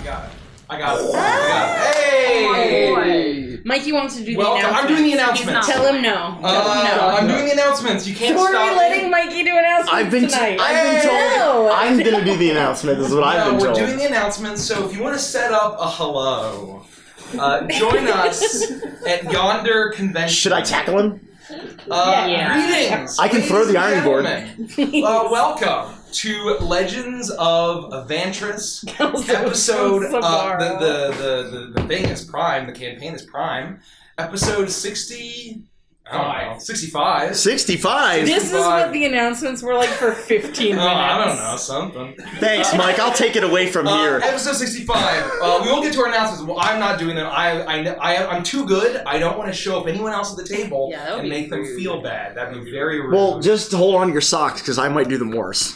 I got it. Hey! Mikey wants to do the Welcome. announcements. I'm doing the announcements. Tell him no. I'm doing the announcements. You can't so stop are we letting Mikey do announcements tonight? I've been told No. I'm going to do the announcement. This is what I've been told. We're doing the announcements, so if you want to set up a hello, join us at Yonder Convention. Should I tackle him? Greetings. I can throw the ironing board. Welcome to Legends of Avantris episode. The thing is Prime. The campaign is Prime. Episode 60. I don't know. 65. 65? This is what the announcements were like for 15 minutes. I don't know, something. Thanks, Mike. I'll take it away from here. Episode 65. We will get to our announcements. Well, I'm not doing them. I'm too good. I don't want to show up anyone else at the table and make them feel bad. That'd be very rude. Well, just hold on to your socks, because I might do them worse.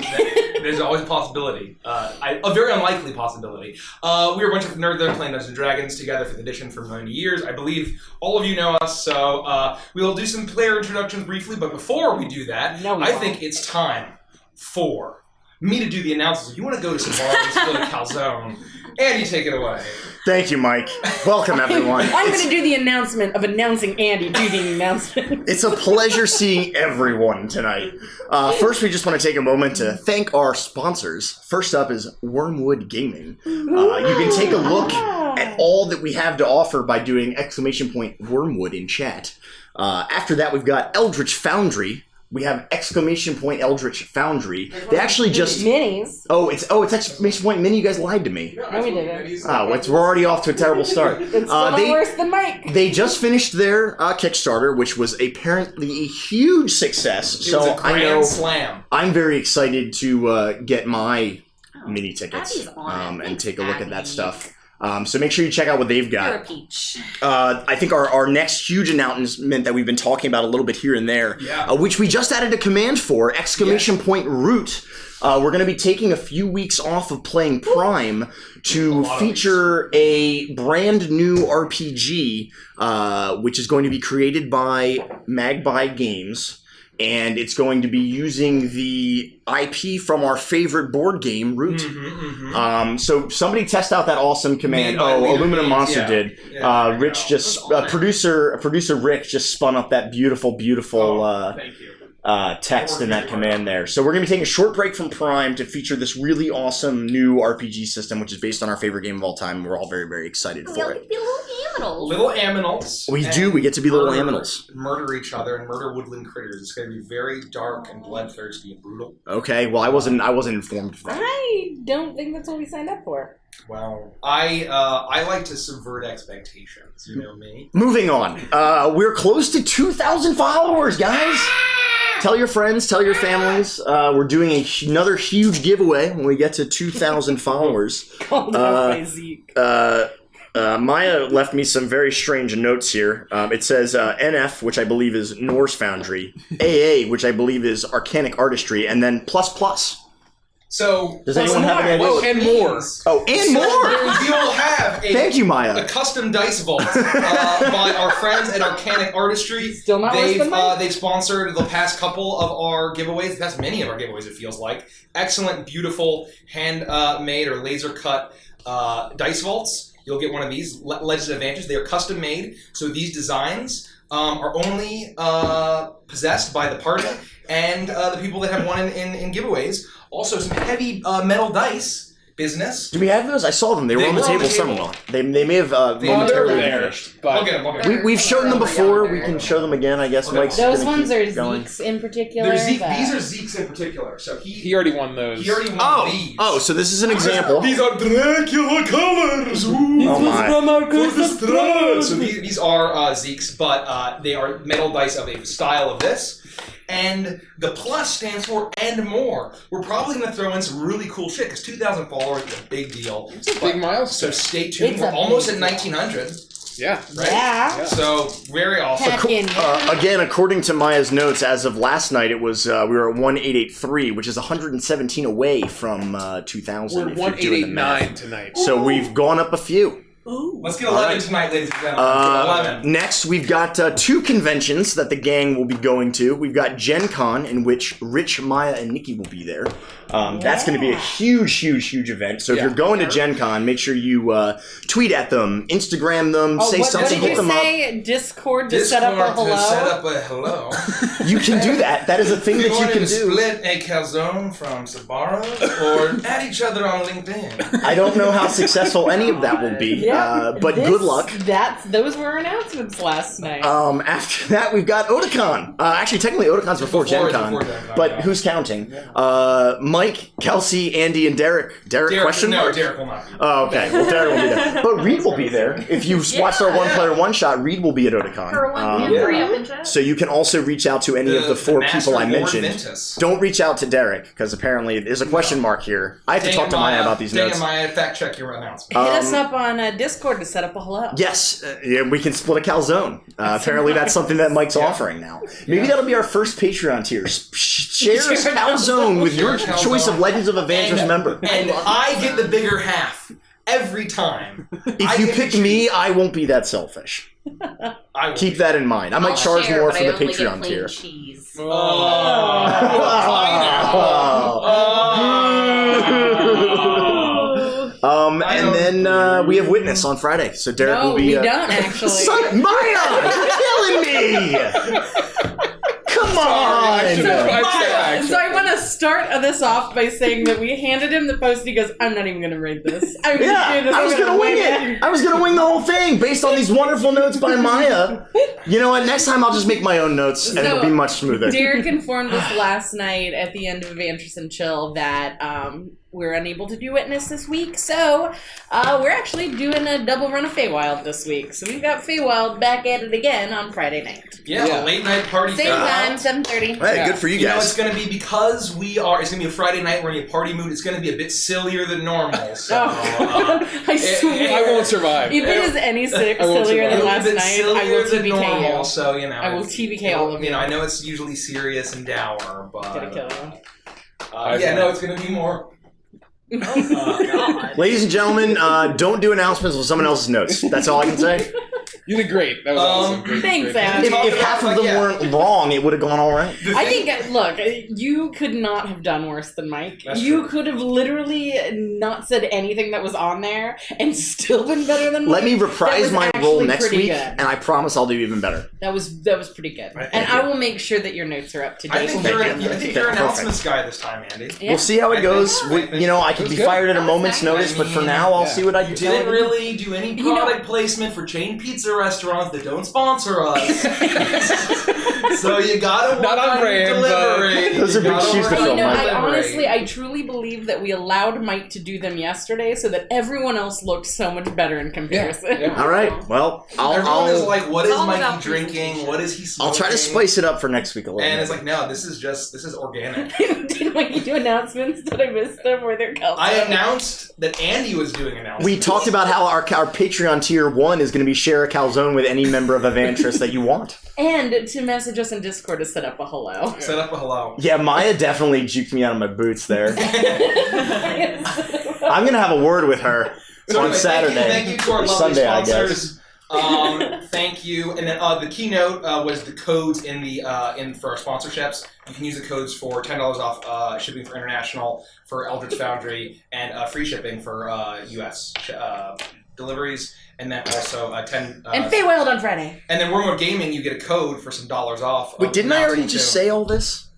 There's always a possibility. A very unlikely possibility. We were a bunch of nerds that are playing Dungeons & Dragons together for the edition for many years. I believe all of you know us, so we'll do some player introductions briefly, but before we do that, I think it's time for me to do the announcements. If you want to go to some bars, go to Calzone, Andy, take it away. Thank you, Mike. Welcome, everyone. I'm going to do the announcement of announcing Andy do the announcement. It's a pleasure seeing everyone tonight. First, we just want to take a moment to thank our sponsors. First up is Wormwood Gaming. You can take a look at all that we have to offer by doing !Wormwood in chat. After that, we've got Eldritch Foundry. We have !Eldritch Foundry. They actually just minis. Oh, it's !Mini. You guys lied to me. No, we didn't. Oh, we're already off to a terrible start. It's still worse than Mike. They just finished their Kickstarter, which was apparently a huge success. It was a grand slam. I'm very excited to get my mini tickets and take a look at that stuff. So make sure you check out what they've got. You're a peach. I think our next huge announcement that we've been talking about a little bit here and there, which we just added a command for, !Root. We're going to be taking a few weeks off of playing Prime to feature a brand new RPG, which is going to be created by Magpie Games. And it's going to be using the IP from our favorite board game, Root. So somebody test out that awesome command. Aluminum Monster did. Rich producer Rick just spun up that beautiful thank you. Text in that command there. So we're going to be taking a short break from Prime to feature this really awesome new RPG system, which is based on our favorite game of all time. We're all very, very excited for it. Little aminals. We do. We get to be little aminals. Murder each other and murder woodland critters. It's going to be very dark and bloodthirsty and brutal. Okay. Well, I wasn't informed of that. I don't think that's what we signed up for. Well, I like to subvert expectations. You know me. Moving on. We're close to 2,000 followers, guys. Tell your friends, tell your families. We're doing another huge giveaway when we get to 2,000 followers. Called out by Zeke. Maya left me some very strange notes here. It says NF, which I believe is Norse Foundry, AA, which I believe is Arcanic Artistry, and then ++. So, does anyone have any ideas? And more. Oh, and more! We will have Thank you, Maya. A custom dice vault by our friends at Arcanic Artistry. Still not worse than Mike. They've sponsored the past couple of our giveaways. That's many of our giveaways, it feels like. Excellent, beautiful, hand-made or laser-cut dice vaults. You'll get one of these, Legends of Avantris. They are custom made, so these designs are only possessed by the party and the people that have won in giveaways. Also, some heavy metal dice business. Do we have those? I saw them. They were on the table somewhere. They may have momentarily vanished. I'll get them. We've shown them before. We can show them again, I guess. Mike's those ones are going. Zeke's in particular. These are Zeke's in particular. So he already won those. He already won these. Oh, so this is an example. These are Dracula colors. Oh my. So these are Zeke's, but they are metal dice of a style of this. And the plus stands for and more. We're probably going to throw in some really cool shit because 2,000 followers is a big deal. It's a big milestone. So stay tuned. We're almost at 1,900. Yeah. Right? Yeah. So very awesome. Again, according to Maya's notes, as of last night, it was we were at 1,883, which is 117 away from 2,000. We're 1,889 tonight. So we've gone up a few. Ooh. Let's get 11 tonight, ladies and gentlemen. 11. Next, we've got 2 conventions that the gang will be going to. We've got Gen Con, in which Rich, Maya, and Nikki will be there. That's going to be a huge event. So if you're going to Gen Con, make sure you tweet at them, Instagram them, say something, hit them up. What did you say? Discord to set up a hello? To set up a hello. You can do that. That is a thing that you can do. Split a calzone from Sbarro's or add each other on LinkedIn. I don't know how successful any of that will be, but good luck. Those were announcements last night. After that, we've got Otakon. Actually, technically, Otakon's before Gen Con, but who's counting? Mike, Kelsey, Andy, and Derek. Derek question mark? No, Derek will not be there. Oh, okay. Well, Derek will be there. But Reed will be there. If you've watched our one-player one-shot, Reed will be at Otakon. So you can also reach out to any of the 4 people I mentioned. Don't reach out to Derek, because apparently there's a question mark here. I have to talk to Maya about these notes. Maya, fact check your announcement. Hit us up on Discord to set up a hello. Yes, we can split a calzone. Apparently that's something that Mike's offering now. Maybe that'll be our first Patreon tier. Share a calzone with your choice of Legends of Avantris member. And I get the bigger half every time. If you pick me, I won't be that selfish. Keep that in mind. I might charge more for the Patreon tier. Cheese. And then we have Witness on Friday, so Derek will be. No, we don't actually. Maya, you're killing me! Come on! So I want to start this off by saying that we handed him the post and he goes, I'm not even going to read this. I was going to wing it. I was going to wing the whole thing based on these wonderful notes by Maya. You know what? Next time I'll just make my own notes and it'll be much smoother. Derek informed us last night at the end of Avantris and Chill that we're unable to do Witness this week, so we're actually doing a double run of Feywild this week. So we've got Feywild back at it again on Friday night. Yeah. Late night party. Same time, 7:30. Hey, good for you guys. You know, it's going to be because it's going to be a Friday night, we're in a party mood, it's going to be a bit sillier than normal. So, I swear. I won't survive. If it is any sillier than last night, I will TBK you. So, you know, I will TBK all of you. You know, I know it's usually serious and dour, but... Gonna kill you. It's going to be more... God. Ladies and gentlemen, don't do announcements with someone else's notes. That's all I can say. You did great. That was awesome. Great, thanks, great. Andy. If half of them weren't wrong, it would have gone all right. I think, look, you could not have done worse than Mike. That's you true. could have literally not said anything that was on there and still been better than Mike. Let me reprise my role next week, good. and I promise I'll do even better. That was pretty good. I will make sure that your notes are up to date. I think you're an announcements guy this time, Andy. Yeah. We'll see how it goes. I could be fired at a moment's notice, but for now, I'll see what I can do. You didn't really do any product placement for chain pizza restaurants that don't sponsor us. So you gotta Not on brand, delivery. Those are big shoes to fill, Mike. I truly believe that we allowed Mike to do them yesterday so that everyone else looked so much better in comparison. Yeah. All right. Well, Everyone is like, what is all Mikey about drinking? What is he smoking? I'll try to spice it up for next week a little And bit. it's like, no, this is organic. Did Mikey do announcements? Did I miss them? Were there calls? I announced that Andy was doing announcements. We talked about how our Patreon tier 1 is going to be share a calzone with any member of Avantris that you want. And to message us in Discord to set up a hello. Set up a hello. Yeah, Maya definitely juked me out of my boots there. I'm going to have a word with her So on anyway, Saturday. Thank you to our or lovely Sunday, I sponsors. guess. Thank you. And then the keynote was the codes in the for our sponsorships. You can use the codes for $10 off shipping for international for Eldritch Foundry and free shipping for US deliveries. And then also 10. And Feywild on Friday. And then Wormwood Gaming, you get a code for some dollars off. Wait, didn't I already just say all this?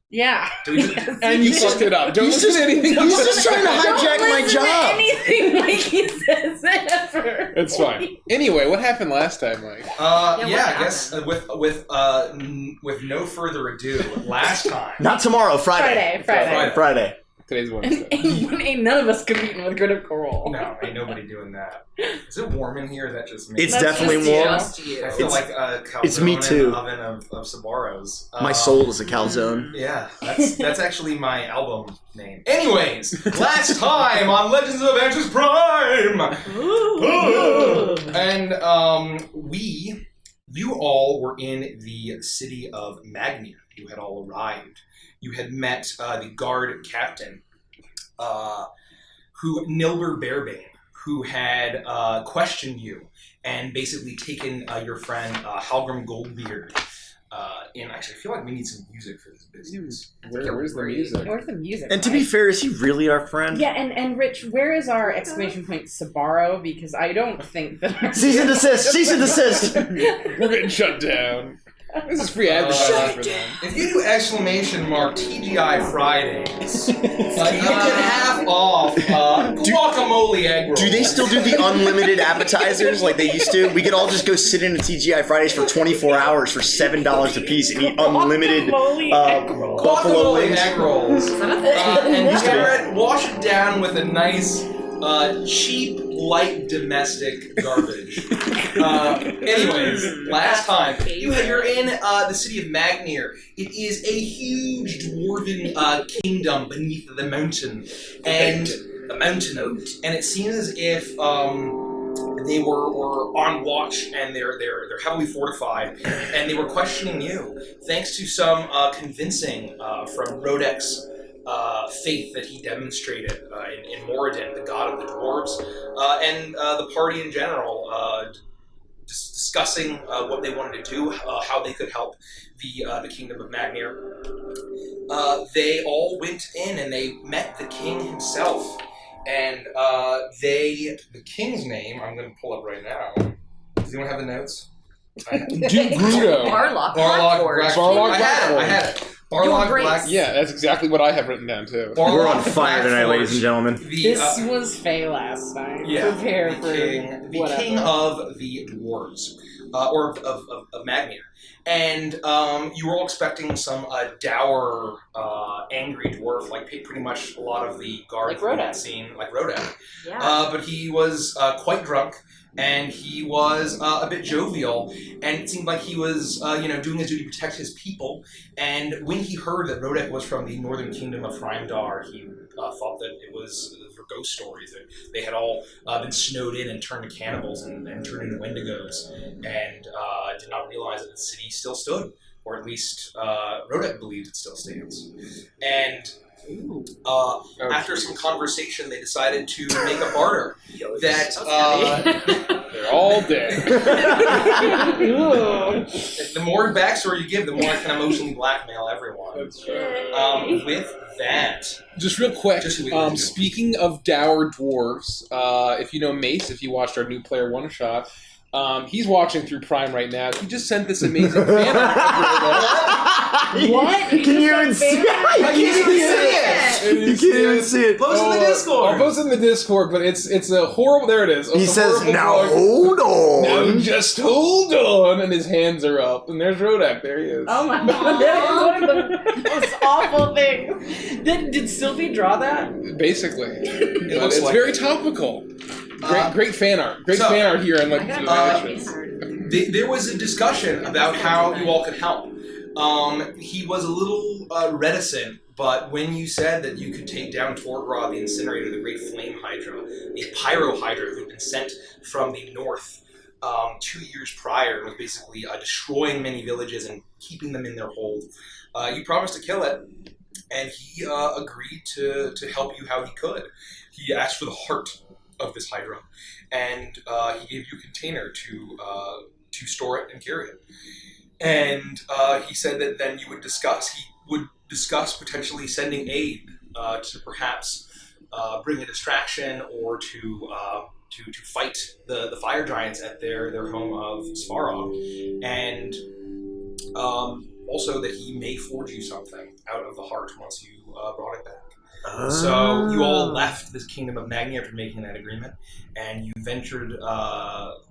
Yeah. And you fucked it up. Don't listen to anything. He's just trying to hijack my job. Anything Mikey says ever. It's fine. Anyway, what happened last time, Mike? I guess with no further ado, last time. Not tomorrow, Friday. Friday. Today's Wednesday. Ain't none of us competing with Critical Role. No, ain't nobody doing that. Is it warm in here? Is that just me? It's definitely warm. Just you. I feel like a calzone it's me too. in an oven of Sbarro's. My soul is a calzone. Yeah, that's actually my album name. Anyways, last time on Legends of Avantris Prime! And you all were in the city of Magnia. You had all arrived. You had met the guard captain, Nilber Bearbane, who had questioned you and basically taken your friend Halgrim Goldbeard. And actually, I feel like we need some music for this business. Where's the music? Where's the music? And to be fair, is he really our friend? Yeah, and Rich, where is our exclamation point Sabaro? Because I don't think that... Cease and desist! Cease and desist! We're getting shut down. This is free advertising for them. If you do exclamation mark TGI Fridays, you get half off guacamole egg rolls. Do they still do the unlimited appetizers like they used to? We could all just go sit in a TGI Fridays for 24 hours for $7 a piece and eat unlimited buffalo guacamole wings. egg rolls. And Used to be. Garrett, wash it down with a nice, cheap, light domestic garbage. Anyways, last time you're in the city of Magnir. It is a huge dwarven kingdom beneath the mountain, and and it seems as if they were on watch, and they're heavily fortified, and they were questioning you. Thanks to some convincing from Rodek's faith that he demonstrated in Moradin, the god of the dwarves, and the party in general, discussing what they wanted to do, how they could help the kingdom of Magnir. They all went in and they met the king himself, and the king's name I'm going to pull up right now. Does anyone have the notes? Duke Grudo. Barlock. I had it. Barlock Black. Yeah, that's exactly what I have written down too. We're on fire tonight, ladies and gentlemen. This was Faye last night. Yeah, Prepare the for king, king of the dwarves, or of Magnir. And you were all expecting some dour, angry dwarf, like pretty much a lot of the guards Like we Rodek. had seen, like Rodek. Yeah. But he was quite drunk, and he was a bit jovial, and it seemed like he was, doing his duty to protect his people. And when he heard that Rodek was from the northern kingdom of Hrimdar, he thought that it was ghost stories. They had all been snowed in and turned to cannibals and turned into wendigos, and did not realize that the city still stood, or at least Rodek believed it still stands. And after some conversation, they decided to make a barter that They're all dead. the more backstory you give, the more I can emotionally blackmail everyone. That's right. With that, Just real quick, Just what we were doing. speaking of dour dwarves, if you know Mace, if you watched our new player one shot, he's watching through Prime right now. He just sent this amazing fan art. What? Can you even see it? I can't even see it. You can't even see it. Post in the Discord. I'll post in the Discord, but it's a horrible. There it is. He It's a says, horrible "Now vlog. hold Now on." just hold on," and his hands are up, and there's Rodak. There he is. Oh my god, that is one of the most awful things. Did Sylvie draw that? Basically, It But looks it's like very it. topical. Great fan art. Great so- fan art here, and like There was a discussion about how you all could help. He was a little reticent, but when you said that you could take down Torgrod, the incinerator, the great flame hydra, the pyro hydra who had been sent from the north 2 years prior, and was basically destroying many villages and keeping them in their hold, you promised to kill it, and he agreed to help you how he could. He asked for the heart of this hydra, and he gave you a container to store it and carry it. And he said that then he would discuss potentially sending aid to perhaps bring a distraction or to fight the fire giants at their home of Svarog, and also that he may forge you something out of the heart once you brought it back. So you all left this kingdom of Magni after making that agreement, and you ventured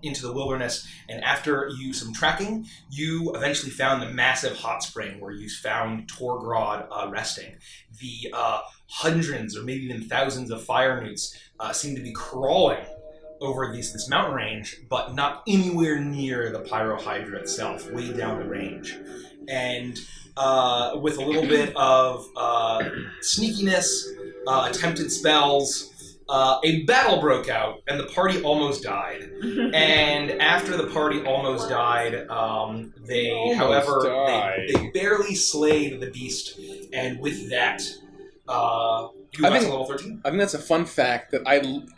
into the wilderness, and after some tracking, you eventually found the massive hot spring where you found Torgrod resting. The hundreds or maybe even thousands of fire newts seem to be crawling over this mountain range, but not anywhere near the pyrohydra itself, way down the range. And with a little bit of sneakiness, attempted spells, a battle broke out, and the party almost died. And after the party almost died, they barely slayed the beast, and with that, You last level 13? I think that's a fun fact that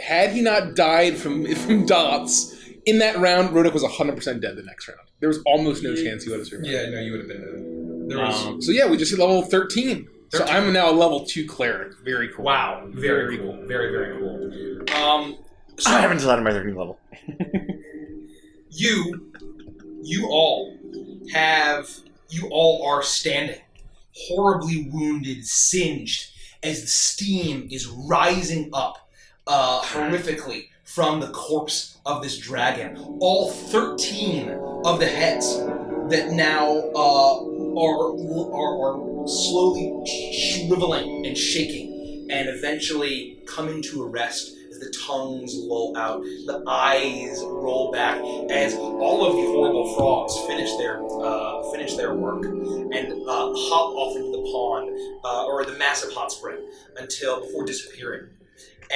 had he not died from dots in that round, Rodok was 100% dead the next round. There was almost no chance he would have survived. Yeah, no, you would have been dead. There was... So yeah, we just hit level 13. So I'm now a level 2 cleric. Very cool. Wow. Very cool. Very, very cool. So I haven't decided my 13th level. You all are standing, horribly wounded, singed, as the steam is rising up horrifically from the corpse of this dragon. All 13 of the heads that now are slowly shriveling and shaking, and eventually coming to a rest as the tongues loll out, the eyes roll back, as all of the horrible frogs finish their work and hop off into the pond or the massive hot spring before disappearing.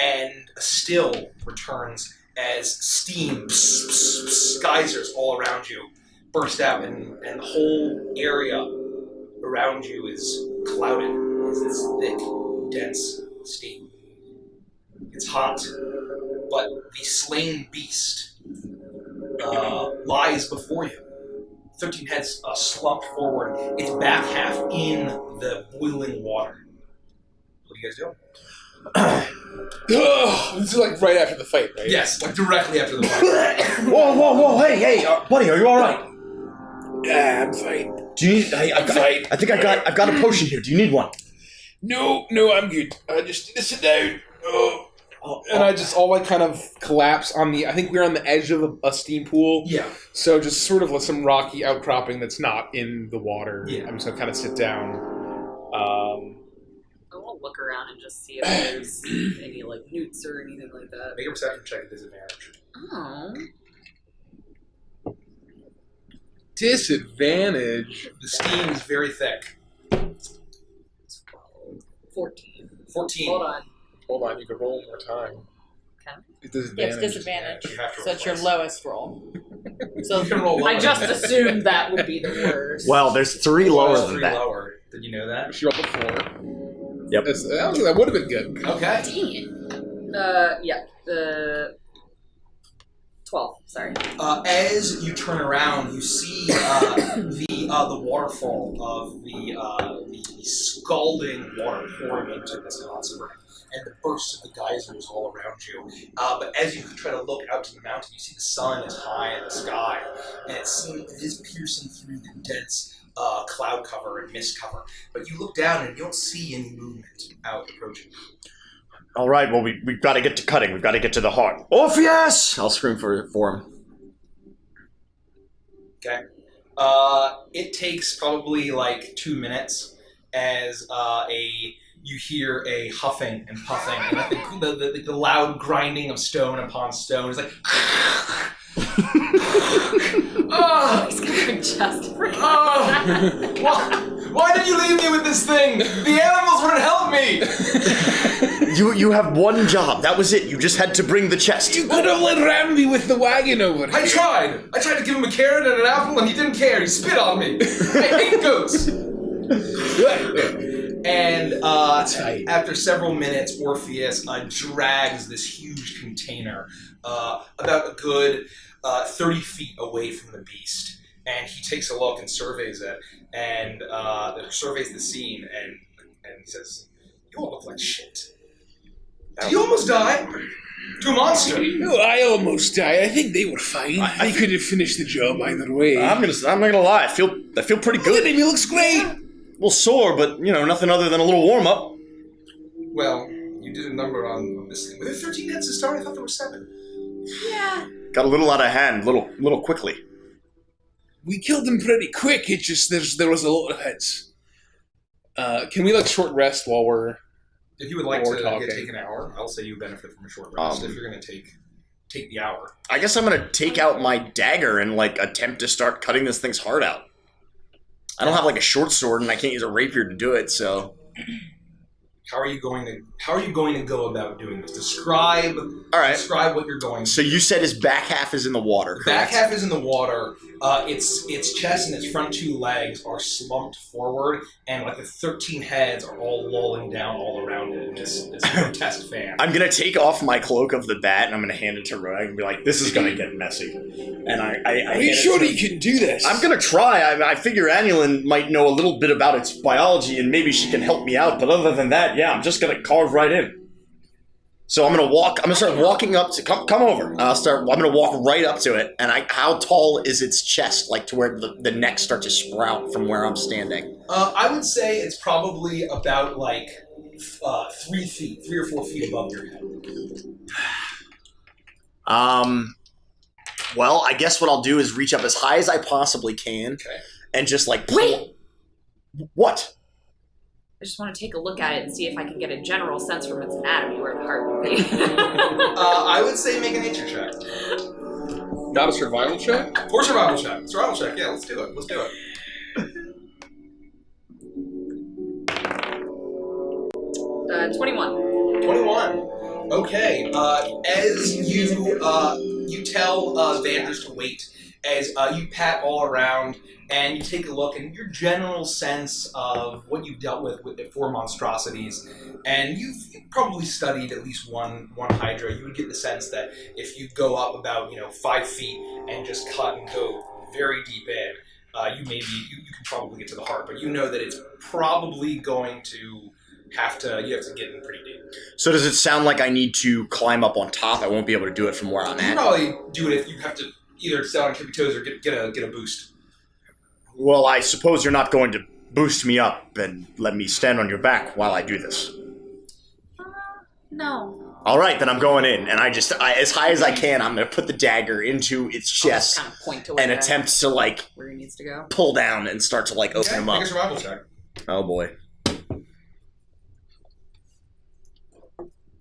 And a still returns as steam, geysers all around you burst out, and the whole area around you is clouded with this thick, dense steam. It's hot, but the slain beast lies before you. 13 heads slumped forward, its back half in the boiling water. What are you guys doing? This is like right after the fight, right? Yes, like directly after the fight. Whoa, hey, buddy, are you all right? Yeah, I'm fine. Do you need? I'm fine. I think I've got a potion here. Do you need one? No, I'm good. I just need to sit down. And I kind of collapse on I think we're on the edge of a steam pool. Yeah. So just sort of like some rocky outcropping that's not in the water. Yeah. I'm just going to kind of sit down. I want to look around and just see if there's any like newts or anything like that. Make a perception check at disadvantage. Oh. Disadvantage. The steam is very thick. 14. 14. Hold on, you can roll one more time. Okay. It's disadvantage. It's disadvantage. You have to So it's your roll lowest roll. So You can roll lower. I just assumed that would be the worst. Well, there's 3 lower than Three that. lower. Did you know that? She rolled a 4. Yep. That would have been good. Okay. Dang it. 12, sorry. As you turn around, you see the waterfall of the scalding water pouring into this hot spring, and the bursts of the geysers all around you. But as you try to look out to the mountain, you see the sun is high in the sky, and it is piercing through the dense cloud cover and mist cover. But you look down and you don't see any movement out approaching. All right, well, we've got to get to cutting. We've got to get to the heart. Orpheus! I'll scream for him. Okay. It takes probably like 2 minutes as you hear a huffing and puffing, and I think the loud grinding of stone upon stone is like. Oh, He's got a chest. Why did you leave me with this thing? The animals wouldn't help me. You have one job. That was it. You just had to bring the chest. You could have let Ramby with the wagon over here. I tried to give him a carrot and an apple, and he didn't care. He spit on me. I hate goats. And after several minutes, Orpheus drags this huge container about a good 30 feet away from the beast. And he takes a look and surveys it, and surveys the scene, and he says, "You all look like shit. Did you almost die to a monster?" No, I almost died. I think they were fine. I could have finished the job either way. I'm not gonna lie. I feel pretty Look good. at him, he looks great. A little sore, but nothing other than a little warm up. Well, you did a number on this thing. Were there 13 heads to start? I thought there were 7. yeah. Got a little out of hand, little quickly. We killed them pretty quick. It just there was a lot of heads. Can we short rest while we're? If you would like Or to talking. take an hour, I'll say you benefit from a short rest. If you're going to take the hour. I guess I'm gonna take out my dagger and attempt to start cutting this thing's heart out. I don't have a short sword, and I can't use a rapier to do it. So, How are you going to go about doing this? Describe. all right. Describe what you're going to. So you said his back half is in the water. The back correct? half is in the water. Its chest and its front 2 legs are slumped forward, and like the 13 heads are all lolling down all around it in this grotesque fan. I'm gonna take off my cloak of the bat and I'm gonna hand it to Roy and be like, "This is gonna get messy." And I Are you sure you can do this? I'm gonna try. I figure Annulin might know a little bit about its biology and maybe she can help me out. But other than that, yeah, I'm just gonna carve right in. So I'm gonna start walking up to come over. I'm gonna walk right up to it. And how tall is its chest, like to where the neck starts to sprout from where I'm standing? I would say it's probably about like 3 feet, 3 or 4 feet above your head. Well, I guess what I'll do is reach up as high as I possibly can, and just like pull. Wait! What? I just want to take a look at it and see if I can get a general sense from its anatomy where the heart would be. I would say make a nature check. Not a survival check? Or survival check. Survival check, yeah, let's do it. 21. 21. Okay. As you tell Vanders to wait, as you pat all around and you take a look, and your general sense of what you've dealt with the 4 monstrosities, and you've probably studied at least one Hydra, you would get the sense that if you go up about 5 feet and just cut and go very deep in, you can probably get to the heart, but you know that it's probably going to you have to get in pretty deep. So does it sound like I need to climb up on top? I won't be able to do it from where I'm You can at. probably do it if you have to either sit on tippy toes or get a boost. Well, I suppose you're not going to boost me up and let me stand on your back while I do this. No. All right, then I'm going in, and as high as I can, I'm going to put the dagger into its chest Kind of point to and attempt to where he needs to go. pull down and start to open him up. Make a survival check. Oh boy.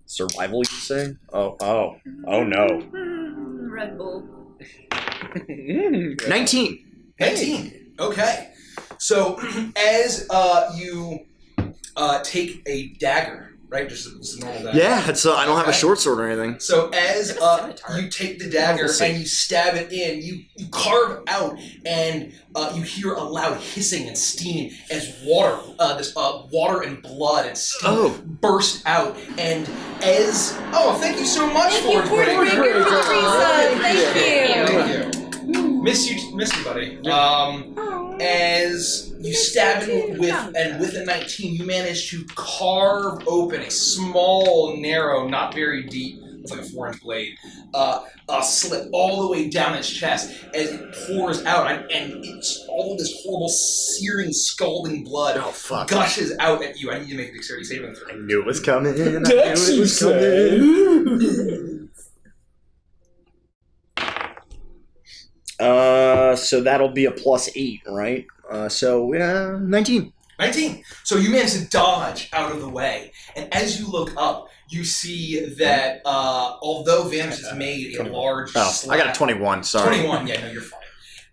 Survival, you say? Oh no. Red Bull. 19. 19. Okay. So as you take a dagger, right? Just a normal dagger. Yeah, I don't have a short sword or anything. So as you take the dagger We'll see. and you stab it in, you carve out, and you hear a loud hissing and steam as water and blood and steam burst out. And as thank you so much, Thank you, Forge Break. Forge Break. Thank you. Thank you. Miss you, buddy. As you stab it with a 19, you manage to carve open a small, narrow, not very deep, it's like a 4-inch blade, slit all the way down its chest as it pours out, and it's all of this horrible, searing, scalding blood gushes out at you. I need to make a dexterity saving throw. I knew it was coming. So that'll be a +8, right? 19. 19. So you manage to dodge out of the way, and as you look up, you see that although Avantris has made a large slab, I got a 21, sorry. 21, yeah, no, you're fine.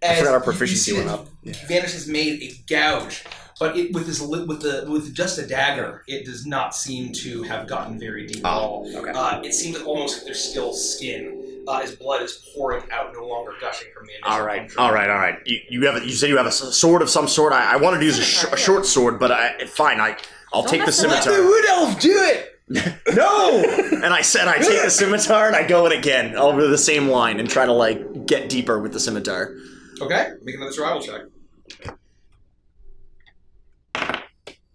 I forgot our You proficiency see went that up. Yeah. Avantris has made a gouge, but with just a dagger, it does not seem to have gotten very deep at all. Okay. It seems like almost there's still skin. His blood is pouring out, no longer gushing from the initial All right. You say you have a sword of some sort. I wanted to use a short sword, but fine. I'll take the scimitar. Wood elf do it! No! And I said I take the scimitar and I go in again over the same line and try to get deeper with the scimitar. Okay, make another survival check.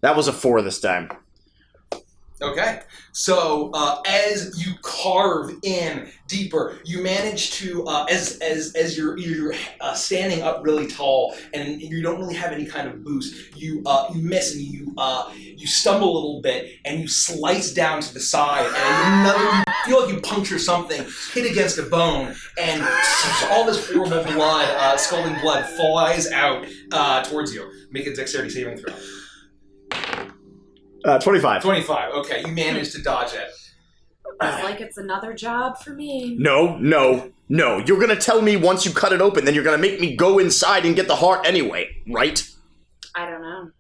That was a 4 this time. Okay, so as you carve in deeper, you manage to as you're standing up really tall and you don't really have any kind of boost. You miss and you stumble a little bit and you slice down to the side and you feel like you puncture something, hit against a bone, and all this horrible blood, scalding blood, flies out towards you. Make a dexterity saving throw. 25. 25. Okay, you managed to dodge it. It's like it's another job for me. No. You're going to tell me once you cut it open, then you're going to make me go inside and get the heart anyway, right? I don't know.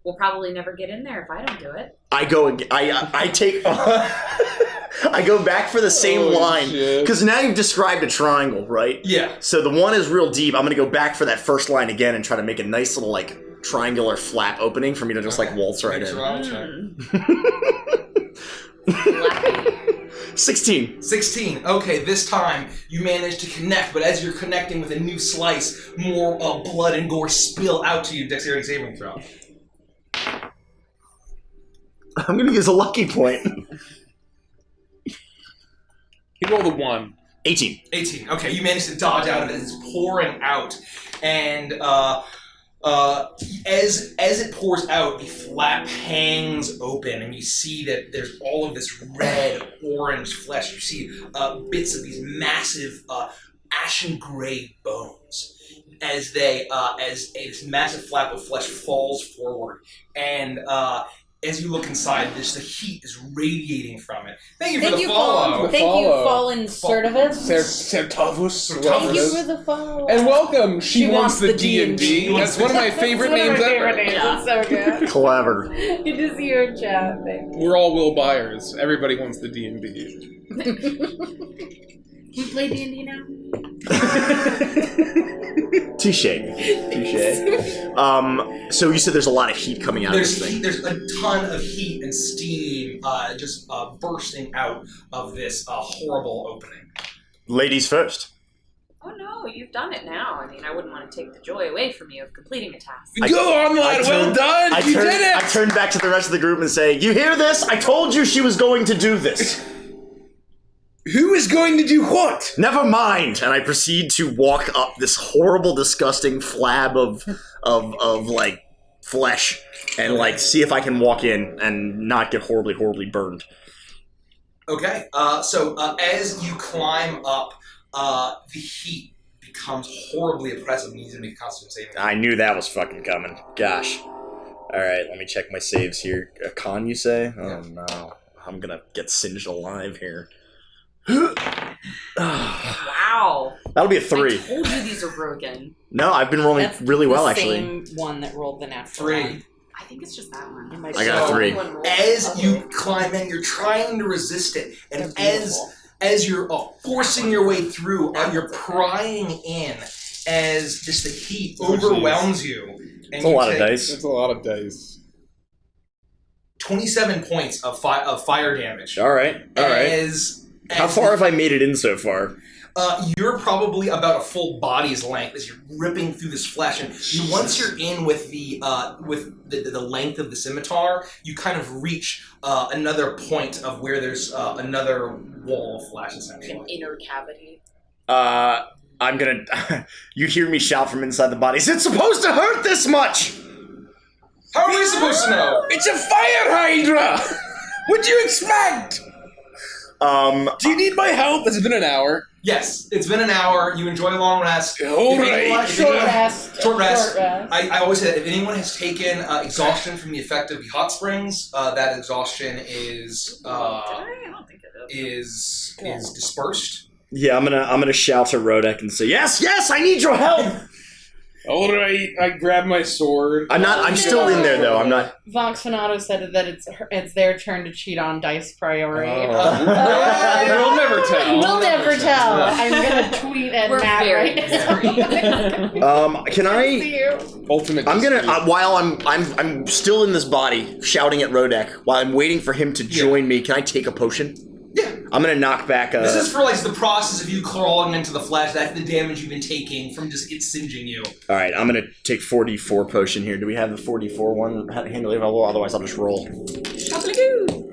We'll probably never get in there if I don't do it. I go. I take. I go back for the same Holy line. shit. Because now you've described a triangle, right? Yeah. So the one is real deep. I'm going to go back for that first line again and try to make a nice little, like, triangular flap opening for me to just, like, waltz right in. I'll check. 16. 16. Okay, this time you manage to connect, but as you're connecting with a new slice, more blood and gore spill out to you. Dexterity saving throw. I'm going to use a lucky point. He rolled a 1. 18. 18. Okay, you manage to dodge out of it. It's pouring out, and as it pours out, the flap hangs open, and you see that there's all of this red, orange flesh. You see bits of these massive, ashen gray bones as this massive flap of flesh falls forward, and as you look inside, the heat is radiating from it. Thank you for the follow. Thank you, Fallen Sertivus. Sertavus. Thank you for the follow. And welcome, She Wants the D&D. That's one of my favorite names ever. It's so good. Clever. Good to see you in chat. Thanks. We're all Will Byers. Everybody wants the D&D. Can you play D&D now? Touche. So you said there's a lot of heat coming out of this thing. There's a ton of heat and steam just bursting out of this horrible opening. Ladies first. Oh no, you've done it now. I mean, I wouldn't want to take the joy away from you of completing a task. Go on, lad. Well done. You did it. I turned back to the rest of the group and say, "You hear this? I told you she was going to do this." Who is going to do what? Never mind. And I proceed to walk up this horrible, disgusting flab of like flesh and like see if I can walk in and not get horribly, horribly burned. Okay. So as you climb up, the heat becomes horribly oppressive and you need to make a constitution saving. I knew that was fucking coming. Gosh. All right, let me check my saves here. A con, you say? Oh no, I'm gonna get singed alive here. Wow. That'll be a 3. I told you these are broken. No, I've been rolling really well, actually. Same one that rolled the natural 3. one. I think it's just that one. I got a 3. As you climb in, you're trying to resist it, and as you're forcing your way through, you're prying in as just the heat overwhelms you. And It's a lot of dice. It's a lot of dice. 27 points of fire damage. All right. How far have I made it in so far? You're probably about a full body's length as you're ripping through this flesh, and once you're in with the length of the scimitar, you kind of reach another point of where there's another wall of flesh, essentially. An inner cavity. I'm gonna. You hear me shout from inside the body. Is it supposed to hurt this much? How are we supposed to know? It's a fire hydra! What'd you expect? Do you need my help? It's been an hour. Yes, it's been an hour. You enjoy a long rest. All right. Short rest. Short rest. I always say that if anyone has taken exhaustion from the effect of the hot springs, that exhaustion is I don't think it is dispersed. Yeah, I'm gonna shout to Rodek and say, "Yes, I need your help." All right, I grab my sword. I'm still in there though. I'm not. Vox Fanato said that it's their turn to cheat on dice priority. We'll never tell. We'll never tell. I'm gonna tweet at We're Matt very right now. Can I? See you. Ultimate. I'm gonna while I'm still in this body shouting at Rodek while I'm waiting for him to join me. Can I take a potion? Yeah. I'm gonna knock back. This is for the process of you crawling into the flesh. That's the damage you've been taking from just it singeing you. All right, I'm gonna take 44 potion here. Do we have the 44 one handily available? Otherwise, I'll just roll.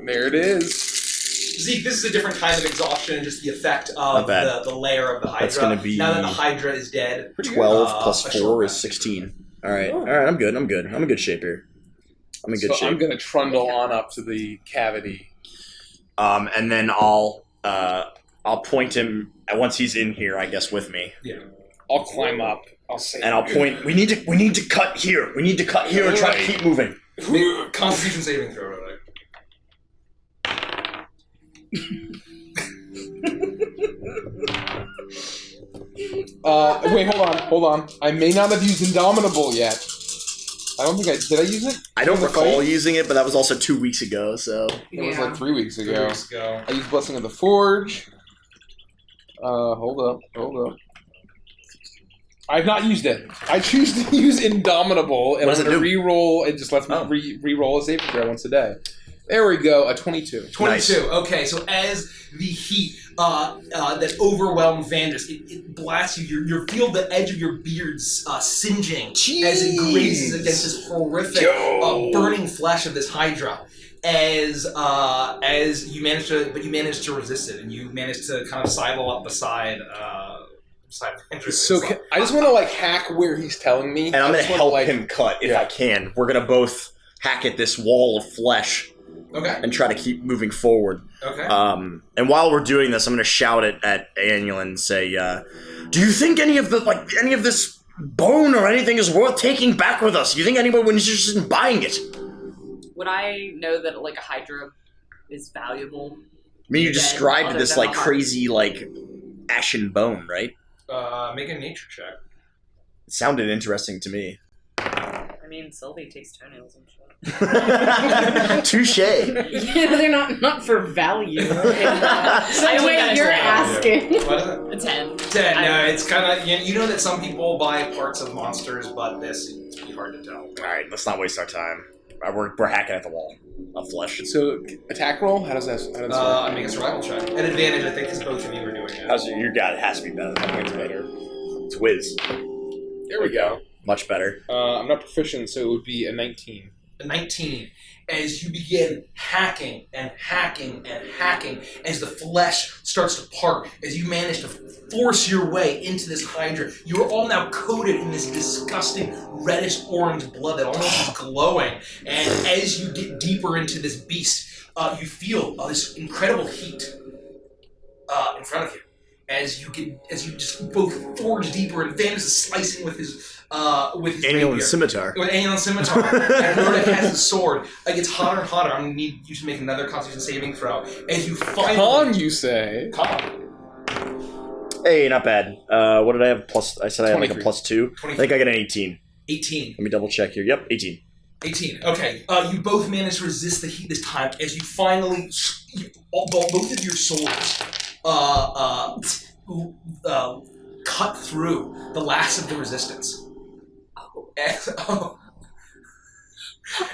There it is. Zeke, this is a different kind of exhaustion, just the effect of the layer of the Hydra. That's gonna be now that the Hydra is dead. 12 plus 4 is 16. All right, I'm good. I'm in good shape here. I'm gonna trundle on up to the cavity. And then I'll point him once he's in here, I guess, with me. Yeah. I'll climb up. I'll say, and I'll point. We need to cut here. We need to cut here and try to keep moving. Constitution saving throw. Wait, hold on. I may not have used Indomitable yet. I don't think did I use it? I don't In the recall fight? using it, but that was also 2 weeks ago, so... It was Yeah. like 3 weeks ago. 3 weeks ago. I used Blessing of the Forge. Hold up. I've not used it. I choose to use Indomitable, and What I'm does it going to do? re-roll. It just lets me Oh. re-roll a saving throw once a day. There we go, a 22. 22. Nice. Okay, so as the heat that overwhelmed Vandris, it blasts you. You feel the edge of your beards singeing as it grazes against this horrific burning flesh of this Hydra. As you manage to resist it, and you manage to kind of sidle up beside Vandris. So I just want to hack where he's telling me. And I'm going to help him cut if Yeah. I can. We're going to both hack at this wall of flesh Okay. and try to keep moving forward. Okay. And while we're doing this, I'm going to shout at Annual and say, do you think any of this bone or anything is worth taking back with us? Do you think anyone was interested in buying it? Would I know that a Hydra is valuable? I mean, you Then, described other this than the heart. crazy ashen bone, right? Make a nature check. It sounded interesting to me. I mean, Sylvie takes toenails and shit. Touche. Yeah, they're not for value. I The don't way think you're that's asking. What is it? A 10. 10. No, it's kind of you know that some people buy parts of monsters, but this it's pretty hard to tell. All right, let's not waste our time. We're hacking at the wall of flesh. So attack roll? How does that work? I make a survival check. At advantage, I think, because both of you are doing it. Your guy has to be better. It's better. It's whiz. There we go. Much better. I'm not proficient, so it would be a 19. A 19. As you begin hacking and hacking and hacking, as the flesh starts to part, as you manage to force your way into this Hydra, you're all now coated in this disgusting reddish orange blood that almost is glowing. And as you get deeper into this beast, you feel this incredible heat in front of you. As you just both forge deeper, and Vandus is slicing with his Annual rapier. and scimitar. With Annual and Scimitar, and Rhoda has his sword. It gets hotter and hotter. I'm gonna need you to make another Constitution saving throw. As you finally... Con, you say? Con. Hey, not bad. What did I have? I said I had like a 23. +2. I 23. think I got an 18. 18. Let me double check here. Yep, 18. 18. Okay. You both manage to resist the heat this time as you finally... both of your swords cut through the last of the resistance.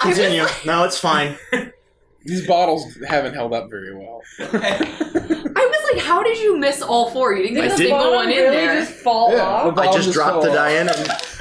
Continue. No, it's fine. These bottles haven't held up very well. I was like, how did you miss all four? You didn't get a I single didn't. one in really there. just fall Yeah, off. the I just dropped the fell die in, off.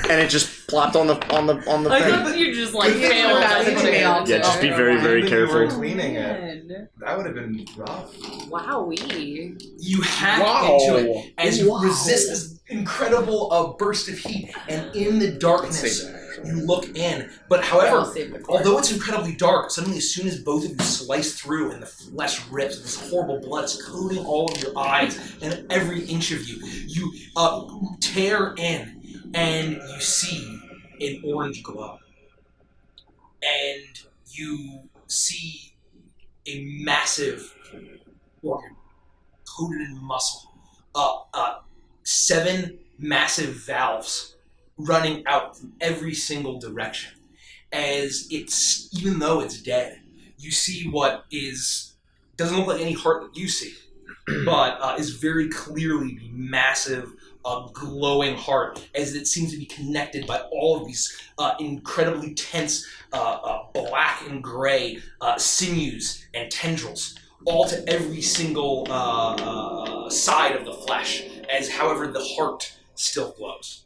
and it just plopped on the I thing. thought that you just Good thing failed we're as a cleaning it. fail. Yeah, just be very, very Good thing we were careful. cleaning it. That would have been rough. Wowee. You hack Wow. into it as you Wow. resist this incredible burst of heat, and in the darkness, you look in. But however, although it's incredibly dark, suddenly as soon as both of you slice through and the flesh rips, this horrible blood is coating all of your eyes and every inch of you. You tear in, and you see an orange glow. And you see a massive organ coated in muscle. 7 massive valves running out from every single direction. As it's, even though it's dead, you see what doesn't look like any heart that you see, but is very clearly the massive, glowing heart, as it seems to be connected by all of these incredibly tense, black and gray sinews and tendrils, all to every single side of the flesh, as however the heart still glows.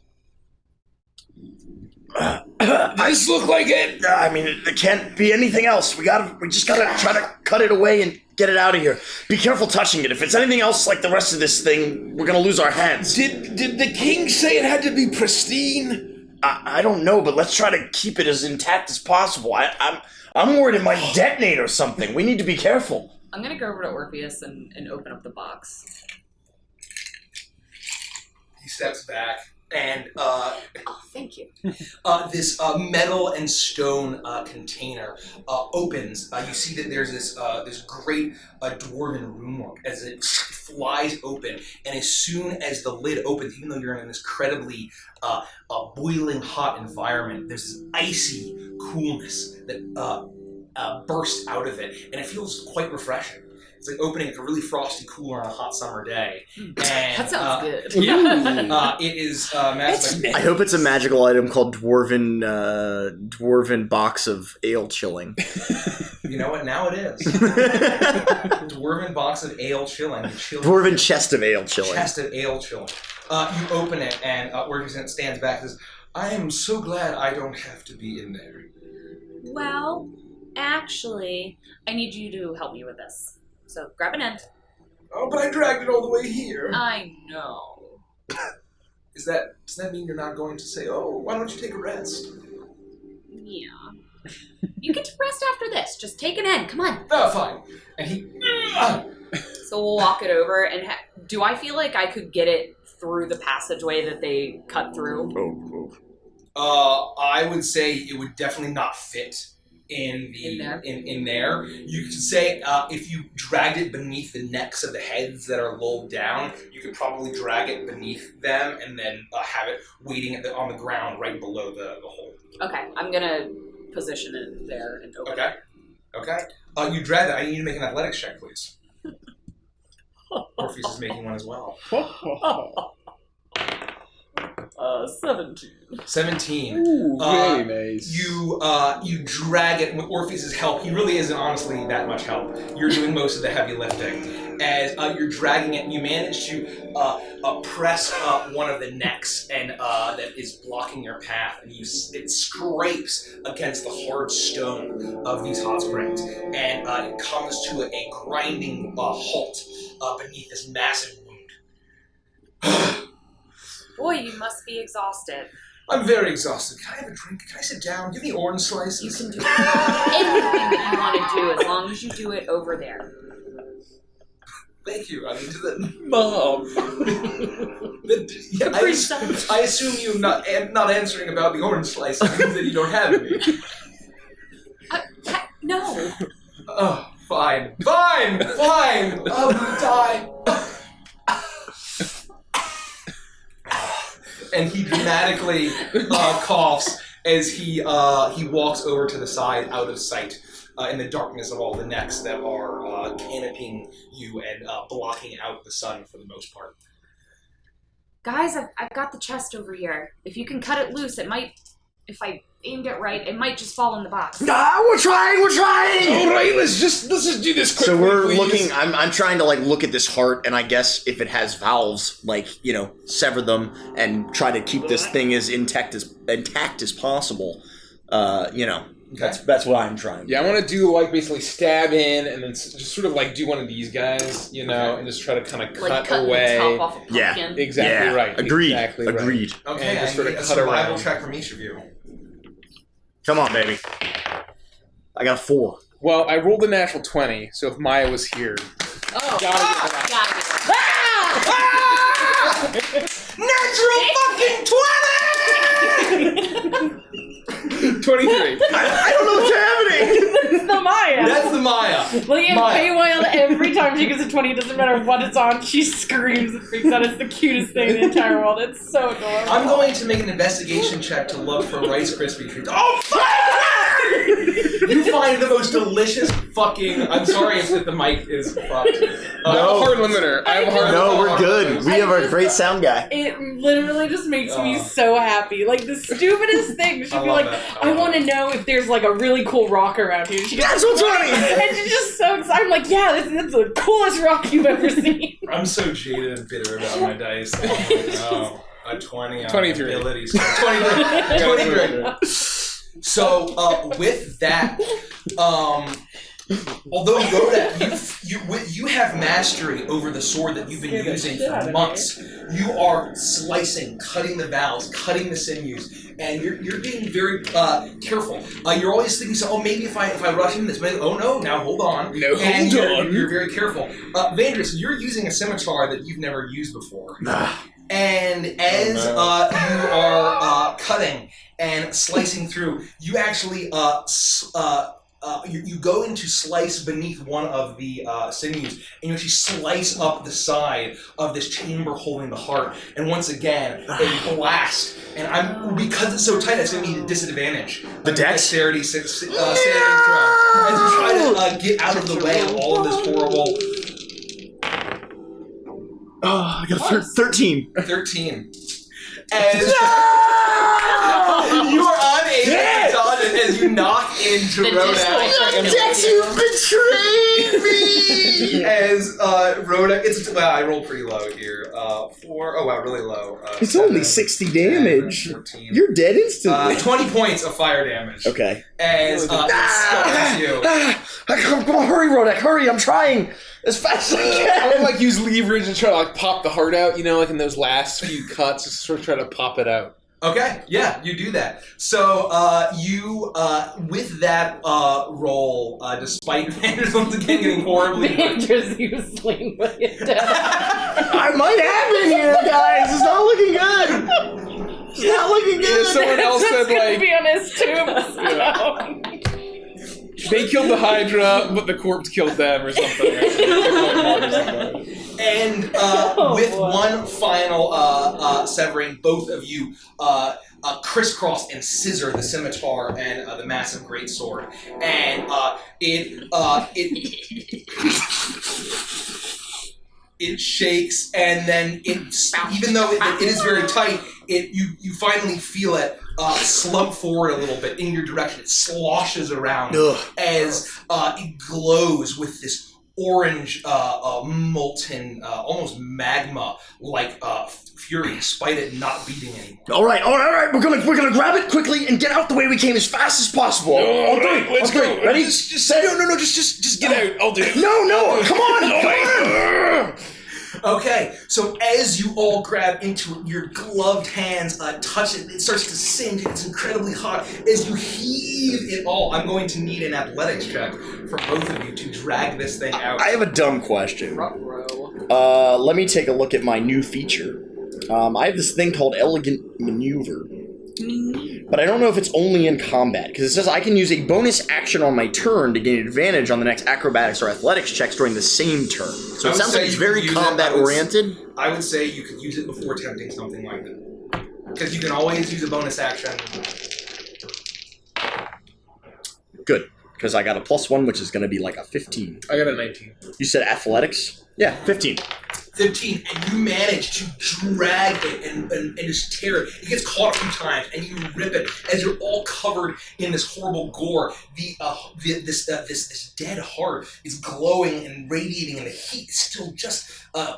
This look like it. I mean, it can't be anything else. We just gotta try to cut it away and get it out of here. Be careful touching it. If it's anything else like the rest of this thing, we're gonna lose our heads. Did the king say it had to be pristine? I don't know, but let's try to keep it as intact as possible. I'm worried it might detonate or something. We need to be careful. I'm gonna go over to Orpheus and open up the box. He steps back, and Oh, thank you. this metal and stone container opens. You see that there's this great dwarven runework as it flies open, and as soon as the lid opens, even though you're in an incredibly boiling hot environment, there's this icy coolness that bursts out of it, and it feels quite refreshing. It's like opening a really frosty cooler on a hot summer day. And, That sounds good. Yeah, it is magic. I hope it's a magical item called Dwarven box of ale chilling. You know what? Now it is. Dwarven box of ale chilling. Dwarven chest of ale chilling. Chest of ale chilling. You open it, and Orpheus stands back and says, I am so glad I don't have to be in there. Well, actually, I need you to help me with this. So grab an end. Oh, but I dragged it all the way here. I know. Does that mean you're not going to say, oh, why don't you take a rest? Yeah. You get to rest after this. Just take an end. Come on. Oh, fine. And he... So we'll walk it over, and do I feel like I could get it through the passageway that they cut through? I would say it would definitely not fit in there. You could say if you dragged it beneath the necks of the heads that are lulled down, you could probably drag it beneath them and then have it waiting on the ground right below the hole. Okay, I'm gonna position it there and open it. Okay. You drag that. I need you to make an athletics check, please. Orpheus is making one as well. 17. 17. Ooh, very nice. You drag it with Orpheus' help. He really isn't honestly that much help. You're doing most of the heavy lifting. As you're dragging it, you manage to press up one of the necks and that is blocking your path, and it scrapes against the hard stone of these hot springs, and it comes to a grinding halt beneath this massive wound. Boy, you must be exhausted. I'm very exhausted. Can I have a drink? Can I sit down? Give me orange slices. You can do anything that you want to do as long as you do it over there. Thank you. I mean, Mom. I assume you not answering about the orange slices means that you don't have any. No. Oh, fine. I'm gonna die. And he dramatically coughs as he walks over to the side, out of sight, in the darkness of all the necks that are canopying you and blocking out the sun for the most part. Guys, I've got the chest over here. If you can cut it loose, it might, if I aimed it right, it might just fall in the box. We're trying! All right, let's just do this quickly. So we're please. looking. I'm trying to look at this heart, and I guess if it has valves, sever them and try to keep this thing as intact as possible. That's what I'm trying. Yeah, I want to do basically stab in and then just sort of do one of these guys, and just try to kind of cut away. The top off a pumpkin. Yeah. Exactly right. Agreed. Exactly Agreed. Right. Okay, And just I sort need of a cut survival around. check from each of you. Come on, baby. I got a 4. Well, I rolled a natural 20, so if Maya was here, Oh, gotta get that. Natural fucking 20! 23. I don't know what's happening. That's the Maya. That's the Maya. Like in Maya. Feywild, every time she gets a 20, it doesn't matter what it's on, she screams and freaks out. It's the cutest thing in the entire world. It's so adorable. I'm going to make an investigation check to look for Rice Krispie treats. Oh, fuck! You find the most delicious fucking... I'm sorry if the mic is fucked. I have a hard limiter. No, we're good. We have a great sound guy. It literally just makes me so happy. Like, the stupidest thing. She'd be love like, that. I want to know if there's, a really cool rock around here. She goes, That's what's funny! And she's just so excited. I'm like, yeah, that's the coolest rock you've ever seen. I'm so jaded and bitter about my dice. Oh, a 20 on 23. abilities. 23. So, with that, although Rhoda, you have mastery over the sword that you've been using for months. You are slicing, cutting the valves, cutting the sinews, and you're being very careful. You're always thinking, maybe if I rush in this, now hold on. No, and hold on. You're very careful. Vandris, you're using a scimitar that you've never used before. And as you are cutting and slicing through, you actually you go in to slice beneath one of the sinews, and you actually slice up the side of this chamber holding the heart. And once again, a blast. And because it's so tight, it's going to be a disadvantage. The dex? Dexterity saving throw. As you try to get out of the way of all of this horrible... Oh, I got a 13. 13. As you are unable to dodge it as you knock into Rhoda. Dex, you betrayed me! As Rhoda, I rolled pretty low here. 4. Oh wow, really low. It's only 60 damage. 14. You're dead instantly. 20 points of fire damage. Okay. As it stops you. Come on, hurry, Rodek, hurry! I'm trying as fast as I I can. would use leverage and try to pop the heart out. Like in those last few cuts, just sort of try to pop it out. Okay, yeah, you do that. So, you, with that roll, despite Avantris once again getting horribly hurt. Avantris, you sling with it down. I might have been here, guys. It's not looking good. It's not looking good. Someone else It's said, gonna be on his tombstone. they killed the Hydra, but the corpse killed them or something. And with one final severing, both of you crisscross and scissor the scimitar and the massive greatsword, and it shakes, and then even though it is very tight, you finally feel it slump forward a little bit in your direction. It sloshes around as it glows with this orange, molten, almost magma-like fury, despite it not beating anymore. All right. We're gonna grab it quickly and get out the way we came as fast as possible. Let's go. Ready? Just get out. I'll do it. No. Come on. Okay, so as you all grab into it, your gloved hands touch it. It starts to singe. It's incredibly hot. As you heave it all, I'm going to need an athletics check from both of you to drag this thing out. I have a dumb question. Let me take a look at my new feature. I have this thing called Elegant Maneuver. But I don't know if it's only in combat, because it says I can use a bonus action on my turn to gain advantage on the next acrobatics or athletics checks during the same turn. So it sounds like it's very combat-oriented. I would say you could use it before attempting something like that. Because you can always use a bonus action. Good, because I got a +1, which is going to be like a 15. I got a 19. You said athletics? Yeah, 15. 15, and you manage to drag it and just tear it. It gets caught a few times, and you rip it as you're all covered in this horrible gore. This dead heart is glowing and radiating, and the heat is still just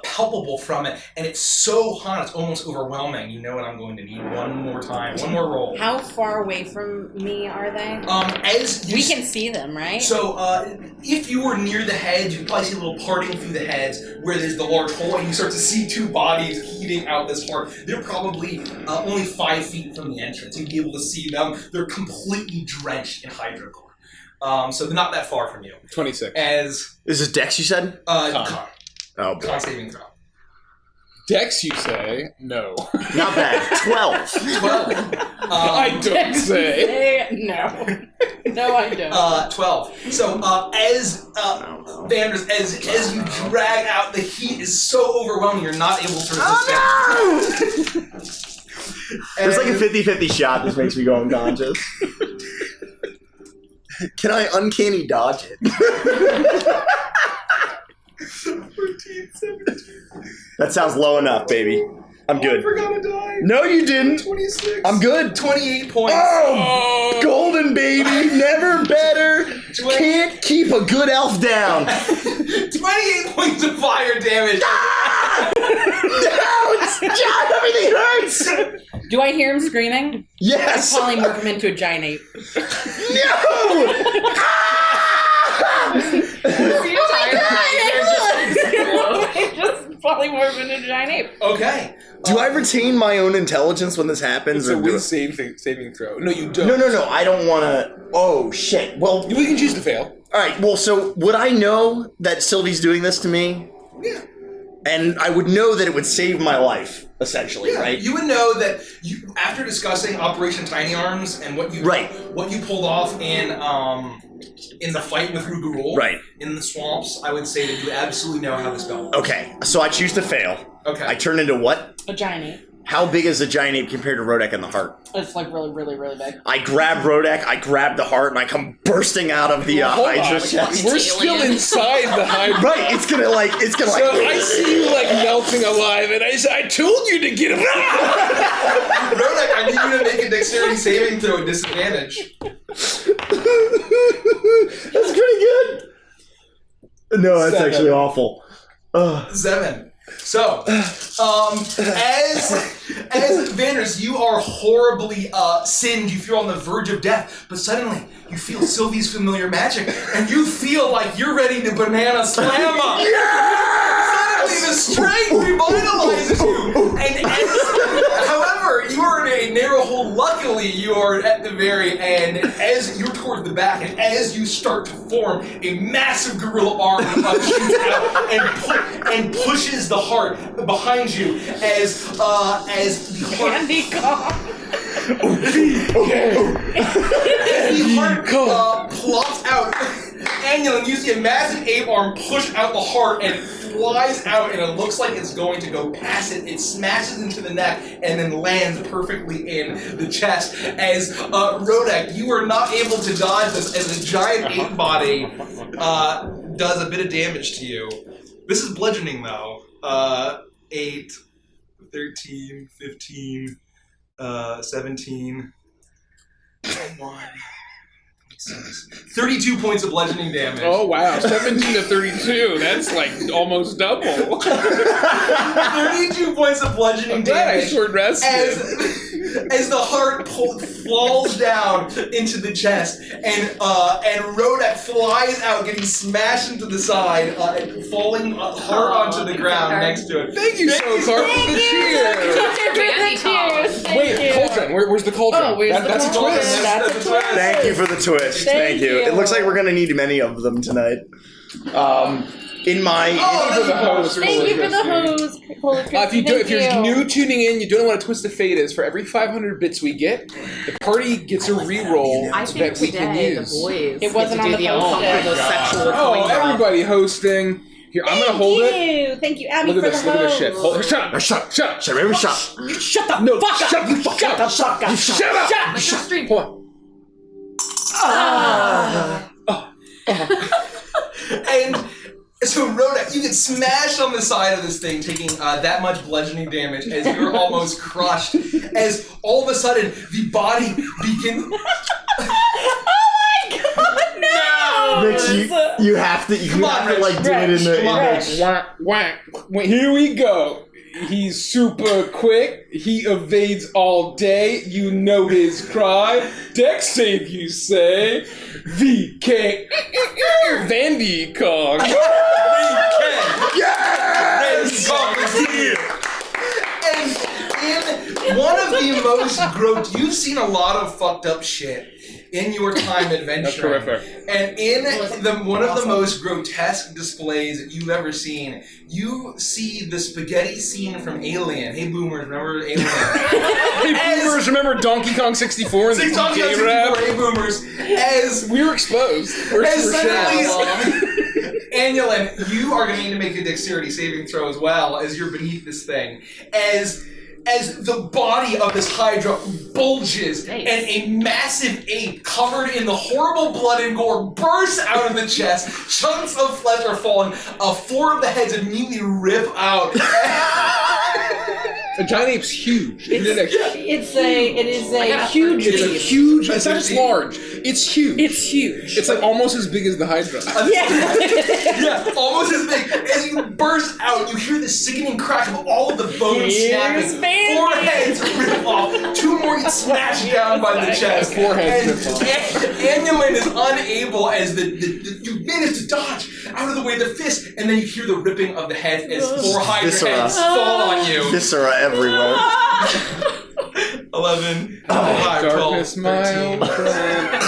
palpable from it. And it's so hot, it's almost overwhelming. You know what I'm going to need one more time, one more roll. How far away from me are they? As you we can see them, right? So, if you were near the heads, you could probably see a little parting through the heads where there's the large hole, and you start to see two bodies heating out this heart. They're probably only 5 feet from the entrance. You'd be able to see them. They're completely drenched in hydrocore. So they're not that far from you. 26. As Is this Dex, you said? con. Oh, boy. Con saving throw. Dex, you say? No. Not bad. 12. 12. I don't say. No. No, I don't. 12. So, as Avantris, as you drag out, the heat is so overwhelming, you're not able to resist it. There's like a 50-50 shot this makes me go unconscious. Can I uncanny dodge it? 14, 17. That sounds low enough, baby. I'm good. I forgot to die. No, you didn't. 26. I'm good. 28 points. Oh, golden baby, never better. Can't keep a good elf down. 28 points of fire damage. No, John, everything hurts. Do I hear him screaming? Yes. I'm calling him into a giant ape. No. Just polymorph into a giant ape. Okay. Do I retain my own intelligence when this happens? It's a or do win saving throw. No, you don't. No. I don't want to. Oh shit. Well, We can choose to fail. all right. Well, so would I know that Sylvie's doing this to me? Yeah. And I would know that it would save my life, essentially, right? You would know that after discussing Operation Tiny Arms and what you pulled off in the fight with Rugurul in the swamps, I would say that you absolutely know how the spell works. Okay, so I choose to fail. Okay. I turn into what? A giant ape. How big is the giant ape compared to Rodek and the heart? It's like really, really, really big. I grab Rodek, I grab the heart, and I come bursting out of the Hydra chest. We're still inside the Hydra. Right, it's gonna So I see you like melting alive, and I say, I told you to get him out! Rodek, I need you to make a dexterity saving throw at disadvantage. That's pretty good. No, that's 7. actually awful. 7. So, as Avantris, you are horribly sinned. You feel on the verge of death, but suddenly you feel Sylvie's familiar magic, and you feel like you're ready to banana slamma. Suddenly, the strength revitalizes you, and however, you are in a narrow hole. Luckily, you are at the very end. As you're toward the back, and as you start to form, a massive gorilla arm shoots out and pushes the heart behind you as the heart. Candy Kong. As the heart plops out, Annulin, you see a massive ape arm push out the heart and it flies out, and it looks like it's going to go past it. It smashes into the neck and then lands perfectly in the chest. As Rodek, you are not able to dodge this as a giant ape body does a bit of damage to you. This is bludgeoning though. 8, 13, 15, 17, 1, 32 points of bludgeoning damage. Oh wow, 17 to 32. That's like almost double. 32 points of bludgeoning Glad I damage. short rested. As the heart falls down into the chest, and Rodek flies out, getting smashed into the side, and falling hard onto the ground next to it. Thank you, Sokar, for the cheer. Wait, cauldron. Where's the cauldron? Oh, where's the That's cauldron? a twist. That's a twist. Thank you for the twist. Thank you. It looks like we're gonna need many of them tonight. In my Thank you for the hose. Thank you for the hose. If you're new tuning in, you don't know what a twist of fate is. For every 500 bits we get, the party gets a reroll I think that we can today the use. boys It wasn't get to on do the the post uncomfortable yet. sexual Oh, coin drop. everybody hosting. Here, I'm gonna hold it. Thank you, Abby, Look at for this. the Look at hose. this shit. Hold, shut up. shut up. Shut up. Shut. Shut the No, fuck shut up. the fuck up. Shut up. Shut up. Like your stream. Hold on. And so, Rodek, you get smashed on the side of this thing, taking that much bludgeoning damage as you're almost crushed. As all of a sudden, the body begins. Vix, you have to. You have to like do it in the. Whack, whack. Wait, here we go. He's super quick. He evades all day. You know his cry. Dex save, you say. VK. Vandy Kong. Yes! And in one of the most you've seen a lot of fucked up shit in your time adventuring. That's terrific. And in one of the most grotesque displays that you've ever seen, you see the spaghetti scene from Alien. Hey boomers, remember Alien? Hey boomers, remember Donkey Kong 64 and the Donkey Kong DK 64, rap? hey boomers. As We were exposed. As suddenly, Annulin, you are going to need to make a dexterity saving throw as well as you're beneath this thing. As the body of this Hydra bulges and a massive ape covered in the horrible blood and gore bursts out of the chest, chunks of flesh are falling, 4 of the heads immediately rip out. A giant ape's huge. It is a huge It's a beast. huge. It's not just large. It's huge. It's huge. It's like almost as big as the Hydra. Yeah, almost as big. As you burst out, you hear the sickening crack of all of the bones snapping. 4 heads rip off. 2 more get smashed down by the chest. 4 heads rip off. Annulin is unable as you manage to dodge out of the way of the fist, and then you hear the ripping of the heads as 4 Hydra heads fall on you. Viscera everywhere. 11, 12, Darkness, my 13. old friend.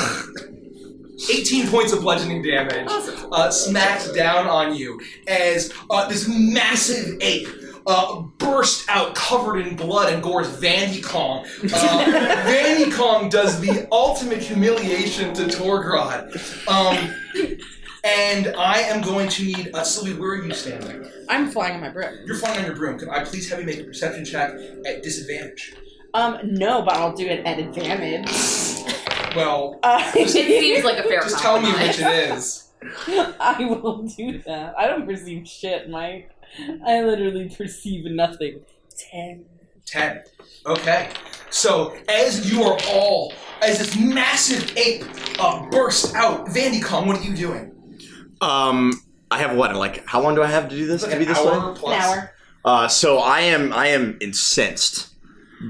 18 points of bludgeoning damage smacks down on you as this massive ape burst out covered in blood and gore as Vandy Kong. Vandy Kong does the ultimate humiliation to Torgrod. And I am going to need... Sylvie, where are you standing? I'm flying on my broom. You're flying on your broom. Could I please have you make a perception check at disadvantage? No, but I'll do it at advantage. Well, It seems like a fair just tell me compromise. which it is. I will do that. I don't perceive shit, Mike. I literally perceive nothing. 10. 10. Okay. So, as you are all... As this massive ape bursts out, Vandy Kong, what are you doing? I have what? Like, how long do I have to do this? It's To like be an this hour way? plus. An hour. So I am incensed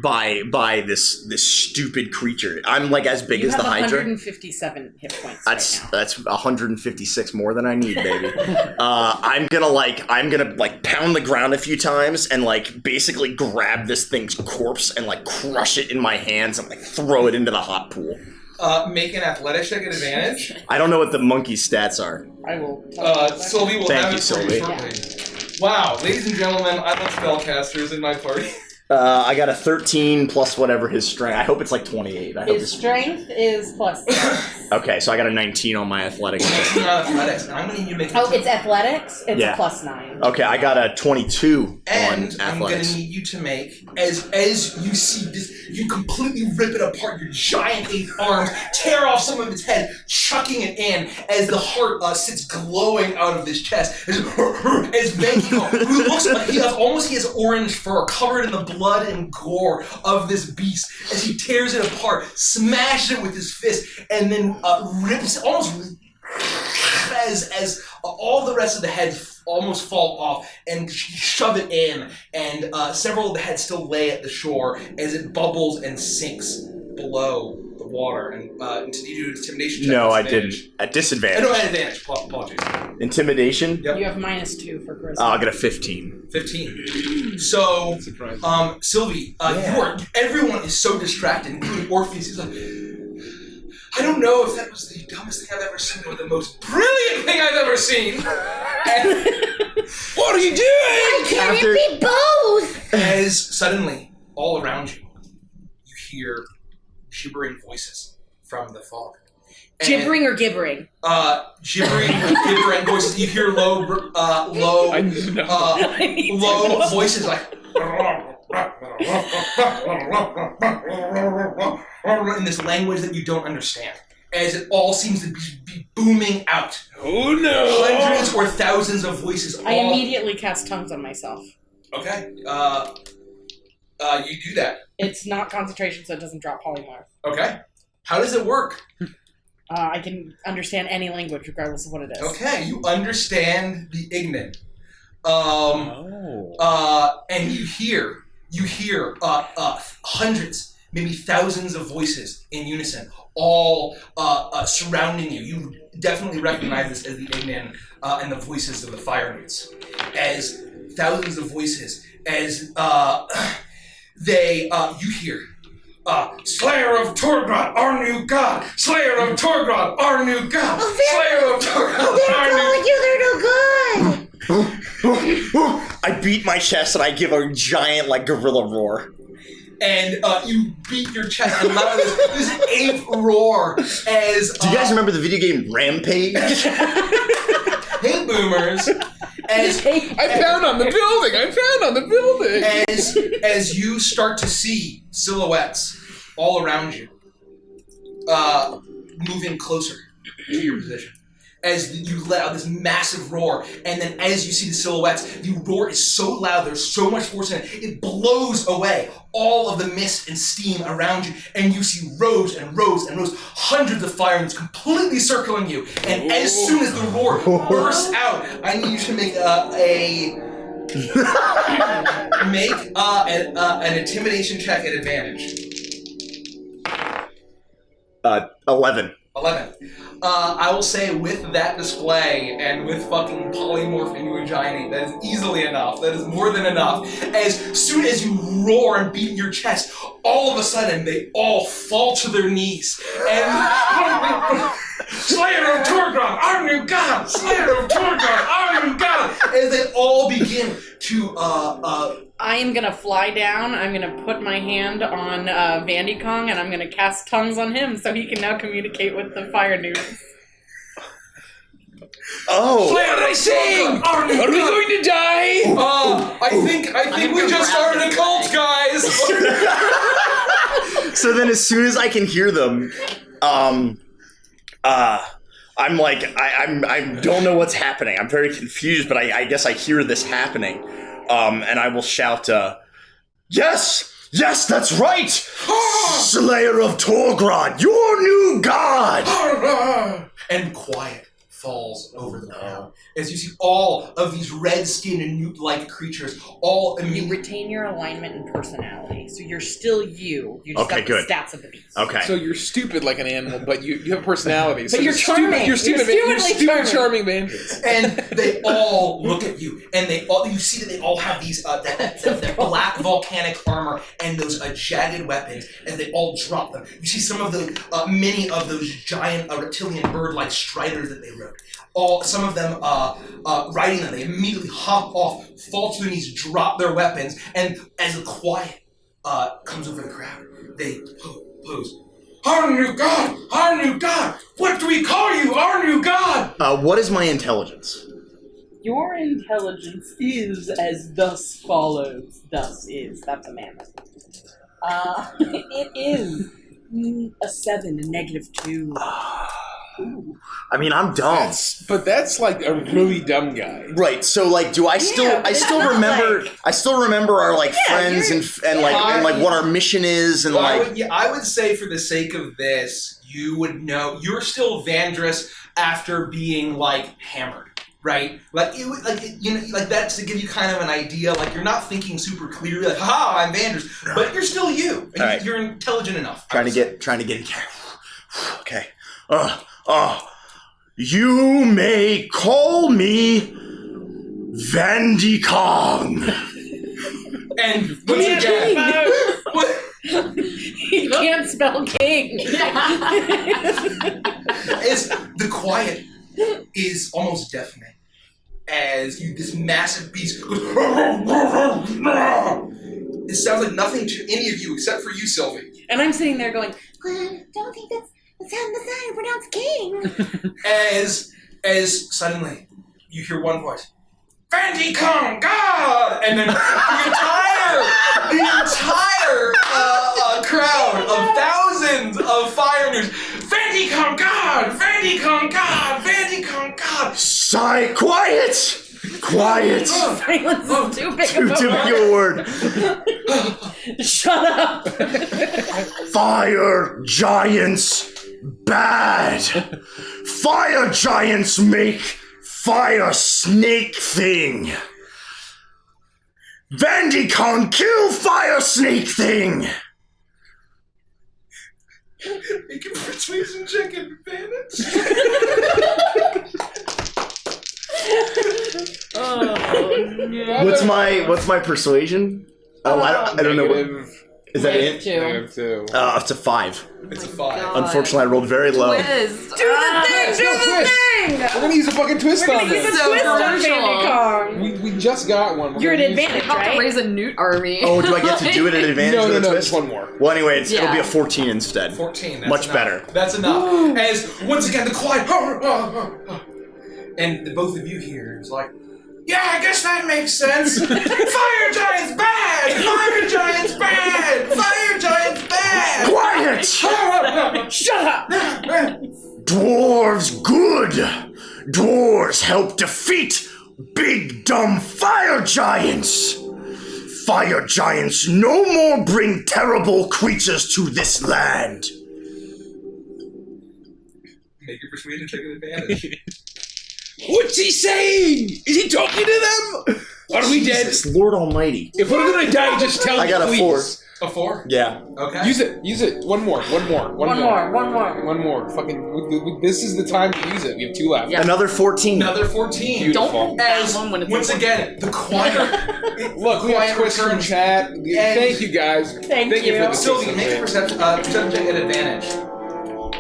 by this stupid creature. I'm like as big You as have the Hydra. 157 hit points That's right now. that's 156 more than I need, baby. I'm gonna pound the ground a few times and like basically grab this thing's corpse and like crush it in my hands and like throw it into the hot pool. Make an athletics check at advantage. I don't know what the monkey stats are. I will. Sylvie will Thank have you, it for you Sylvie. shortly. Wow, ladies and gentlemen, I love spellcasters in my party. I got a 13 plus whatever his strength. I hope it's like 28. I hope His it's... strength is plus 6. Okay, so I got a 19 on my athletics. It's not athletics, and I'm going to need you to make Oh, it's athletics? It's Yeah. a plus 9. Okay, I got a 22 And on I'm going athletics. to need you to make, as you see this, you completely rip it apart, your giant ape arms, tear off some of its head, chucking it in, as the heart sits glowing out of this chest. As Vanky, who looks like he has orange fur, covered in the blood and gore of this beast, as he tears it apart, smashes it with his fist, and then rips, almost as all the rest of the heads almost fall off and shove it in, and several of the heads still lay at the shore as it bubbles and sinks below the water. And did you do an intimidation check? No, I Disadvantage? didn't. At disadvantage. No, at advantage. Apologies. Intimidation? Yep. You have minus 2 for charisma. I'll get a 15. 15. So, Surprising. Sylvie, everyone is so distracted, including Orpheus. He's like, I don't know if that was the dumbest thing I've ever seen or the most brilliant thing I've ever seen. And What are you doing? After- be both? as suddenly, all around you, you hear gibbering voices from the fog. And, Gibbering or gibbering? gibbering voices. You hear low I need to know. low voices like in this language that you don't understand, as it all seems to be booming out. Oh no! Hundreds or thousands of voices. I all... immediately cast tongues on myself. Okay. You do that. It's not concentration, so it doesn't drop polymorph. Okay. How does it work? I can understand any language, regardless of what it is. Okay, you understand the Ignan. And you hear hundreds, maybe thousands of voices in unison, all surrounding you. You definitely recognize this as the Ignan and the voices of the Fire Newts. As thousands of voices, as you hear, Slayer of Torgrod, our new god! Slayer of Torgrod, our new god! Slayer of Torgrod, our new I beat my chest and I give a giant like gorilla roar. And you beat your chest and allow this ape roar as... Do you guys remember the video game Rampage? Hey, boomers! As I found on the building! as you start to see silhouettes all around you, moving closer to your position. As you let out this massive roar, and then as you see the silhouettes, the roar is so loud, there's so much force in it, it blows away all of the mist and steam around you, and you see rows and rows and rows, hundreds of fire ants completely circling you, and as soon as the roar bursts out, I need you to make an intimidation check at advantage. 11. 11. I will say with that display and with fucking polymorph into a giant ape, that is easily enough. That is more than enough. As soon as you roar and beat your chest, all of a sudden they all fall to their knees. And Slayer of Torgrod, our new god! Slayer of Torgrod, our new god! As they all begin to I am gonna fly down, I'm gonna put my hand on Vandy Kong, and I'm gonna cast tongues on him so he can now communicate with the fire newts. Oh! What did I sing? Are we going to die? I think we just started a cult, guys! So then as soon as I can hear them, I'm like, I don't know what's happening. I'm very confused, but I guess I hear this happening. And I will shout, yes, that's right! Slayer of Torgrod, your new god! And quiet falls over the ground as you see all of these red-skinned and newt-like creatures all You immediately. retain your alignment and personality, so you're still you. You just Okay, got good. the stats of the beast. Okay. So you're stupid like an animal, but you have a personality. So But you're charming. You're You're stupidly charming bandits. And they all look at you, and you see that they all have these that black volcanic armor and those jagged weapons, and they all drop them. You see some of the many of those giant reptilian bird-like striders that they rode. Some of them riding them, they immediately hop off, fall to their knees, drop their weapons, and as the quiet comes over the crowd, they pose. Our new god! What do we call you, our new god? What is my intelligence? Your intelligence is as thus follows. Thus is. That's a mammoth. It is a 7, a -2. I mean, I'm dumb. But that's like a really dumb guy. Right, so like, do I still? Yeah, I still remember. I still remember our like friends and what our mission is and I would say for the sake of this, you would know you're still Vandris after being like hammered, right? Like that's to give you kind of an idea. Like you're not thinking super clearly, like, "Ha, I'm Vandris," but you're still you. And Right. You're intelligent enough. trying to get in character. Okay. You may call me Vandy Kong. And once again, what? You can't spell king. As the quiet is almost deafening, as this massive beast goes, it sounds like nothing to any of you except for you, Sylvie. And I'm sitting there going, Don't think that's how you pronounce king. As suddenly you hear one voice, Vandy Kong, God! And then the entire crowd of thousands of fire news, Vandy Kong, God! Vandy Kong, God! Vandy Kong, God! Quiet! silence is too big Too of a big word. a word. Shut up. Fire giants bad. Fire giants make fire snake thing. Vandy Kong kill fire snake thing. Make a persuasion check, advantage. Oh, no. What's my persuasion? Oh, I don't know. Is that it? -2. It's a 5. It's a 5. Unfortunately, I rolled very low. Twist. Do the thing! Do the thing! We're gonna use a fucking twist We're on gonna use a this. So twist on crucial. Vandy Kong. We just got one. We're You're at gonna use advantage, About to right? raise a newt army. Oh, do I get to do it at it. advantage No, with a just twist? one more. Well, anyway, it'll be a Yeah. 14 instead. 14. That's Much enough. better. That's enough. As once again the quiet, and the both of you here is like, yeah, I guess that makes sense. Fire giants bad. Fire giants bad. Fire giants bad. Quiet! Shut up! Dwarves good! Dwarves help defeat big dumb fire giants! Fire giants no more bring terrible creatures to this land! Make your persuasion check at advantage. What's he saying? Is he talking to them? Are we dead? Jesus, Lord Almighty. If we're gonna die, just tell I me, got a please. 4. A 4? Yeah. Okay. Use it. One more. One more. Fucking, this is the time to use it. We have 2 left. Yeah. Another 14. Another 14. Beautiful. Don't As that one when it's once over. again, the choir. Look, we have Twist from chat. Thank you, guys. Thank you. for the Sylvie, make a perception check at advantage.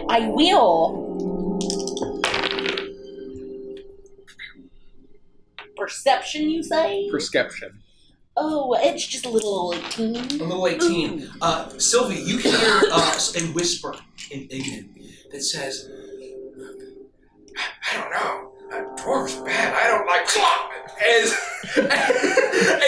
I will. Perception, you say? Perception. Oh, it's just a little 18. A little 18. Sylvie, you hear a whisper in Ignan that says, I don't know. Dwarf's bad. I don't like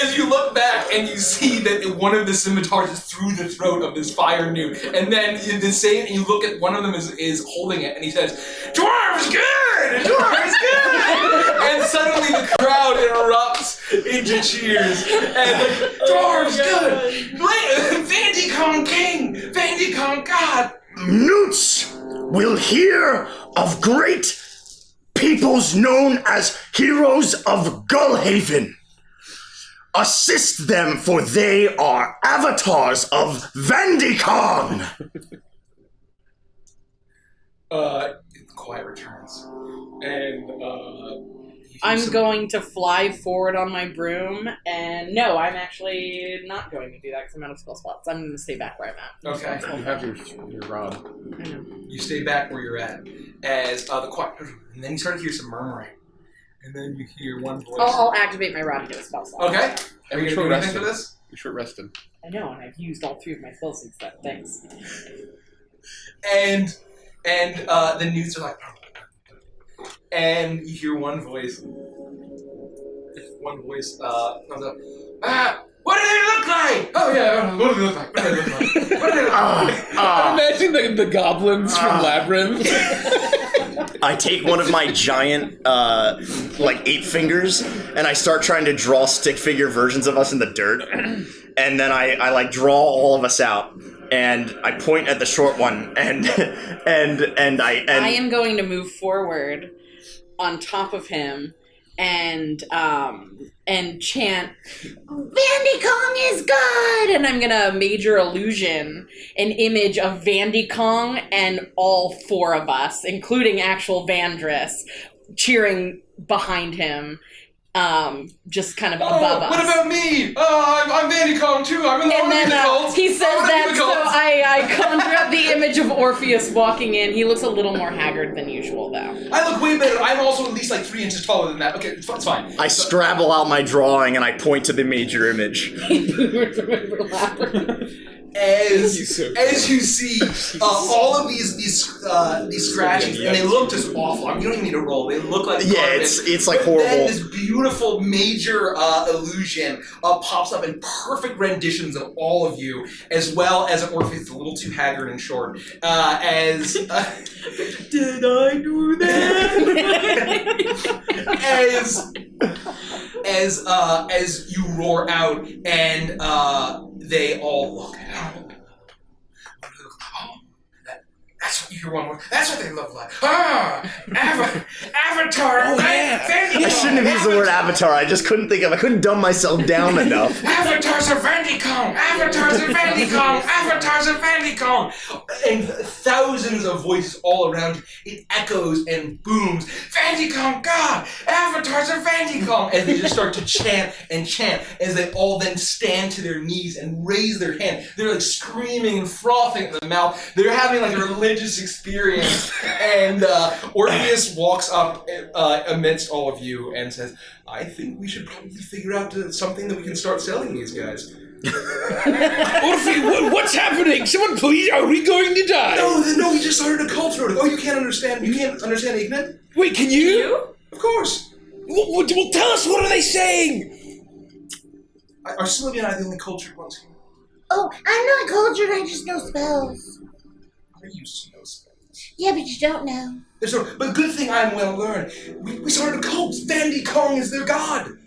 as you look back and you see that one of the scimitars is through the throat of this fire newt, and then and you look at one of them is holding it, and he says, "Dwarf's good! Dwarf's good!" And suddenly the crowd erupts into cheers, and like, "Dwarf's good! Vandicon King! Vandicon God!" Newts will hear of great peoples known as heroes of Gullhaven. Assist them, for they are avatars of Vandicon. Quiet returns, and I'm going to fly forward on my broom, and no, I'm actually not going to do that because I'm out of spell slots. I'm going to stay back where I'm at. Okay. You have your rod. I know. You stay back where you're at, as the quiet, and then you start to hear some murmuring, and then you hear one voice. I'll activate my rod to get a spell slot. Okay. Are you short going to do anything rested. for this? You're short rested. I know, and I've used all 3 of my spells since then. Thanks. And the newts are like, and you hear one voice. One voice comes up. What do they look like? Oh yeah, what do they look like? What do they look like? What do they look like? I'm imagining the goblins from Labyrinth. I take one of my giant, 8 fingers, and I start trying to draw stick figure versions of us in the dirt. And then I draw all of us out. And I point at the short one, and I am going to move forward on top of him and chant, "Vandicong is God!" And I'm gonna major illusion an image of Vandicong and all 4 of us, including actual Avantris, cheering behind him. Just kind of above us. What about me? I'm Vandicon too. I'm in the And then cult. he says that, so I conjure up the image of Orpheus walking in. He looks a little more haggard than usual, though. I look way better. I'm also at least 3 inches taller than that. Okay, it's fine. I scrabble out my drawing and I point to the major image. As you see all of these scratches, and they look just awful. I mean, you don't even need to roll. They look like garbage. it's like but horrible. Then this beautiful major illusion pops up in perfect renditions of all of you, as well as an Orpheus a little too haggard and short. Did I do that? as you roar out, and they all look at him. That's what you hear one more. That's what they look like. Avatar. Oh, yeah. I shouldn't have used the word avatar. I just couldn't think of. I couldn't dumb myself down enough. Avatars of Vandicon. Avatars of Vandicon. Avatars of Vandicon. And thousands of voices all around you. It echoes and booms. Vandicon God. Avatars of Vandicon. And they just start to chant and chant as they all then stand to their knees and raise their hand. They're like screaming and frothing at the mouth. They're having like a religious experience, and Orpheus walks up amidst all of you and says, "I think we should probably figure out something that we can start selling these guys." Orpheus, what's happening? Someone please, are we going to die? No, we just started a cult road. Oh, you can't understand Ignan? Wait, can you? Of course. Well, tell us, what are they saying? Are Sylvia and I the only cultured ones here? Oh, I'm not cultured, I just know spells. I used to know spells. Yeah, but you don't know. But good thing I'm well learned. We started a cult. Vandicon is their god.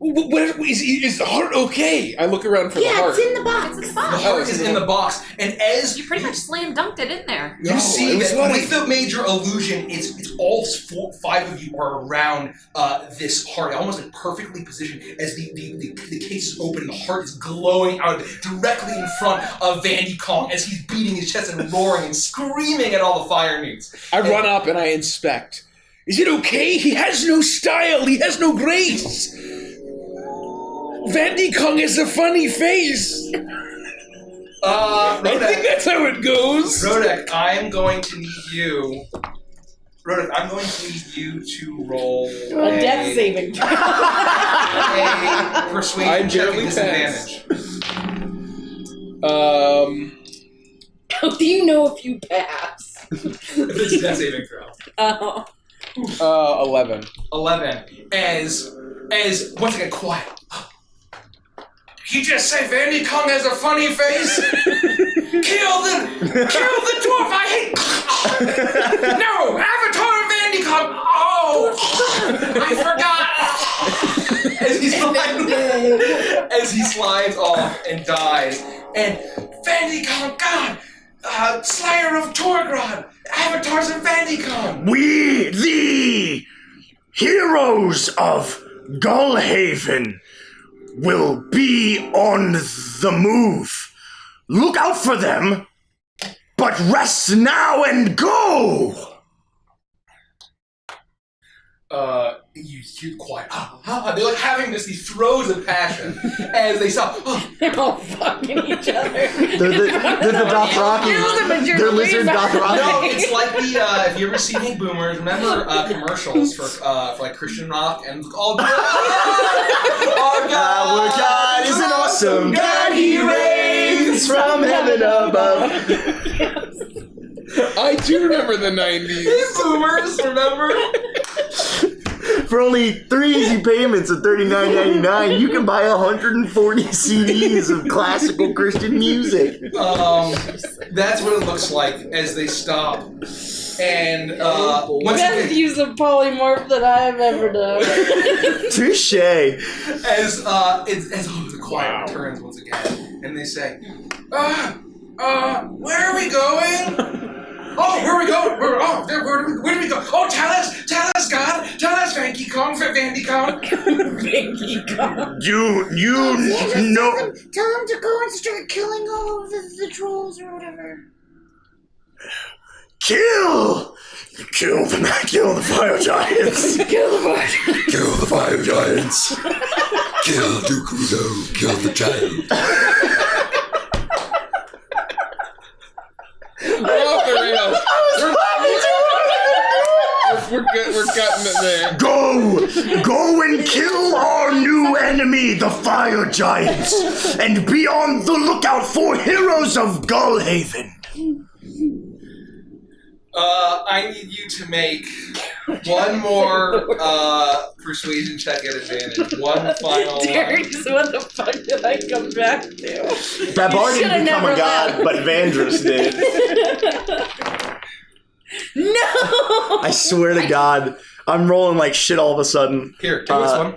Is the heart okay? I look around for the heart. it's in the box. It's in the The box. heart is in the box, and as You pretty much slam dunked it in there. you see it was that what with the major illusion, it's all five of you are around this heart, almost like perfectly positioned. As the case is open, the heart is glowing out of it, directly in front of Vandy Kong as he's beating his chest and roaring and screaming at all the fire newts. I run up and I inspect. Is it okay? He has no style. He has no grace. Vandy Kong has a funny face. I think that's how it goes. Rodek, I'm going to need you. Rodek, I'm going to need you to roll A death saving throw. a persuasion check at barely disadvantage. How do you know if you pass? It's a death saving throw. Oh. 11. 11. As once again, quiet. Did you just say Vandy Kong has a funny face? Kill the dwarf! I hate. No, Avatar of Vandy Kong. Oh, I forgot. As he slides off and dies, and Vandy Kong, God, Slayer of Torgrod, Avatars of Vandy Kong. We, the heroes of Gullhaven, will be on the move. Look out for them, but rest now and go! You hear quiet. They're like having these throes of passion as they stop. They're all fucking each other. They're the Dothraki. They're lizard Dothraki. No, it's like the if you ever seen Hey Boomers, remember commercials for like Christian rock and all. Our God is an awesome God. He reigns from heaven above. I do remember the 90s. Hey Boomers, remember? For only 3 easy payments of $39.99, you can buy 140 CDs of classical Christian music. That's what it looks like as they stop. And once Best again, use of polymorph that I've ever done. Touche. as the quiet returns once again, and they say, where are we going? Oh, where are we going? Where do we go? Oh, tell us, God, tell us, Vandy Kong, Vandy Kong. Vandy Kong. You know. Tell him to go and start killing all of the trolls or whatever. Kill the fire giants. Kill the fire. Kill the fire giants. Kill Dukudo. Kill the giant. We're off the rails. We're cutting it there. Go and kill our new enemy, the fire giants, and be on the lookout for heroes of Gullhaven. I need you to make one more persuasion check at advantage. One final one. Darius, what the fuck did I come back to? Babar didn't should've become never a god, left. but Avantris did. No! I swear to God, I'm rolling like shit all of a sudden. Here, take this one.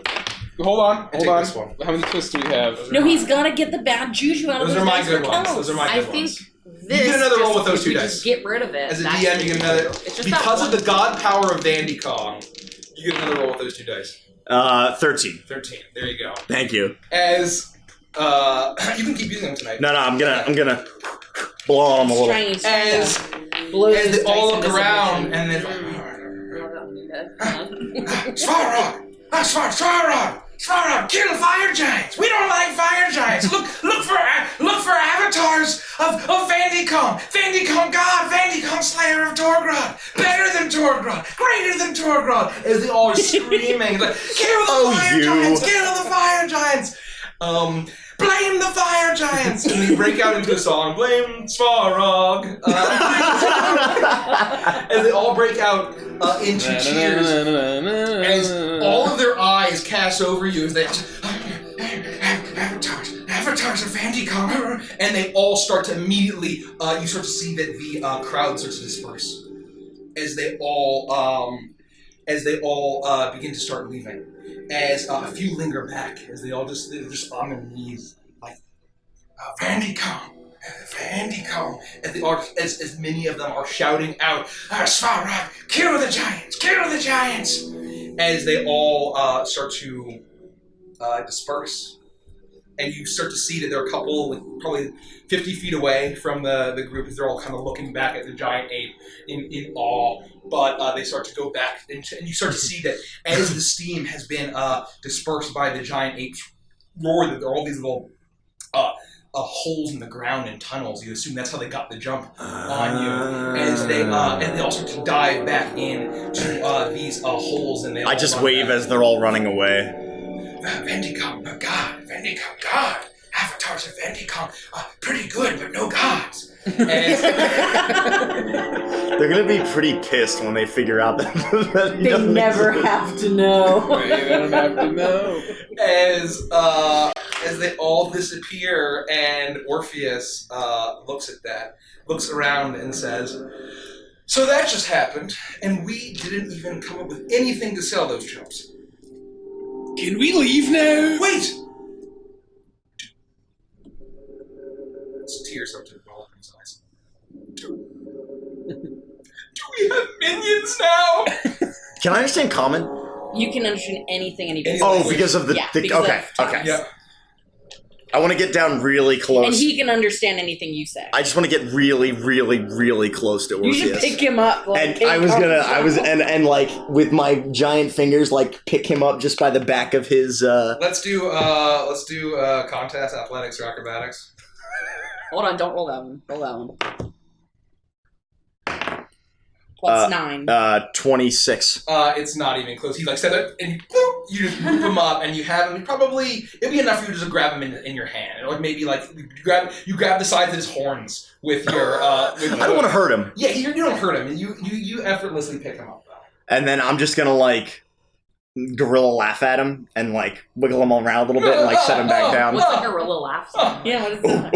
Hold on. Take this one. How many twists do we have? No, he's gotta get the bad juju out of Those his are my dice good for ones. kills. Those are my I good think ones. this. You get another roll with those if two we dice. Just get rid of it. As a that's DM, you get another. It's just Because that of the god power of Vandy Kong, you get another roll with those two dice. 13. 13. There you go. Thank you. As you can keep using them tonight. No, I'm gonna blow on them a little. Trying to As they all look around and then Svarog, kill fire giants. We don't like fire giants. Look for avatars of Vandy Kong. Vandy Kong God, Vandy Kong Slayer of Torgrod. Better than Torgrod, greater than Torgrod. As they all are screaming, like, kill the fire giants, kill the fire giants. Blame the fire giants! And they break out into a song, blame Svarog. And they all break out into cheers. As all of their eyes cast over you as they avatars of Vandy Kong, and they all start to immediately you start to see that the crowd starts to disperse as they all begin to start leaving. as a few linger back, as they're just on their knees, like, Vandicom, Vandicom, as many of them are shouting out, Svarog, kill the giants, kill the giants, as they all start to disperse. And you start to see that there are a couple, like, probably 50 feet away from the group, as they're all kind of looking back at the giant ape in awe. But they start to go back, and you start to see that as the steam has been dispersed by the giant ape's roar, that there are all these little holes in the ground and tunnels. You assume that's how they got the jump on you. As they all start to dive back into these holes, and they all I just wave as they're all running away. Vandicom, no god. Vandicom, god. Avatars of Vandicom, pretty good, but no gods. And they're gonna be pretty pissed when they figure out that They never have to know. They don't have to know. As they all disappear, and Orpheus looks around and says, "So that just happened, and we didn't even come up with anything to sell those jumps. Can we leave now? Wait!" Tears start to roll up in his eyes. Do we have minions now? Can I understand common? You can understand anything anybody Oh, says. because of the... Yeah, the because okay, of tongues. okay. Yeah. I want to get down really close. And he can understand anything you say. I just want to get really, really, really close to You Orpheus. should pick him up. Like, And and like with my giant fingers, like pick him up just by the back of his. Let's do contest, athletics, or acrobatics. Hold on, don't roll that one. Roll that one. Plus 9. 26. It's not even close. He like said it, and you just move him up, and you have him. Probably it'd be enough for you to just grab him in your hand, or maybe like you grab the sides of his horns with your. I don't want to hurt him. Yeah, you don't hurt him, and you effortlessly pick him up though. And then I'm just gonna like gorilla laugh at him and like wiggle him around a little bit and like set him back down. What's like a gorilla laugh sound? Yeah, what is that?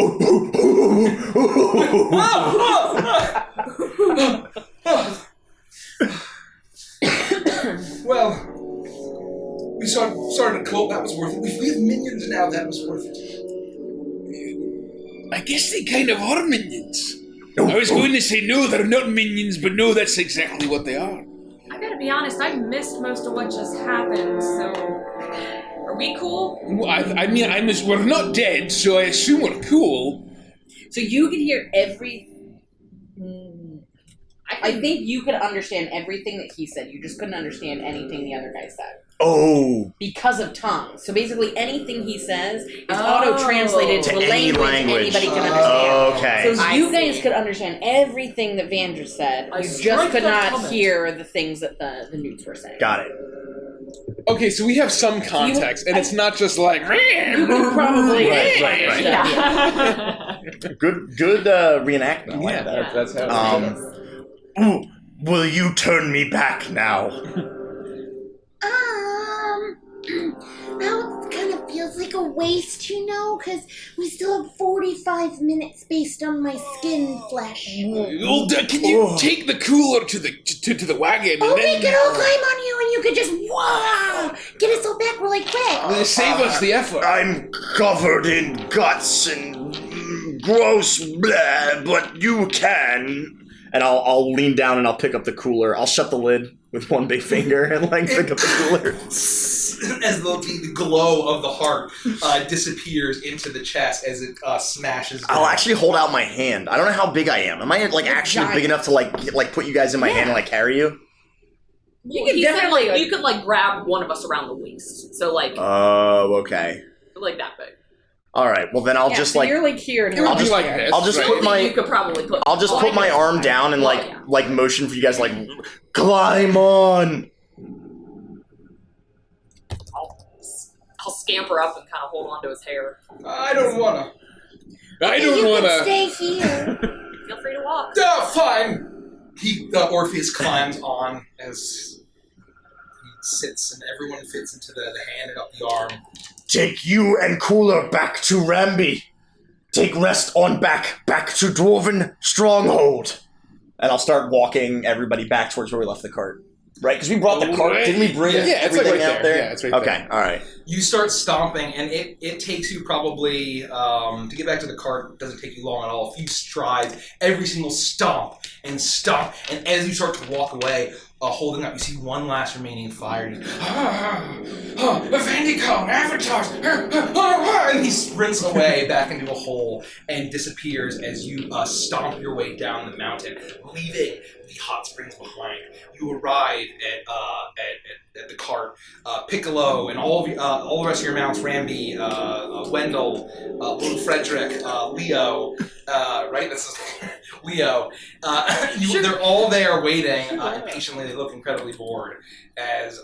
Well, we started a cult. That was worth it. If we have minions now, that was worth it. I guess they kind of are minions. I was going to say no, they're not minions, but no, that's exactly what they are. I gotta be honest, I missed most of what just happened, so... Are we cool? Well, we're not dead, so I assume we're cool. So you could hear every... I think you could understand everything that he said. You just couldn't understand anything the other guy said. Oh. Because of tongues. So basically anything he says is auto-translated to To a any language language. anybody can understand. Okay. So I you guys see. could understand everything that Vandra said. I You just strike could the not comment. hear the things that the newts were saying. Got it. Okay, so we have some context, and it's not just like... You could probably Right. Yeah. Good reenactment. I like Yeah, that. that's how it is. Ooh, will you turn me back now? Now it kind of feels like a waste, you know, because we still have 45 minutes based on my skin flesh. Well, can you take the cooler to the wagon? Oh, and we then could all climb on you and you could just, get us all back really quick. save us the effort. I'm covered in guts and gross blah, but you can. And I'll lean down and I'll pick up the cooler. I'll shut the lid with one big finger and like pick up the cooler. As the glow of the heart disappears into the chest as it smashes down. I'll actually hold out my hand. I don't know how big I am. Am I like actually giant. big enough to like put you guys in my hand and like carry you? You Well, could he said, definitely like, you could like grab one of us around the waist. So like Oh, okay. like that big. All right. Well, then I'll just so like you're like here and It would we're be just like here. this. I'll just right? put my You could probably put. I'll just put my arm down and like yeah. like motion for you guys like climb on. I'll scamper up and kind of hold onto his hair. I don't wanna. I You don't can want to... stay here. Feel free to walk. Fine. Orpheus climbs on as he sits, and everyone fits into the hand and up the arm. Take you and Cooler back to Ramby. Take rest on back to Dwarven Stronghold. And I'll start walking everybody back towards where we left the cart. right? Because we brought the cart. Didn't we bring it's like everything right out there? Yeah, it's right okay, there. all right. You start stomping, and it takes you probably, to get back to the cart, it doesn't take you long at all. A few strides, every single stomp, and as you start to walk away, holding up, you see one last remaining fire, and Vandicon, avatars, and he sprints away back into a hole and disappears as you stomp your way down the mountain, leaving the hot springs behind. You arrive at the cart. Piccolo and all the rest of your mounts, Ramby, Wendell, little Frederick, Leo, right? This is Leo. They're all there waiting impatiently. They look incredibly bored as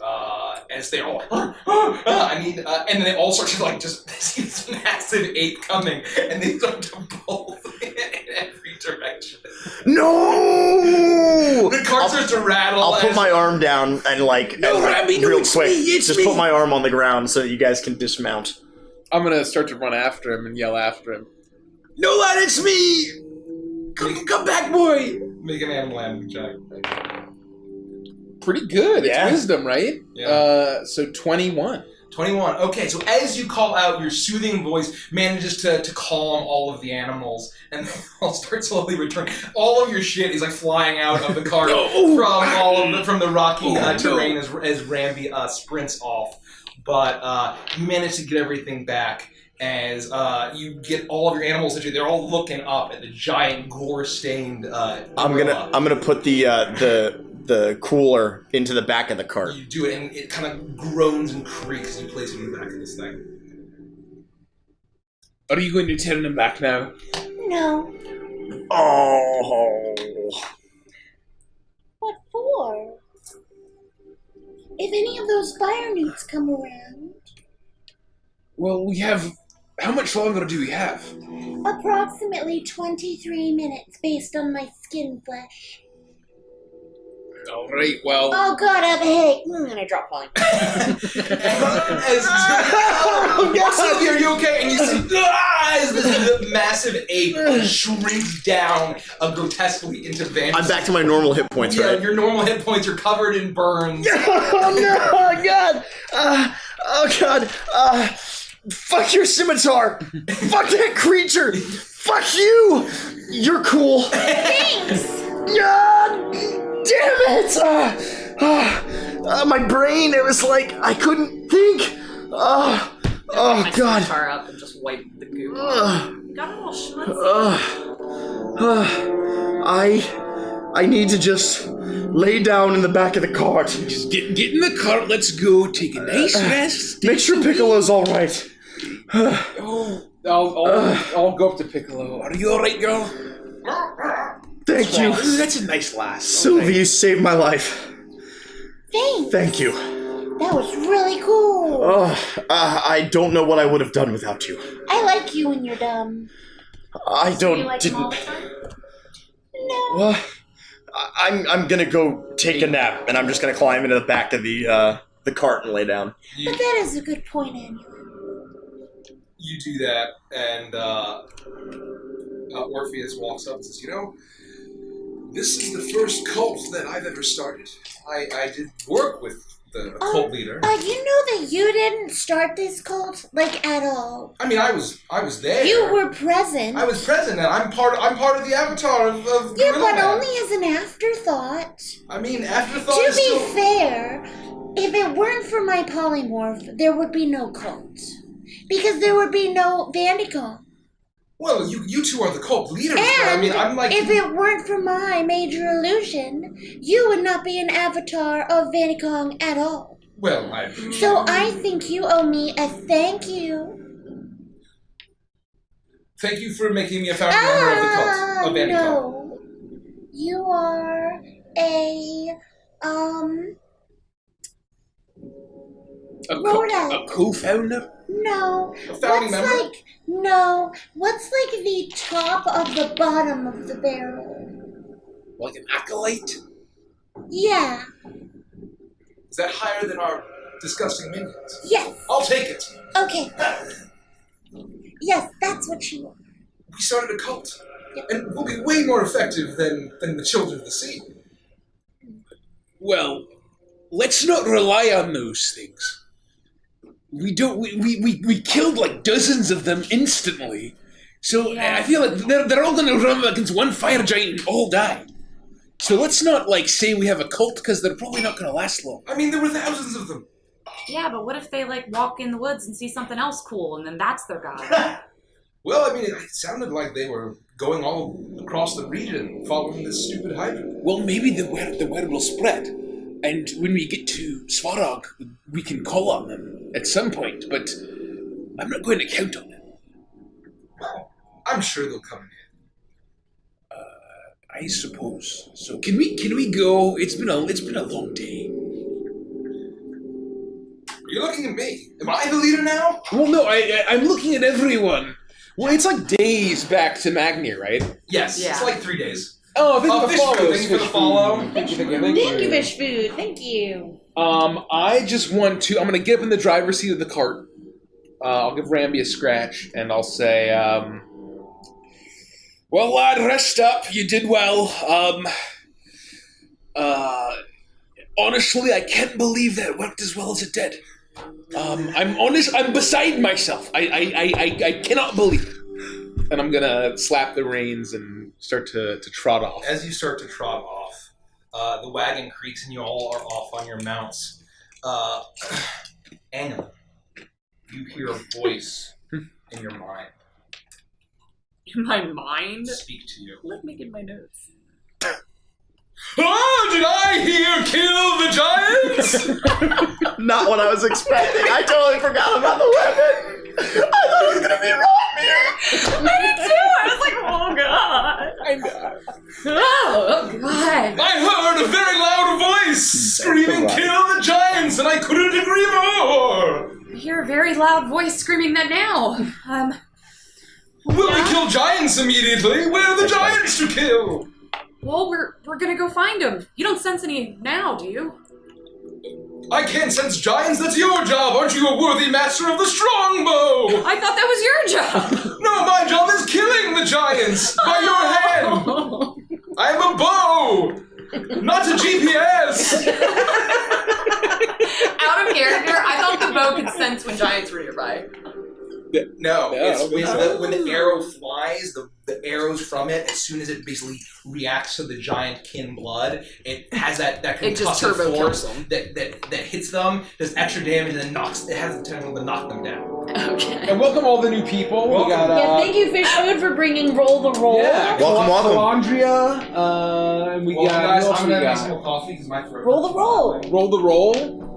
they all and then they all start to like just see this massive ape coming, and they start to bolt in every direction. No! The cart starts to rattle. I'll put my arm down and real quick. Just put my arm on the ground so that you guys can dismount. I'm gonna start to run after him and yell after him. No, lad, it's me! Come back, boy! Make an animal handling check. Pretty good. Yeah. It's wisdom, right? Yeah. So 21. 21. Okay, so as you call out, your soothing voice manages to calm all of the animals, and they all start slowly returning. All of your shit is like flying out of the cart from the rocky terrain as Ramby sprints off. But you manage to get everything back as you get all of your animals. They're all looking up at the giant gore-stained. I'm gonna put the cooler into the back of the cart. You do it, and it kind of groans and creaks as you place it in the back of this thing. Are you going to turn them back now? No. Oh. What for? If any of those fire newts come around. Well, we have... How much longer do we have? Approximately 23 minutes based on my skin flesh. All right, well... Oh god, I have a headache. And I drop Polly. Are you okay? And you see as this massive ape shrinks down grotesquely into Vance. I'm back to my normal hit points, right? Your normal hit points are covered in burns. Oh no! Oh god! Oh god! Fuck your scimitar! Fuck that creature! Fuck you! You're cool. Thanks! God damn it! My brain, it was like I couldn't think. Oh my god. Car up and just wipe the goop. Got a little schmutzy. I need to just lay down in the back of the cart. Just get in the cart, let's go, take a nice rest. Make sure Piccolo's alright. I'll go up to Piccolo. Are you alright, girl? Thank you. That's a nice lass. Sylvie, you saved my life. Thanks! Thank you. That was really cool. I don't know what I would have done without you. I like you when you're dumb. I don't... You like him all the time? No. Well, I'm gonna go take a nap, and I'm just gonna climb into the back of the cart and lay down. But that is a good point, Annual. You do that, and Orpheus walks up and says, this is the first cult that I've ever started. I did work with the cult leader. You know that you didn't start this cult, at all. I mean, I was there. You were present. I was present, and I'm part of the avatar of Yeah, Gorilla but Man. only as an afterthought. I mean, afterthought To is be still... fair, if it weren't for my polymorph, there would be no cult. Because there would be no Vandicon. Well, you two are the cult leaders, And but I mean, I'm like... if it weren't for my major illusion, you would not be an avatar of Vandicon at all. Well, So I think you owe me a thank you. Thank you for making me a founding member of the cult, of Vandicon. No. You are a A co-founder? No. A founding member? What's the top of the bottom of the barrel? Like an acolyte? Yeah. Is that higher than our disgusting minions? Yes. I'll take it. Okay. Yes, that's what you are. We started a cult, and we'll be way more effective than the Children of the Sea. Well, let's not rely on those things. We killed like dozens of them instantly. So I feel like they're all going to run against one fire giant and all die. So let's not like say we have a cult because they're probably not going to last long. I mean, there were thousands of them. Yeah, but what if they like walk in the woods and see something else cool and then that's their god? Well, I mean, it sounded like they were going all across the region following this stupid hydrant. Well, maybe the word will spread. And when we get to Svarog, we can call on them at some point, but I'm not going to count on it. Well, I'm sure they'll come in. I suppose. So can we go? It's been a long day. You're looking at me. Am I the leader now? Well, no, I'm looking at everyone. Well, it's like days back to Magnir, right? Yes, Yeah. it's like 3 days. Oh, thank you Fish for food, follow. thank you for the follow. Thank you, Fish Food. Thank you. I just want to. I'm going to get up in the driver's seat of the cart. I'll give Ramby a scratch, and I'll say, "Well, lad, rest up. You did well. Honestly, I can't believe that it worked as well as it did. I'm honest. I'm beside myself. I cannot believe it." And I'm gonna slap the reins and start to trot off. As you start to trot off, the wagon creaks and you all are off on your mounts. Anna, you hear a voice in your mind In my mind? speak to you. Let me get my notes. Oh, did I hear kill the giants? Not what I was expecting. I totally forgot about the weapon. I thought it was gonna be wrong here. I did too! I was like, oh god! Oh god! I heard a very loud voice screaming kill the giants and I couldn't agree more. I hear a very loud voice screaming that now. Will we kill giants immediately? Where are the giants to kill? Well, we're gonna go find them. You don't sense any now, do you? I can't sense giants, that's your job. Aren't you a worthy master of the strongbow? I thought that was your job. No, my job is killing the giants by your hand. I am a bow, not a GPS. Out of character, I thought the bow could sense when giants were nearby. No, it's when the arrow flies, the arrows from it, as soon as it basically reacts to the giant kin blood, it has that It just concussive turbo force kills them. that hits them, does extra damage, and then it has the potential to knock them down. Okay. And welcome all the new people. Welcome. We got Yeah, thank you, Fish Food, for bringing Roll the Roll. yeah, Welcome. Calandria, and we Well, got guys, who else I'm we gonna make got? some more coffee because my throat. Roll the roll. Roll the roll.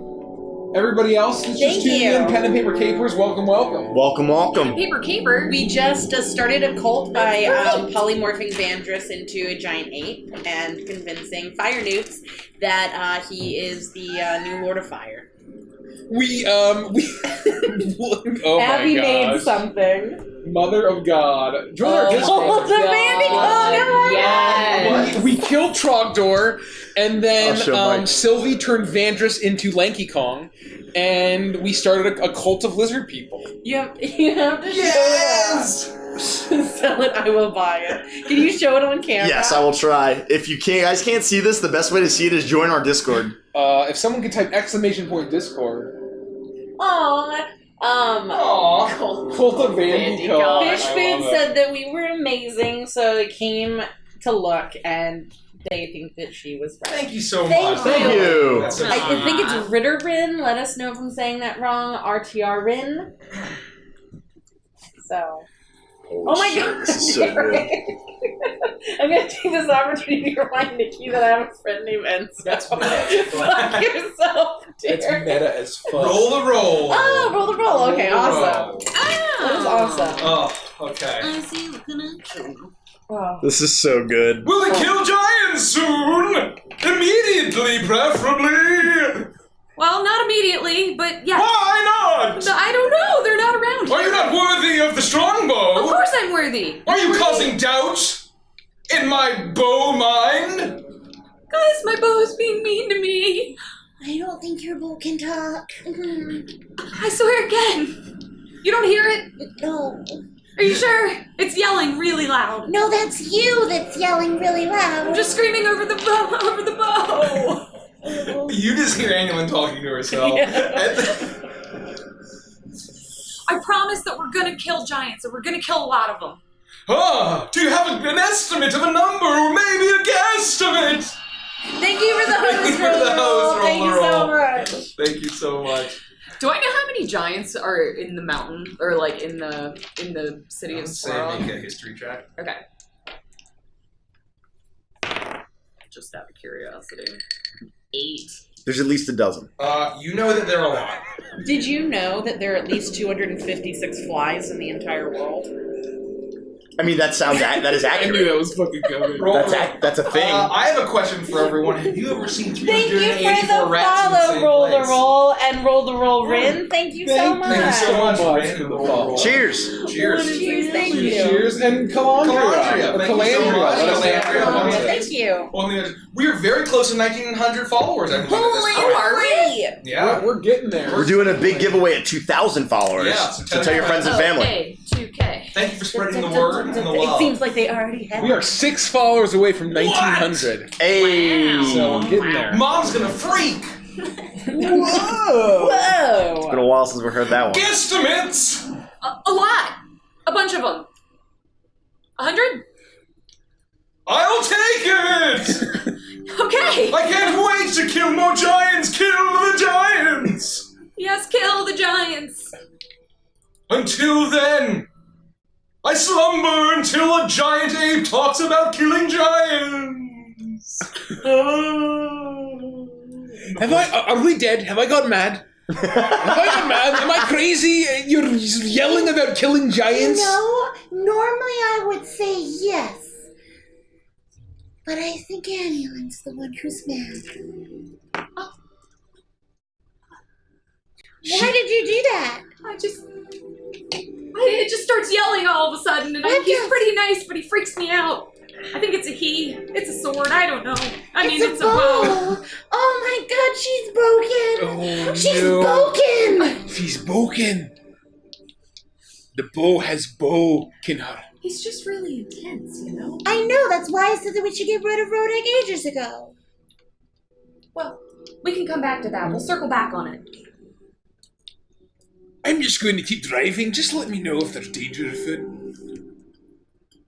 Everybody else that's just Thank tuning you. in, pen and paper capers, welcome. Welcome. Paper caper. We just started a cult by polymorphing Avantris into a giant ape and convincing Fire Newts that he is the new Lord of Fire. We oh Abby my made gosh. something. Mother of God. Join our Discord. Oh, the Bandicon! Yes. We killed Trogdor, and then I'll show Mike. Sylvie turned Vandris into Lanky Kong, and we started a cult of lizard people. You have to Yes! show it. Sell it, I will buy it. Can you show it on camera? Yes, I will try. If you guys can't see this, the best way to see it is join our Discord. If someone could type !Discord. Aww. Aww. Cult of Vandicon. Fish Food said that we were amazing, so they came to look, and they think that she was right. Thank you so Thank much. Thank you. That's so I sweet. think it's Ritterrin. Let us know if I'm saying that wrong. RTRin. So. Oh my god. This is so good. I'm gonna take this opportunity to remind Nikki that I have a friend named Enzo. That's Fuck yourself, dear. It's meta as fuck. Roll the roll. Oh, roll the roll. Okay, Roll the awesome. roll. That was awesome. Oh, okay. Oh. This is so good. Will they kill giants soon? Immediately, preferably. Well, not immediately, but yeah. Why not? I don't know. They're not around. Are you not worthy of the strongbow? Of course I'm worthy. Are you causing doubt in my bow mind? Guys, my bow is being mean to me. I don't think your bow can talk. I swear again. You don't hear it? No. Are you sure? It's yelling really loud. No, that's you that's yelling really I'm loud. just screaming over the bow. You just hear Annulin talking to herself. I promise that we're gonna kill giants, and we're gonna kill a lot of them. Do you have an estimate of a number, or maybe a guesstimate? Thank you for the hose Thank you for the hose roll. Thank you so much. Thank you so much. Do I know how many giants are in the mountain or like in the city of Squirrel? Make a history check. Okay. Just out of curiosity. 8. There's at least a dozen. You know that there are a lot. Did you know that there are at least 256 flies in the entire world? I mean, that is I knew accurate. that was fucking coming. That's a thing. I have a question for everyone. Have you ever seen Thank you for 384 the rats in the follow, same roll place? the roll, and roll the roll, Rin. Thank you so much. Thank you so much. Thank you so much. Cheers. Cheers. Cheers, thank you. Cheers and Calandria. Thank you so much. Calandria. Thank you. We are very close to 1,900 followers, I believe, at this point. Holy! Yeah. We're getting there. We're doing a big giveaway at 2,000 followers. Yeah, So tell your friends and family. Okay, 2K. Thank you for spreading the word and the It love. seems like they already have. We are 6 followers away from 1,900. Hey. So I'm getting there. Mom's gonna freak! Whoa! It's been a while since we heard that one. Guesstimates! A lot! A bunch of them. 100? I'll take it! Okay! I can't wait to kill more giants! Kill the giants! Yes, kill the giants! Until then, I slumber until a giant ape talks about killing giants! Are we dead? Have I gone mad? Have I gone mad? Am I crazy? You're yelling about killing giants? No, normally I would say yes. But I think Annulin's the one who's mad. Why did you do that? It just starts yelling all of a sudden, and he's pretty nice, but he freaks me out. I think it's a he. It's a sword. I don't know. It's a bow. Oh my god, she's broken. Oh, She's broken. She's broken. The bow has broken her. He's just really intense, you know? I know, that's why I said that we should get rid of Rodak ages ago. Well, we can come back to that. We'll circle back on it. I'm just going to keep driving. Just let me know if there's danger afoot.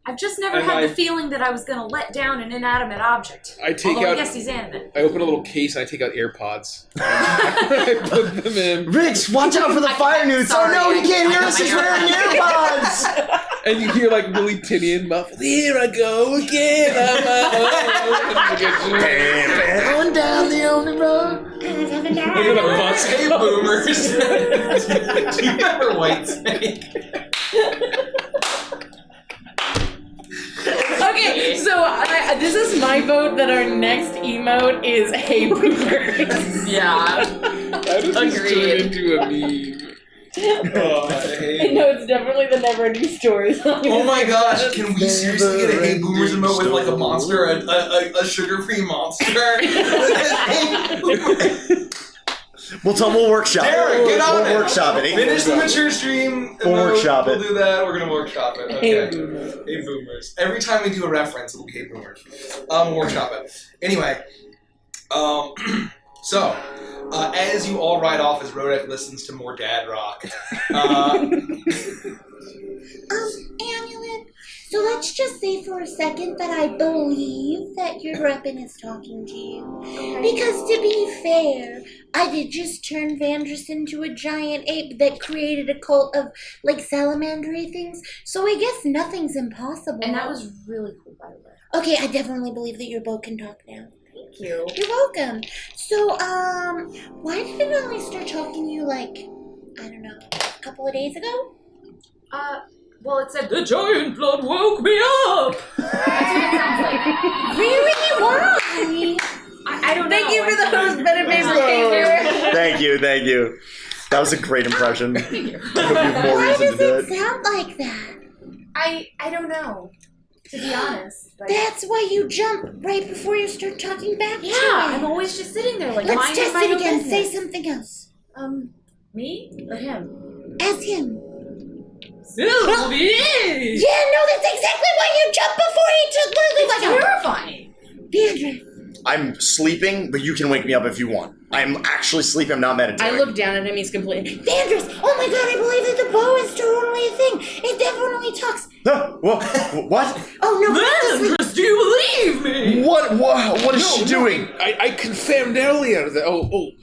I've just never had the feeling that I was going to let down an inanimate object. I guess he's animate. I open a little case and I take out AirPods. I put them in. Rich, watch out for the fire newts. Oh no, he can't hear us. He's wearing earbuds. And you hear like Willie Tinian muffled. Here I go again. Going down the only road. Look at the bus. Hey, boomers! Do you remember Whitesnake? Okay, so this is my vote that our next emote is Hey Boomers. Yeah. How does this turn into a meme? I know, it's definitely the never-ending story. Oh my gosh, can we seriously get a Hey Boomers emote with like a monster, a sugar-free monster? We'll workshop Derek, it. get on We'll it. workshop it. Finish the mature stream. We'll workshop it. We'll do that. We're gonna workshop it. Okay. Hey Boomers. Hey Boomers. Every time we do a reference, it'll be Hey Boomers. We'll workshop it. Anyway, so as you all ride off as Rodak listens to more dad rock. Annulin, so let's just say for a second that I believe that your weapon is talking to you. Because to be fair, I did just turn Avantris into a giant ape that created a cult of, like, salamandery things, so I guess nothing's impossible. And that was really cool, by the way. Okay, I definitely believe that your boat can talk now. Thank you. You're welcome. So, why did it only start talking to you, like, I don't know, a couple of days ago? Well, it said, the giant blood woke me up! That's what it sounds like. Really? Why? I don't know. Thank you for the host benefit behavior. Thank you. That was a great impression. I hope you have more Why reason to does do it it. sound like that? I don't know, to be honest. But That's why you jump right before you start talking back to it. I'm always just sitting there, like, Let's minding test my it own again. business. Say something else. Me or him? As him. Sylvie! Yeah, no, that's exactly why you jumped before he took literally like Terrifying. Avantris. I I'm sleeping, but you can wake me up if you want. I'm actually sleeping. I'm not meditating. I look down at him. He's completely. Vandris, oh my god, I believe that the bow is totally a thing. It definitely talks. What? Oh no, Avantris, do you believe me? What is she doing? I confirmed earlier that.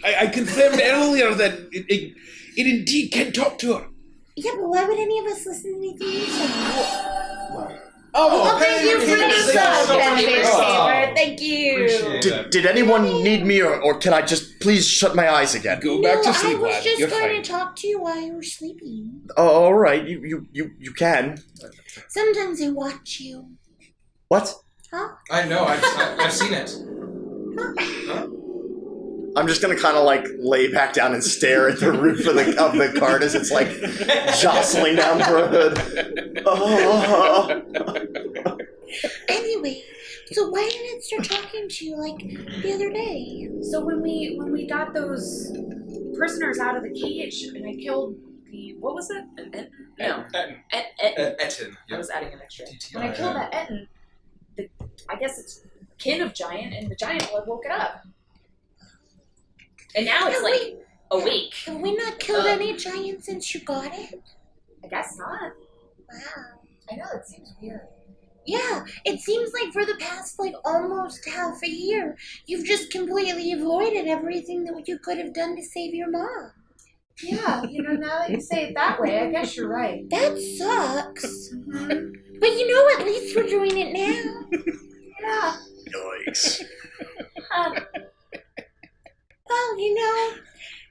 I confirmed earlier that it indeed can talk to her. Yeah, but why would any of us listen to anything you say? Thank you for the sub, Thank you. Did anyone need me, or can I just please shut my eyes again? Go back to sleep, I was lad. just You're going fine. to talk to you while you were sleeping. Oh, all right. You can. Sometimes I watch you. What? Huh? I know. I've seen it. I'm just gonna kind of like lay back down and stare at the roof of the cart as it's like jostling down for a hood. Anyway, so why didn't it start talking to you like the other day? So when we got those prisoners out of the cage and I killed the what was it? Etten. I was adding an extra. When I killed that Etten, I guess it's kin of giant, and the giant blood woke it up. And now it's like awake. Have we not killed any giants since you got it? I guess not. Wow. I know, it seems weird. Yeah, it seems like for the past like almost half a year, you've just completely avoided everything that you could have done to save your mom. Yeah, now that you say it that way, I guess you're right. That sucks. But at least we're doing it now. Yeah. Yikes. Well,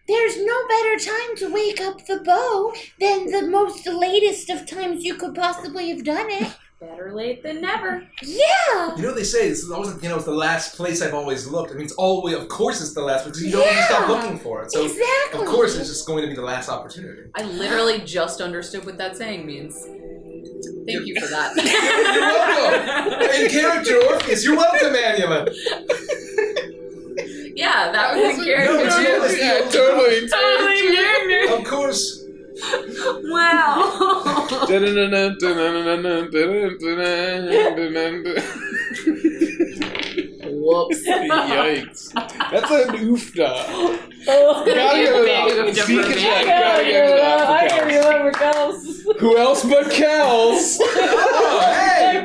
there's no better time to wake up the bow than the most latest of times you could possibly have done it. Better late than never. Yeah! They say it's always, it's the last place I've always looked. I mean, of course it's the last place, because you don't stop looking for it. So, exactly. Of course it's just going to be the last opportunity. I literally just understood what that saying means. Thank you for that. You're welcome! In character, Orpheus, you're welcome, Annulin! Yeah, that was in character. Totally. Of course. Wow. Whoops. Yikes. That's an oofda. Gotta give it up. Speaking of that, gotta give it up for I can remember Kels. Who else but Kels? Oh, hey!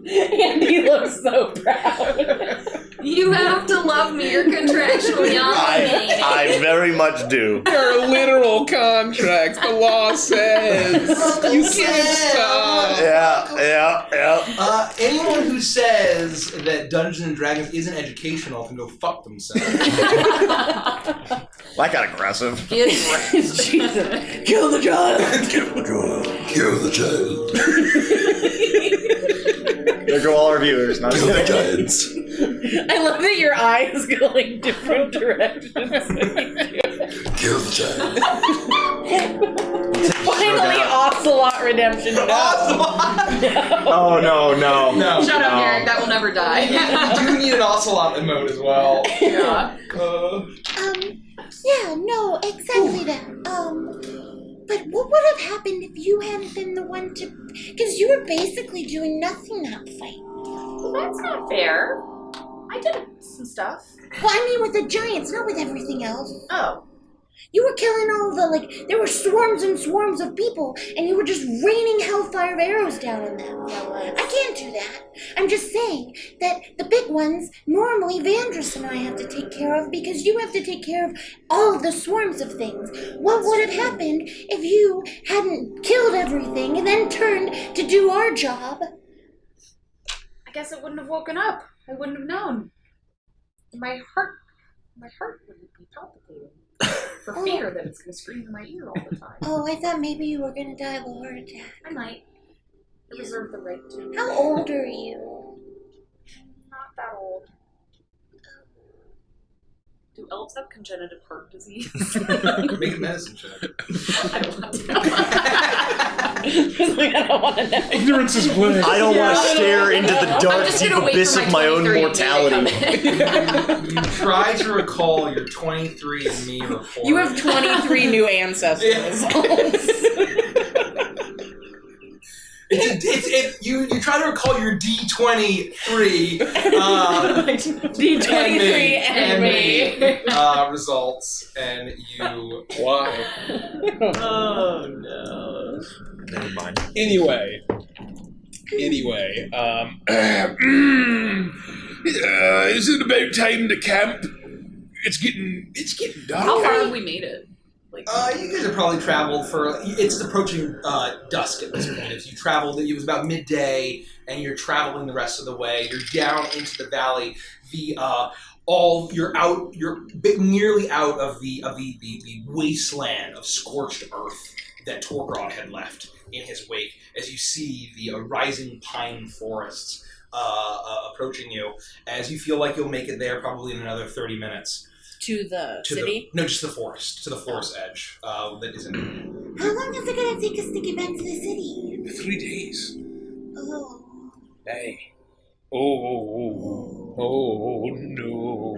Andy looks so proud. You have to love me. You're contractually obligated. I very much do. There are literal contracts. The law says you can't stop. Yeah. Anyone who says that Dungeons and Dragons isn't educational can go fuck themselves. That got aggressive. Jesus. Kill the child. Kill the child. There go all our viewers. Not Kill the giants. I love that your eyes go like different directions. Kill the child. Finally, Ocelot redemption. Oh no. Shut up, Eric. That will never die. You do need an Ocelot emote as well. Yeah. Yeah, no, exactly that. But what would have happened if you hadn't been the one to... Because you were basically doing nothing that fight. Well, that's not fair. I did some stuff. Well, I mean with the giants, not with everything else. Oh. You were killing all the, there were swarms and swarms of people, and you were just raining hellfire of arrows down on them. I can't do that. I'm just saying that the big ones, normally Vandris and I have to take care of, because you have to take care of all of the swarms of things. What would have happened if you hadn't killed everything and then turned to do our job? I guess it wouldn't have woken up. I wouldn't have known. My heart wouldn't be palpitating. For fear that it's going to scream in my ear all the time. Oh, I thought maybe you were going to die of a heart attack. I might. I reserve the right to. How old are you? Not that old. Do elves have congenital heart disease? Make a medicine check. I don't want to know. I don't want to know. Ignorance is bliss. I don't want to stare into the dark, just deep gonna wait abyss for of my own 23 mortality. You try to recall your 23andMe report. You have 23 new ancestors. You try to recall your D23 D23 anime. results, and you. Why? Oh no. Never mind. Anyway, is it about time to camp? It's getting dark. How far have we made it? Like, You guys have probably traveled for. It's approaching dusk at this point. If you traveled, it was about midday, and you're traveling the rest of the way. You're down into the valley. You're nearly out of the wasteland of scorched earth that Torgrod had left in his wake. As you see the rising pine forests approaching you, as you feel like you'll make it there probably in another 30 minutes. To the city? No, just the forest. To the forest edge. That isn't. How long is it going to take us to get back to the city? 3 days. Oh. Hey. Oh no.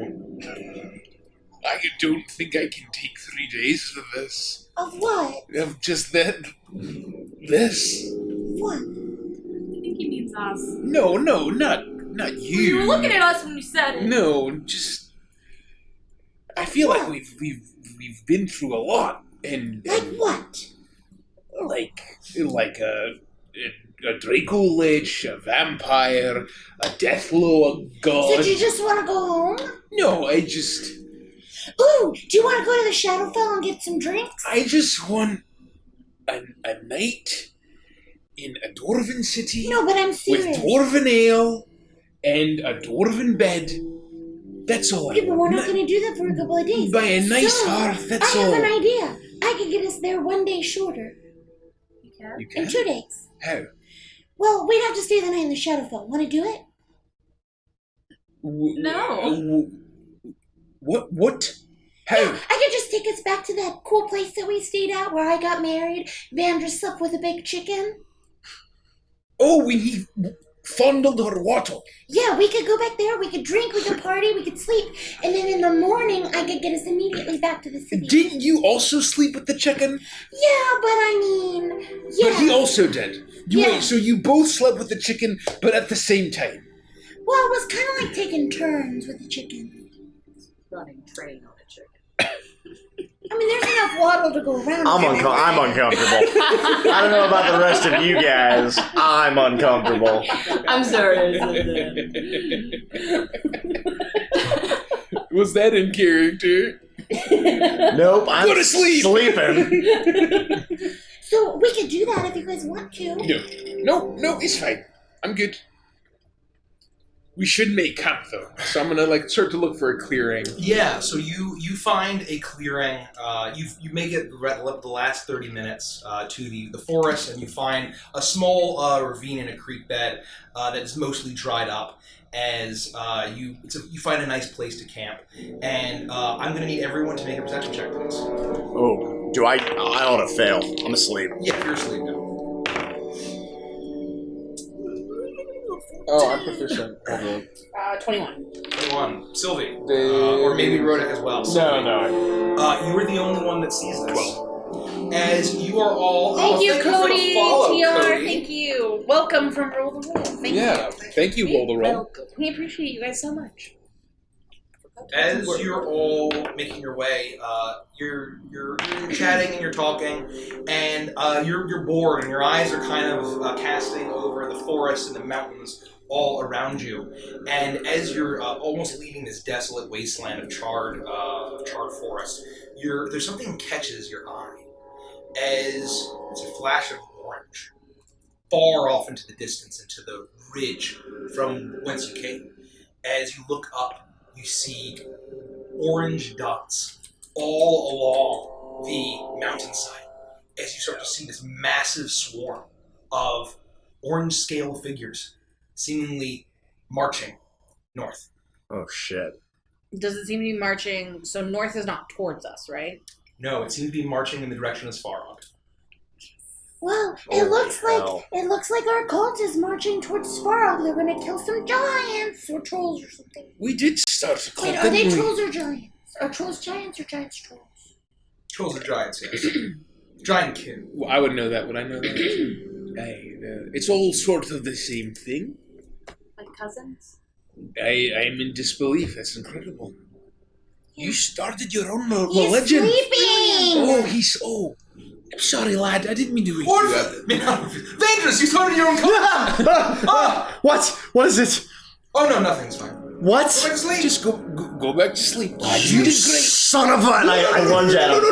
I don't think I can take 3 days of this. Of what? Of just that. This. What? I think he means us. No, not you. You were looking at us when you said it. No, just. I feel like we've been through a lot, and Like what? like a Draco Lich, a vampire, a Deathlow, a god. So do you just want to go home? No, I just Ooh, do you want to go to the Shadowfell and get some drinks? want a night in a dwarven city No, but I'm with serious. dwarven ale and a dwarven bed. That's all I Yeah, but we're want. not going to do that for a couple of days. By a nice So, hearth, that's I all. have an idea. I could get us there 1 day shorter. You can? You In can? 2 days. How? Well, we'd have to stay the night in the Shadowfell. Want to do it? No. What? How? I could just take us back to that cool place that we stayed at where I got married. Vandra slept with a big chicken. Oh, we fondled her wattle. Yeah, we could go back there. We could drink. We could party. We could sleep. And then in the morning, I could get us immediately back to the city. Didn't you also sleep with the chicken? Yeah, but I mean, yeah. But he also did. Yeah. Wait, so you both slept with the chicken, but at the same time? Well, it was kind of like taking turns with the chicken. Running train on a chicken. I mean, there's enough waddle to go around. I'm uncomfortable. I don't know about the rest of you guys. I'm uncomfortable. I'm sorry. Was that in character? Nope, I'm Go to sleep. sleeping. So we could do that if you guys want to. No, it's fine. I'm good. We should make camp though, so I'm gonna start to look for a clearing. Yeah, so you find a clearing. You make it the last 30 minutes to the forest, and you find a small ravine in a creek bed that is mostly dried up. As you find a nice place to camp, and I'm going to need everyone to make a perception check, please. Oh, do I ought to fail. I'm asleep. Yeah, if you're asleep now. Oh, I'm proficient. 21. 21. Sylvie. Or maybe Rodick as well. No. You were the only one that sees this. 12. As you are all... Thank you, for the Cody. follow, TR, Cody. thank you. Welcome from Roll the Roll. Thank you. Thank you, Roll the Roll. We appreciate you guys so much. As you're all making your way, you're chatting and you're talking, and you're bored, and your eyes are kind of casting over the forest and the mountains all around you. And as you're almost leaving this desolate wasteland of charred forest, there's something that catches your eye. As it's a flash of orange, far off into the distance, into the ridge from whence you came. As you look up, you see orange dots all along the mountainside as you start to see this massive swarm of orange scale figures seemingly marching north. Oh, shit. Does it seem to be marching? So north is not towards us, right? No, it seems to be marching in the direction of Svarog. Well, it looks like our cult is marching towards Svarog. They're going to kill some giants or trolls or something. We did start a cult, Wait, are they didn't we? trolls or giants? Are trolls giants or giants trolls? Trolls are giants, yes. Giant kin. Well, I would know that. Would I know that? It's all sort of the same thing. Like cousins? I'm in disbelief. That's incredible. You started your own He's religion. sleeping! Oh, I'm sorry, lad. I didn't mean to wake you up. Vandrus, you started your own cult! What is it? Oh no, nothing's fine. What? Go back to sleep. Just go back to sleep. You did great. Son of a... And I lunge at him. No.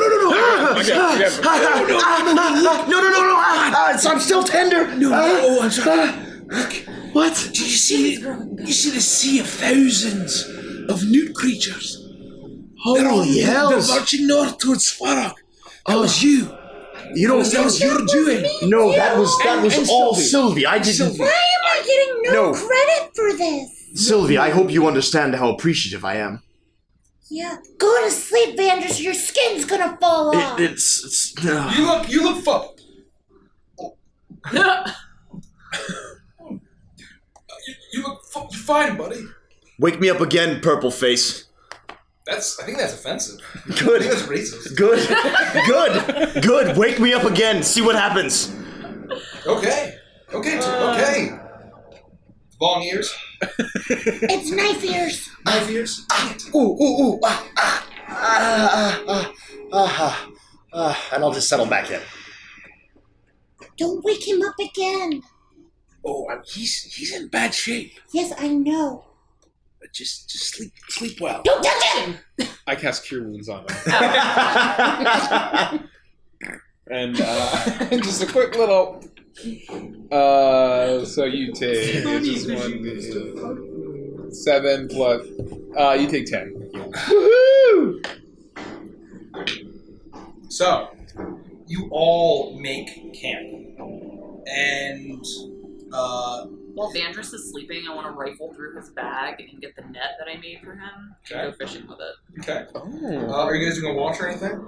I'm still tender. No, I'm sorry. Look, What? did you see the sea of thousands of newt creatures? Holy hell. They're marching north towards Svarog. That was you. You know, That was your doing. No, that was And all Sylvie. Sylvie. I didn't... Why am I getting no No. credit for this? Sylvie, I hope you understand how appreciative I am. Yeah. Go to sleep, Vanders. Your skin's gonna fall off. It's You look fucked. You look fine, buddy. Wake me up again, purple face. I think that's offensive. Good. I think that's racist. Good. Wake me up again. See what happens. Okay. Long ears. It's knife ears. Knife ears. And I'll just settle back in. Don't wake him up again. Oh, he's in bad shape. Yes, I know. But just sleep well. Don't touch him! I cast Cure Wounds on him. And just a quick little. So you take just 7 plus. You take 10. Woohoo! So, you all make camp, and While Vandrus is sleeping, I want to rifle through his bag and get the net that I made for him and go fishing with it. okay. Oh. Are you guys doing a watch or anything?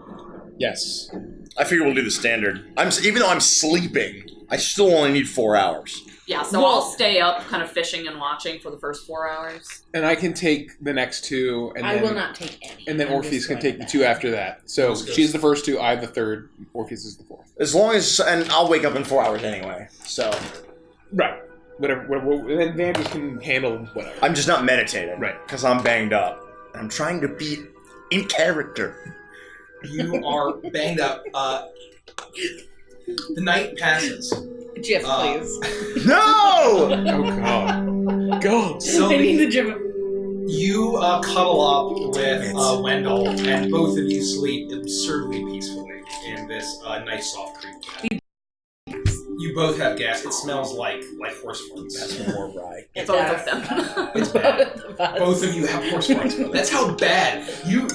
Yes. I figure we'll do the standard. Even though I'm sleeping, I still only need 4 hours. Yeah, so I'll stay up kind of fishing and watching for the first 4 hours. And I can take the next 2, and I then will not take any. And then I'm Orpheus just can throwing take the it 2 back. after that. So That's good. she's the first 2, I have the 3rd, Orpheus is the 4th. As long as, and I'll wake up in 4 hours anyway. So Right. Whatever. And then Vanders can handle whatever. I'm just not meditating, Right. Because I'm banged up. I'm trying to be in character. You are banged up. The night passes. GIF, please. No! Oh god. God. I need Sylvie, the GIF. you cuddle up with Wendell, and both of you sleep absurdly peacefully in this nice soft creek bed. You both have gas. It smells like horse farts. That's more rye. Both of them. It's bad. Both of you have horse farts. That's how bad. You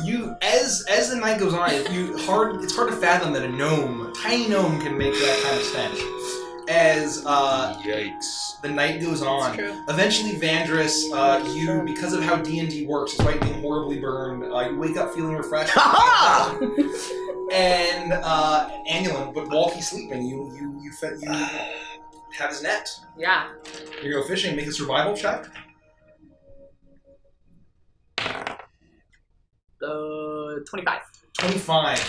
as the night goes on, it's hard to fathom that a tiny gnome can make that kind of stench. As Yikes. the night goes on, It's true. eventually Vandrus, you, because of how D&D works, despite being horribly burned, you wake up feeling refreshed. Ha And Annulin, but while he's sleeping, you have his net. Yeah. You go fishing. Make a survival check. 25. 25.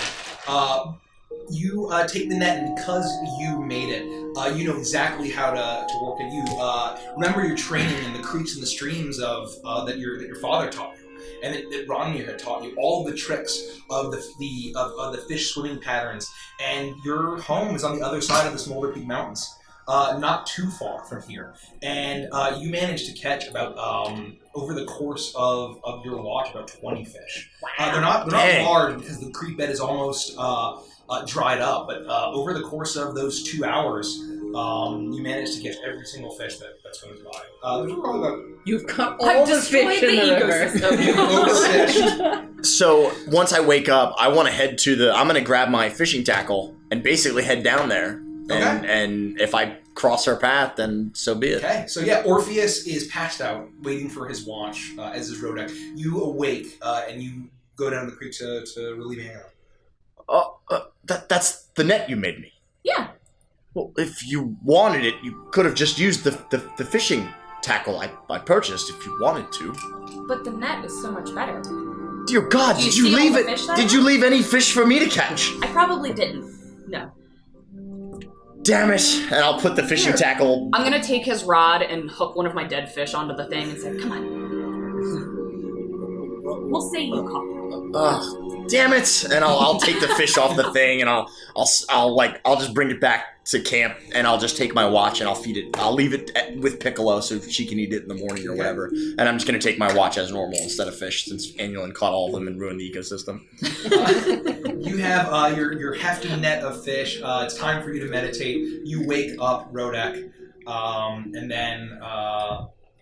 You take the net, and because you made it, you know exactly how to work it. You remember your training in the creeks and the streams of that your father taught you, and that Ronmir had taught you all the tricks of the fish swimming patterns. And your home is on the other side of the Smolder Peak Mountains, not too far from here. And you managed to catch about over the course of your watch about 20 fish. They're not large because the creek bed is almost dried up, but over the course of those 2 hours, you managed to catch every single fish that swims by. There's probably about You've caught all I've the destroyed fish the in the river. ecosystem. So once I wake up, I want to head to I'm going to grab my fishing tackle and basically head down there. And if I cross her path, then so be it. Okay, so yeah, Orpheus is passed out, waiting for his watch as his road deck. You awake and you go down the creek to relieve Hannah. That's the net you made me. Yeah. Well, if you wanted it, you could have just used the fishing tackle I purchased if you wanted to. But the net is so much better. Dear God, Do you did you see all leave the it? fish that I Did you leave any fish for me to catch? I probably didn't. No. Damn it! And I'll put the fishing tackle. I'm gonna take his rod and hook one of my dead fish onto the thing and say, "Come on, we'll say you caught him." Ugh, damn it! And I'll take the fish off the thing, and I'll just bring it back to camp, and I'll just take my watch and I'll feed it. I'll leave it with Piccolo so she can eat it in the morning or whatever. And I'm just gonna take my watch as normal instead of fish, since Anulin caught all of them and ruined the ecosystem. You have your hefty net of fish. It's time for you to meditate. You wake up Rodek, and then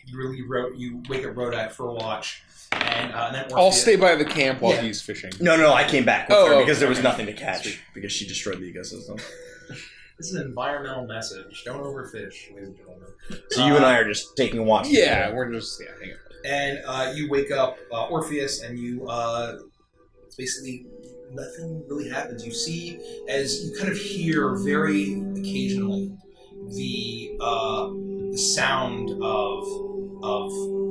you wake up Rodek for a watch. And then Orpheus. I'll stay by the camp while he's fishing. No, I came back with her because there was nothing to catch because she destroyed the ecosystem. This is an environmental message. Don't overfish, ladies and gentlemen. So you and I are just taking a watch. Yeah, we're just hanging out. And you wake up Orpheus, and you it's basically nothing really happens. You see, as you kind of hear very occasionally the sound of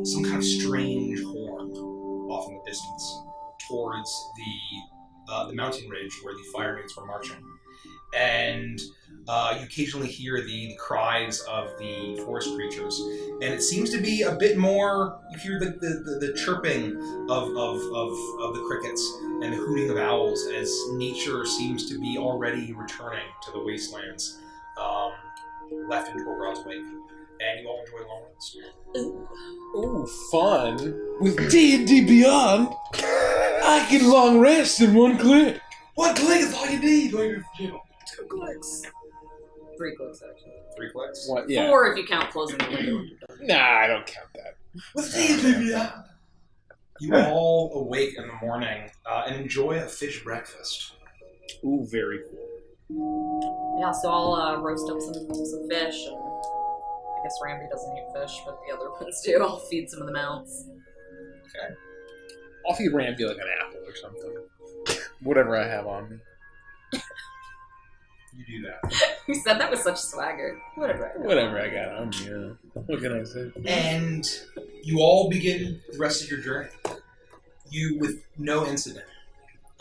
some kind of strange horn off in the distance towards the mountain ridge where the fire maidens were marching. And you occasionally hear the cries of the forest creatures, and it seems to be a bit more. You hear the chirping of the crickets and the hooting of owls as nature seems to be already returning to the wastelands left in Torgrod's wake. And you all enjoy long rest. Ooh, fun! With D&D Beyond, I can long rest in one click. One click is all you need. 2 clicks. 3 clicks, actually. 3 clicks? What? Yeah. 4 if you count closing the window. Nah, I don't count that. With D&D Beyond. You all awake in the morning and enjoy a fish breakfast. Ooh, very cool. Yeah, so I'll roast up some fish. And I guess Ramby doesn't eat fish, but the other ones do. I'll feed some of the mounts. Okay. I'll feed Ramby like an apple or something. Whatever I have on me. You do that. You said that with such swagger. Whatever I got on me, yeah. What can I say? And you all begin the rest of your journey. You with no incident.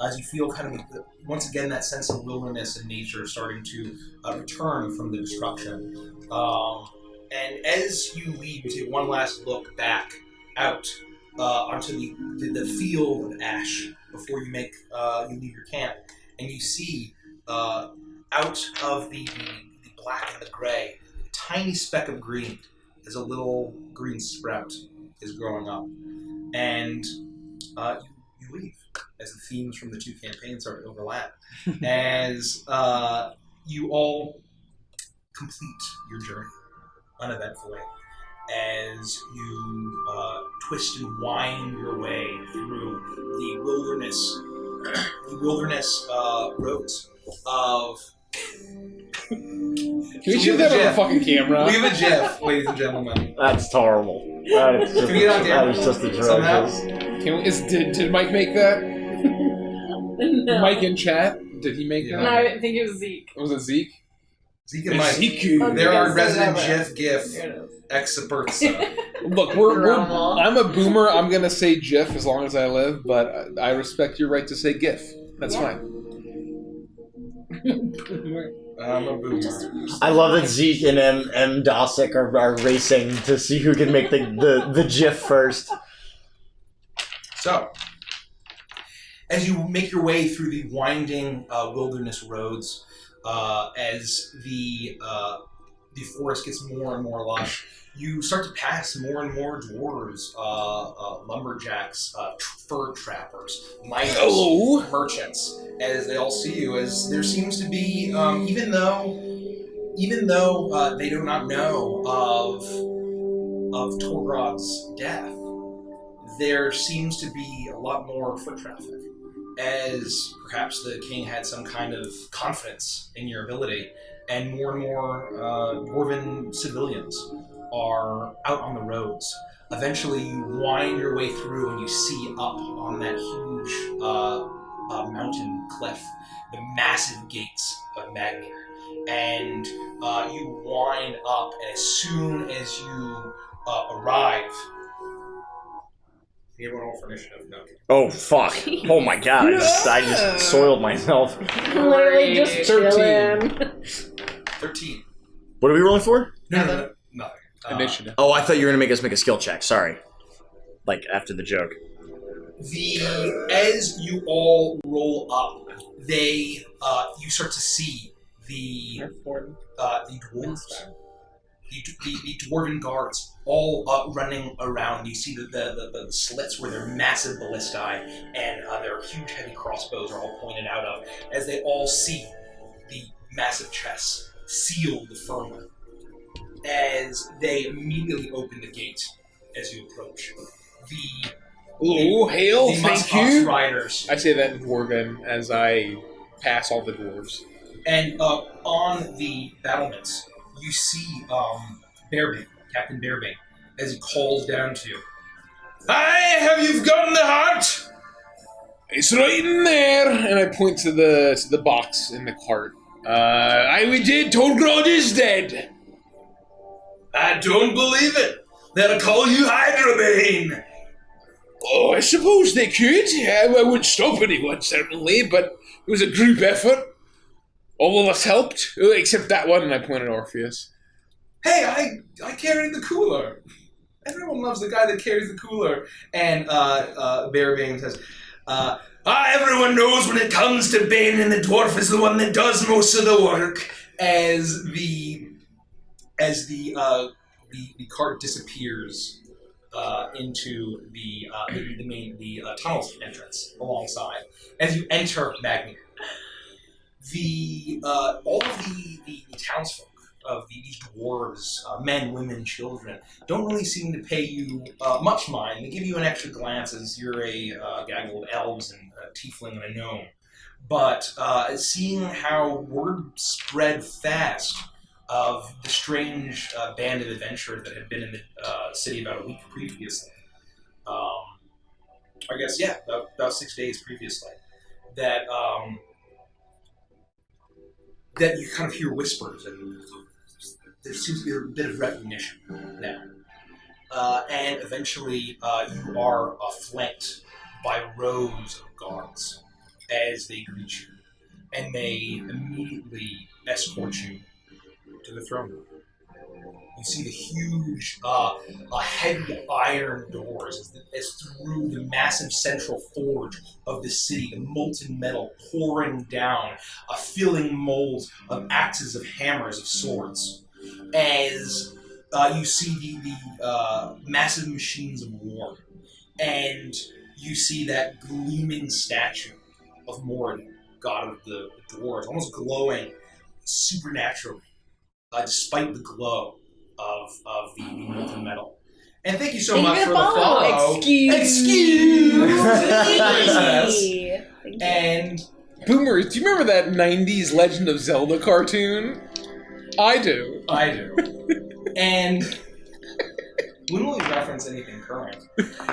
As you feel kind of, once again, that sense of wilderness and nature starting to return from the destruction. And as you leave, you take one last look back out onto the field of ash before you leave your camp, and you see out of the black and the gray, a tiny speck of green as a little green sprout is growing up, and you leave as the themes from the 2 campaigns start to overlap. As you all complete your journey uneventfully, as you twist and wind your way through the wilderness roads of. Can we shoot that on the fucking camera? We have a GIF, ladies and gentlemen. That's horrible. That is just, Can we get on camera? that is just atrocious. Did Mike make that? No. Mike in chat? Did he make that? No, I think it was Zeke. Was it Zeke? Zeke and Mike. Zeke. They're our Yes, resident whatever. GIF experts. Look, I'm a boomer. I'm gonna say GIF as long as I live, but I respect your right to say GIF. That's fine. I'm a boomer. I love that Zeke and M. Dosick are racing to see who can make the GIF first. So, as you make your way through the winding wilderness roads, as the forest gets more and more lush, you start to pass more and more dwarves, lumberjacks, fur trappers, miners, merchants, as they all see you. As there seems to be, even though they do not know of Torgrod's death, there seems to be a lot more foot traffic, as perhaps the king had some kind of confidence in your ability, and more dwarven civilians are out on the roads. Eventually, you wind your way through and you see up on that huge mountain cliff the massive gates of Magnir. And you wind up, and as soon as you arrive, everyone roll for initiative. No. Oh fuck! Oh my god! I just soiled myself. Literally just 13. chilling. 13. What are we rolling for? No, nothing. Initiative. Oh, I thought you were going to make us make a skill check. Sorry. Like, after the joke. As you all roll up, you start to see the dwarves, the dwarven guards, all running around. You see the slits where their massive ballistae and their huge heavy crossbows are all pointed out of, as they all see the massive chests sealed firmly. As they immediately open the gate as you approach. Hail, the thank Muskox you. Riders. I say that in Dwarven as I pass all the dwarves. And on the battlements, you see Bearbane, Captain Bearbane, as he calls down to you. Aye, have you gotten the heart? It's right in there, and I point to the box in the cart. Aye, we did. Tolgrod is dead. I don't believe it. They'll call you Hydrabane. Oh, I suppose they could. I wouldn't stop anyone, certainly, but it was a group effort. All of us helped, except that one, and I pointed at Orpheus. Hey, I carried the cooler. Everyone loves the guy that carries the cooler. And Bearbane says, everyone knows when it comes to Bane and the dwarf is the one that does most of the work. As the cart disappears into the main tunnels entrance alongside. As you enter Magnia, all of the townsfolk of these dwarves, men, women, children, don't really seem to pay you much mind. They give you an extra glance as you're a gaggle of elves and a tiefling and a gnome. But seeing how word spread fast of the strange band of adventurers that had been in the city about a week previously, I guess, yeah, about 6 days previously, that you kind of hear whispers, and there seems to be a bit of recognition now. And eventually you are flanked by rows of guards as they greet you, and they immediately escort you to the throne room. You see the huge, heavy iron doors as through the massive central forge of the city, the molten metal pouring down, filling molds of axes, of hammers, of swords. As you see the massive machines of war, and you see that gleaming statue of Moradin, god of the dwarves, almost glowing supernaturally, despite the glow of the molten metal. And thank you so much for the follow. Excuse me. And Boomer, do you remember that 90s Legend of Zelda cartoon? I do. And when will we reference anything current?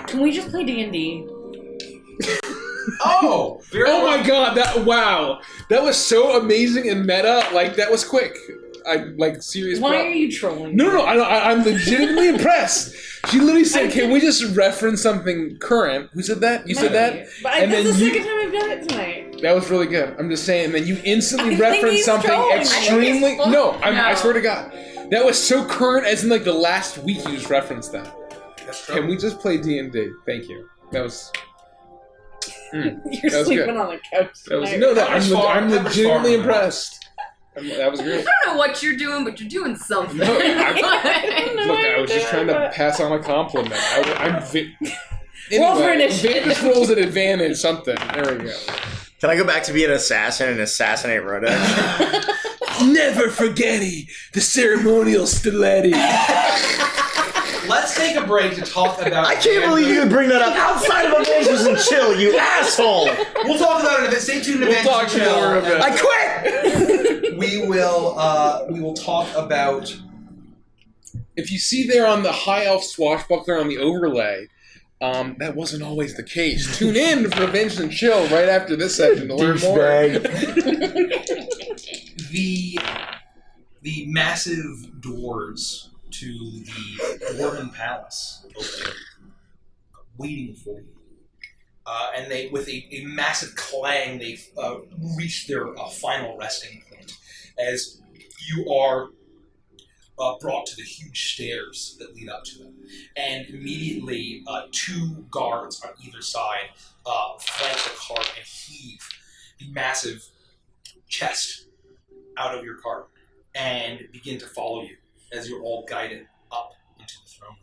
Can we just play D&D? Oh! My god, that was so amazing and meta. Like, that was quick. Serious. Why are you trolling? No, I'm legitimately impressed. She literally said, "Can we just reference something current?" Who said that? You said that? But that's the second time I've done it tonight. That was really good. I'm just saying, and then you instantly referenced something extremely... No, I swear to God. That was so current as in, the last week you just referenced that. That's true. Can we just play D&D? Thank you. That was... You're sleeping on the couch tonight. I'm legitimately impressed. That was great. I don't know what you're doing, but you're doing something. No, I was just trying to pass on a compliment. Roll for initiative. Vanquish rolls at advantage, something. There we go. Can I go back to be an assassin and assassinate Rodak? Never forgetty the ceremonial stiletti. Let's take a break to talk about... I can't believe you would bring that up outside of Avantris and Chill, you asshole! We'll talk about it. Stay tuned to Avantris and Chill. More of it. I quit! We will talk about... If you see there on the High Elf swashbuckler on the overlay, that wasn't always the case. Tune in for Avengers and Chill right after this session to learn more. The massive doors to the Dwarven Palace open, waiting for you. And they, with a massive clang, they've reached their final resting point. As you are brought to the huge stairs that lead up to them. And immediately, 2 guards on either side flank the cart and heave the massive chest out of your cart and begin to follow you as you're all guided up into the throne room.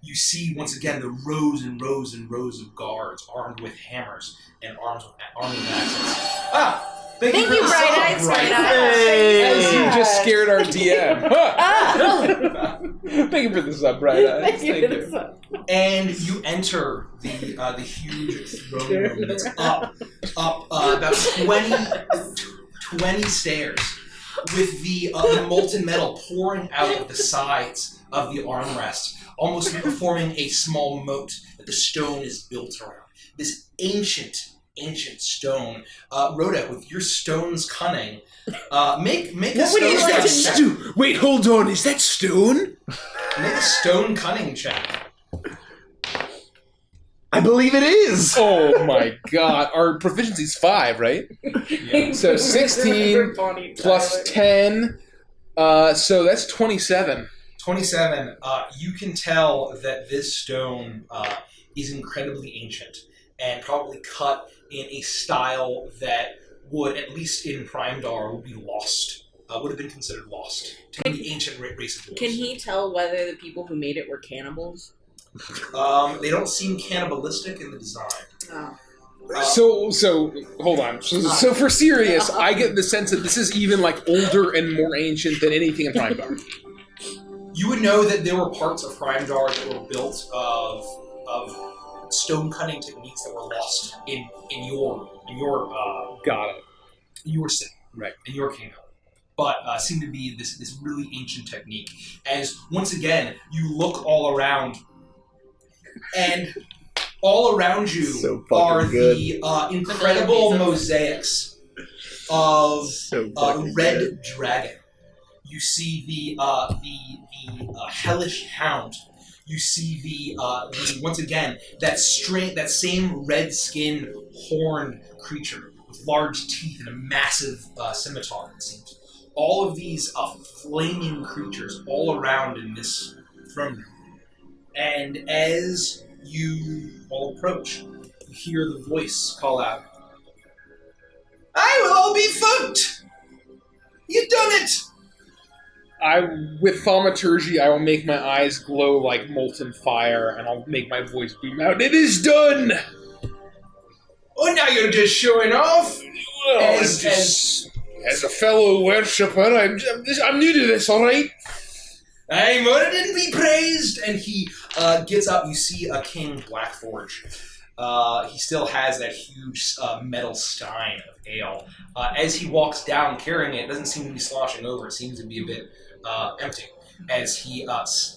You see, once again, the rows and rows and rows of guards armed with hammers and armed with axes. Thank you, Bright Eyes. As you just scared our DM. Thank you for the sub, Bright Eyes. Thank you. And you enter the huge throne room that's up about 20 stairs, with the molten metal pouring out of the sides of the armrest, almost forming a small moat that the stone is built around. This ancient stone. Rhoda, with your stone's cunning, make a stone. Wait, hold on. Is that stone? Make a stone cunning check. I believe it is. Oh my god. Our proficiency's 5, right? Yeah. So 16 plus 10. So that's 27. 27. You can tell that this stone is incredibly ancient and probably cut in a style that would, at least in Prime Dar, would be lost. Would have been considered lost to the ancient race of dwarves. Can he tell whether the people who made it were cannibals? They don't seem cannibalistic in the design. Oh. So hold on. So for serious, I get the sense that this is even like older and more ancient than anything in Prime Dar. You would know that there were parts of Prime Dar that were built of stone cutting techniques that were lost in your Got it. your city, Right. in your kingdom, but seem to be this really ancient technique. As once again you look all around, and all around you So are fucking good. the incredible mosaics of So fucking red good. dragon. You see the hellish hound. You see the once again that same red skinned horned creature with large teeth and a massive scimitar. It seems all of these flaming creatures all around in this throne room. And as you all approach, you hear the voice call out, "I will all be funked! You've done it!" With thaumaturgy, I will make my eyes glow like molten fire, and I'll make my voice boom out. It is done! Oh, now you're just showing off! Well, as a fellow worshipper, I'm new to this, alright? Aye, Moradin be praised! And he gets up. You see King Blackforge. He still has that huge metal stein of ale. As he walks down carrying it, doesn't seem to be sloshing over. It seems to be a bit empty. As he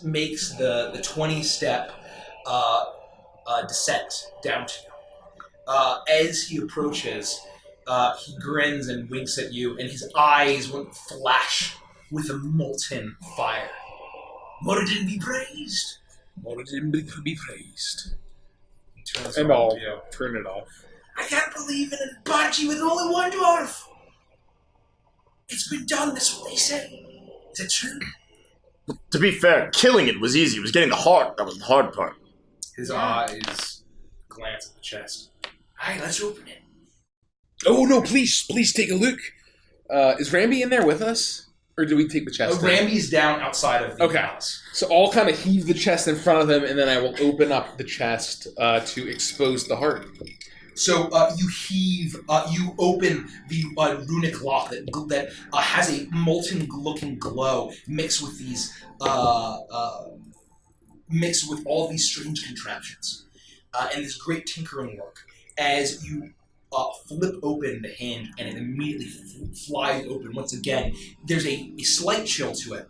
makes the 20-step descent down to you. As he approaches, he grins and winks at you, and his eyes flash with a molten fire. Moradin be praised! Moradin be praised. He turns And around I'll to you. turn it off. I can't believe in a party with only one dwarf! It's been done, that's what they say. Is that true? To be fair, killing it was easy. It was getting the heart that was the hard part. His eyes glance at the chest. Aye, let's open it. Oh no, please take a look. Is Ramby in there with us? Or do we take the chest? Ramby's down outside of the Okay. house. So I'll kind of heave the chest in front of him, and then I will open up the chest to expose the heart. So you open the runic lock that has a molten-looking glow mixed with these, mixed with all these strange contraptions, and this great tinkering work. As you flip open the hand, and it immediately flies open. Once again, there's a slight chill to it,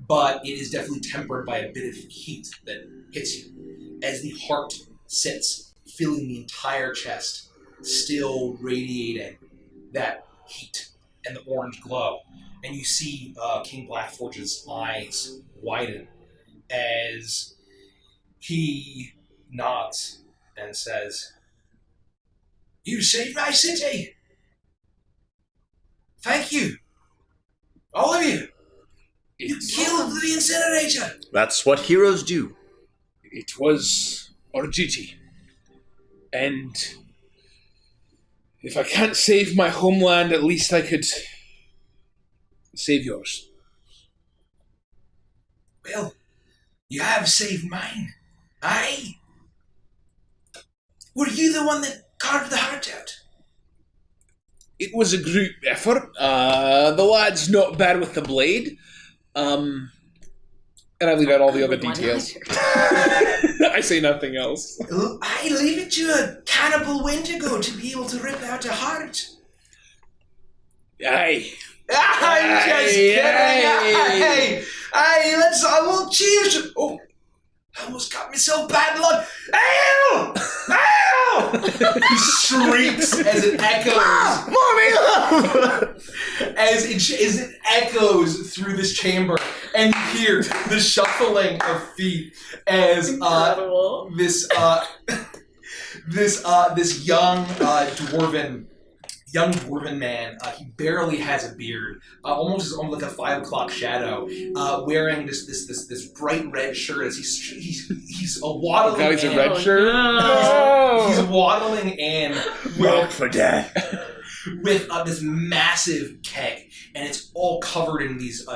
but it is definitely tempered by a bit of heat that hits you. As the heart sits, filling the entire chest, still radiating that heat and the orange glow. And you see King Blackforge's eyes widen as he nods and says, "You saved my city! Thank you! All of you! You killed the incinerator! That's what heroes do. It was our duty. And if I can't save my homeland, at least I could save yours. Well, you have saved mine. Aye. Were you the one that carved the heart out? It was a group effort. The lad's not bad with the blade. And I leave out all the other details. I say nothing else. I leave it to a cannibal Wendigo to be able to rip out a heart. Aye. I'm just kidding. Hey, let's. Well, cheers. Oh, I almost got myself bad luck. ow! Ow! He shrieks as it echoes. Mommy! As it echoes through this chamber, and you hear the shuffling of feet as this young dwarven man. He barely has a beard, almost like a 5 o'clock shadow, wearing this bright red shirt as he's waddling. Guys, a in. red shirt. He's waddling in Milk for dad. with this massive keg, and it's all covered in these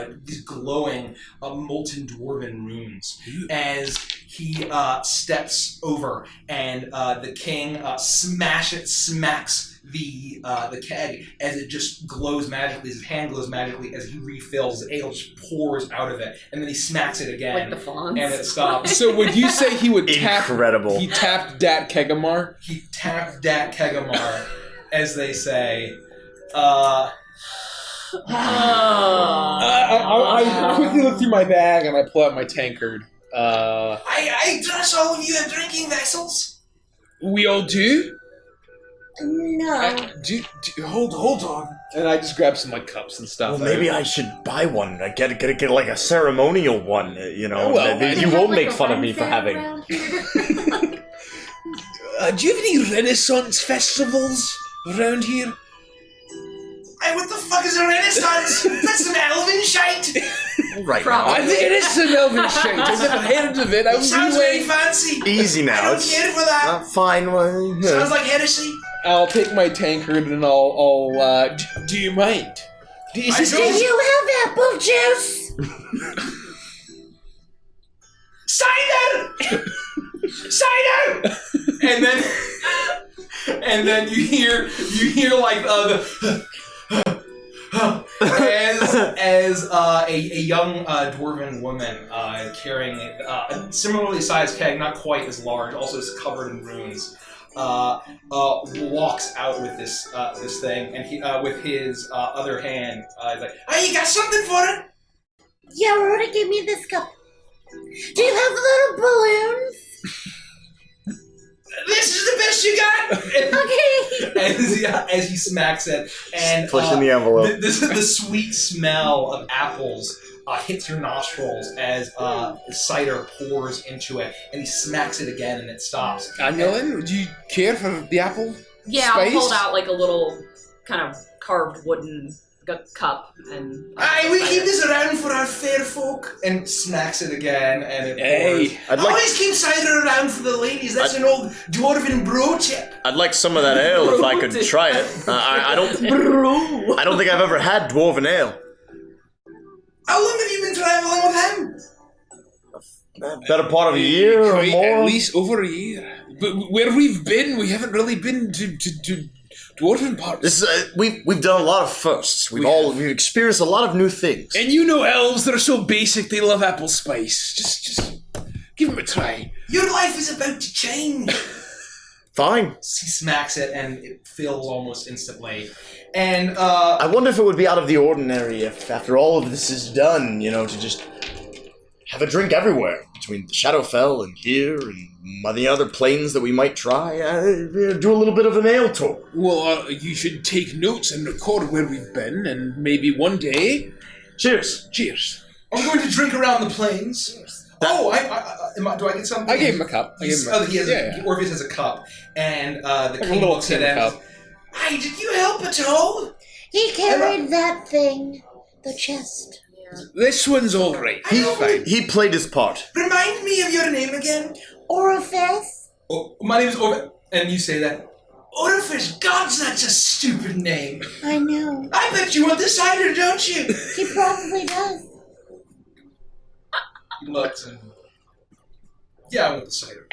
glowing molten dwarven runes. As he steps over, and the king smacks the keg as it just glows magically, as his hand glows magically as he refills. The ale just pours out of it, and then he smacks it again, Like the fawns. and it stops. So would you say he would tap? Incredible. He tapped Dat Kegamar. He tapped Dat Kegamar, as they say. I quickly look through my bag and I pull out my tankard. I trust all of you have drinking vessels. We all do? No. Hold on. And I just grab some like cups and stuff. Well, maybe I should buy one. I get like a ceremonial one. You know, Well, that you won't make fun of me for having. Do you have any Renaissance festivals around here? Hey, what the fuck is a renaissance? That's some elven shite. Right Probably. now. I think it is some elven shit. I've never heard of it. I It was sounds very really fancy. Easy now. I don't It's care for that. fine. Well, yeah. Sounds like heresy. I'll take my tankard and I'll do you mind? Do you have apple juice? Cider! Cider! And then you hear like as a young dwarven woman carrying a similarly sized keg, not quite as large, also is covered in runes, walks out with this thing, and he with his other hand, he's like, Hey, you got something for it? Yeah, Rhoda, give me this cup. Do you have little balloons? This is the best you got? Okay. as he smacks it, and Pushing the envelope. the sweet smell of apples hits your nostrils as cider pours into it, and he smacks it again, and it stops. Anilin, do you care for the apple? Yeah, Spice? I'll hold out like a little kind of carved wooden cup and. Aye, we keep this around for our fair folk. And smacks it again, and it Hey, I'd like Always keep cider around for the ladies. That's an old dwarven bro tip. I'd like some of that ale if I could try it. I don't think I've ever had dwarven ale. How long have you been traveling with him? Better part of a year or quite more. at least over a year. But where we've been, we haven't really been to dwarven parts. This we've done a lot of firsts. We've experienced a lot of new things. And you know elves, they're so basic, they love apple spice. Just give them a try. Your life is about to change. Fine. He smacks it, and it fills almost instantly. And I wonder if it would be out of the ordinary if, after all of this is done, to just have a drink everywhere between the Shadowfell and here and the other planes that we might try. Do a little bit of an ale tour. Well, you should take notes and record where we've been, and maybe one day. Cheers. Cheers. I'm going to drink around the plains. Do I get something? I gave him a cup. Orpheus has a cup, and the Like a king little looks at tin him. cup. Hey, did you help at all? He carried that thing. The chest. Yeah. This one's alright. He's fine. He played his part. Remind me of your name again. Orifice? Oh, my name is Orifice. And you say that. Orifice, God's that's a stupid name. I know. I bet you want the cider, don't you? He probably does. He looks and... Yeah, I want the cider.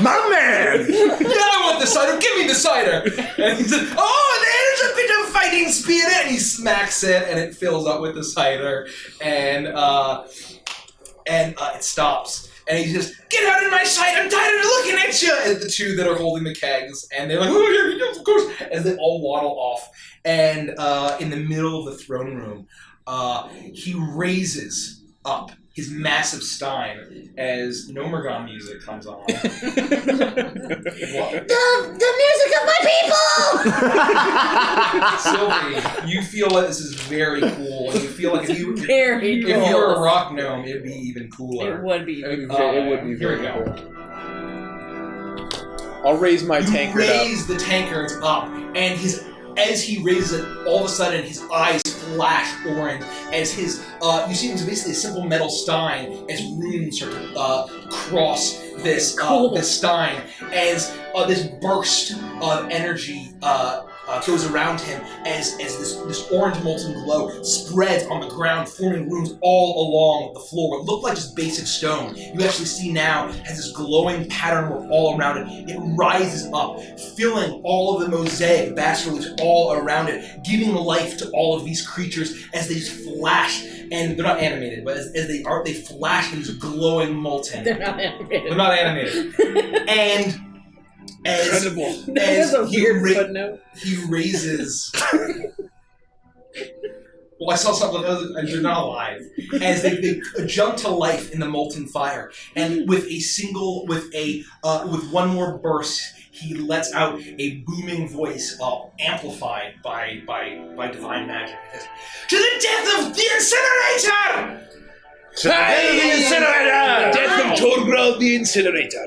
My man! Yeah, I want the cider. Give me the cider. And he says, oh, there's a bit of fighting spirit. And he smacks it, and it fills up with the cider. And it stops. And he says, get out of my sight. I'm tired of looking at you. And the two that are holding the kegs. And they're like, oh, yeah, of course. As they all waddle off. And in the middle of the throne room, he raises up his massive stein as Nomergon music comes on. The music of my people! Sylvie, you feel like this is very cool. And you feel like if you Very were a rock gnome, it'd be even cooler. It would be. It would be Here very we go. cool. I'll raise my tankard up. Raise the tankard up, and as he raises it, all of a sudden his eyes flash orange as his you see it's basically a simple metal stein as runes start to cross this this stein as this burst of energy goes around him as this orange molten glow spreads on the ground, forming runes all along the floor. What looked like just basic stone, you actually see now has this glowing pattern all around it. It rises up, filling all of the mosaic bas reliefs all around it, giving life to all of these creatures as they just flash. And they're not animated, but as they flash in this glowing molten. They're not animated. They're not animated. And as Incredible. That was a weird footnote. he raises. Well, I saw something, and they're not alive. As they jump to life in the molten fire, and with one more burst, he lets out a booming voice, amplified by divine magic. To the death of the incinerator! To the incinerator! Death of Torgrad the Incinerator.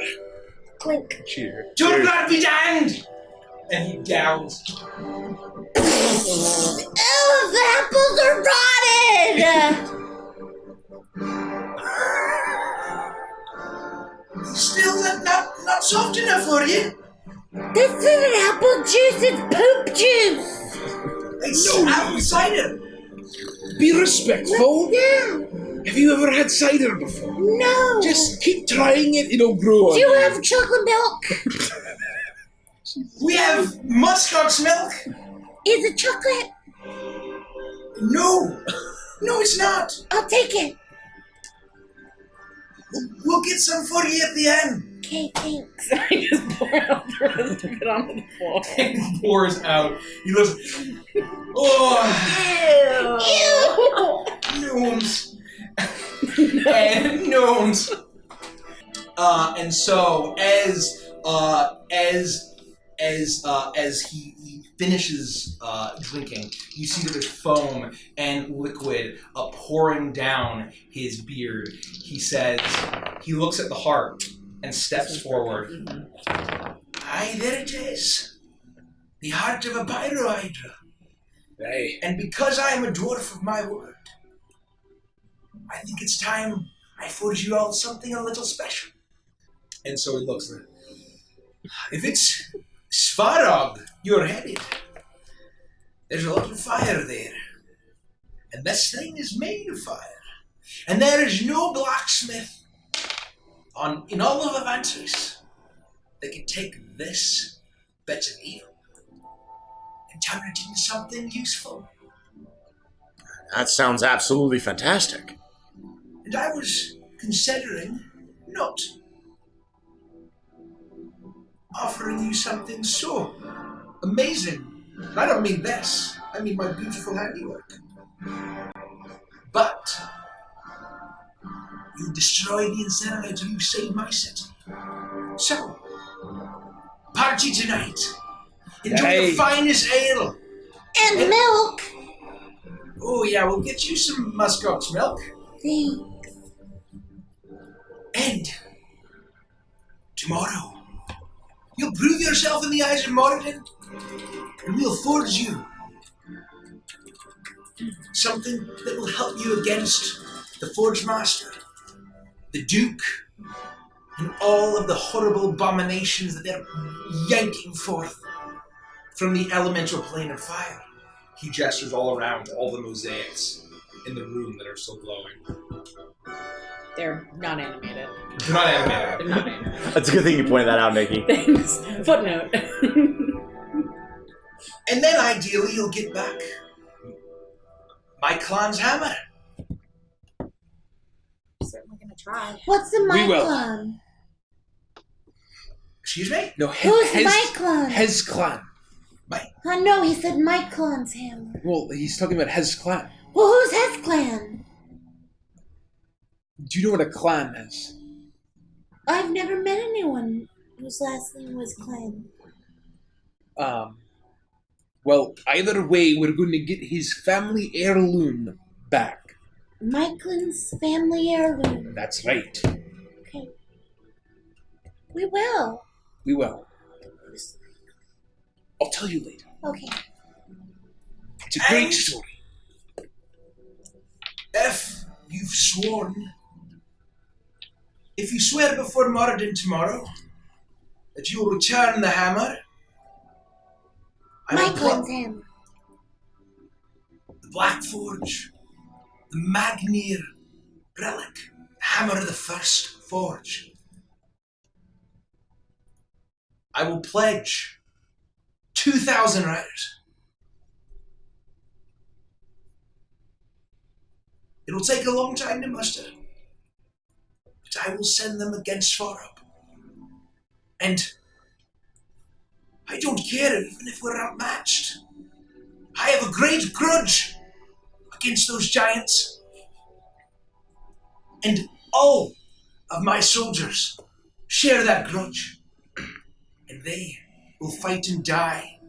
Clink. Cheers. Do not be damned! And he downs. Oh, the apples are rotted! Still not soft enough for you? This isn't apple juice, it's poop juice! It's apple cider. Be respectful. Yeah. Have you ever had cider before? No. Just keep trying it, it'll grow on Do you have chocolate milk? We have muskox milk. Is it chocolate? No, it's not. I'll take it. We'll get some for you at the end. Okay, thanks. I just pour out the rest of it onto the floor. And he pours out. He goes, oh, gnomes. And gnomes. And so as he finishes drinking, you see that there's foam and liquid pouring down his beard. He looks at the heart and steps forward. Aye, there it is. The heart of a pyrohydra. Aye. And because I am a dwarf of my word, I think it's time I forge you all something a little special. And so he looks at it. If it's Svarog you're headed, there's a lot of fire there. And this thing is made of fire. And there is no blacksmith in all of Avantris that can take this bit of evil and turn it into something useful. That sounds absolutely fantastic. And I was considering not offering you something so amazing. And I don't mean this. I mean my beautiful handiwork. But you destroy the incinerator, you save my city. So, party tonight. Enjoy the finest ale. And milk. Oh yeah, we'll get you some muskox milk. Thanks. And tomorrow, you'll prove yourself in the eyes of Moradin, and we'll forge you something that will help you against the Forge Master, the Duke, and all of the horrible abominations that they're yanking forth from the elemental plane of fire. He gestures all around all the mosaics in the room that are still glowing. They're not animated. They're not animated. They're not animated. That's a good thing you pointed that out, Nikki. Thanks. Footnote. And then ideally you'll get back my clan's hammer. Certainly gonna try. What's the We will. Clan? Excuse me? No, Who's my clan? Hez clan. No, he said my clan's hammer. Well, he's talking about Hez clan. Well, who's his clan? Do you know what a clan is? I've never met anyone whose last name was Clan. Well, either way, we're going to get his family heirloom back. Michaelin's family heirloom. That's right. Okay. We will. We will. I'll tell you later. Okay. It's a great story. If you've sworn, if you swear before Moradin tomorrow that you will return the hammer, I will Michaelin's hammer. the Black Forge, the Magnir relic, hammer of the First Forge. I will pledge 2,000 riders. It'll take a long time to muster, but I will send them against Farup. And I don't care even if we're outmatched. I have a great grudge against those giants. And all of my soldiers share that grudge. And they will fight and die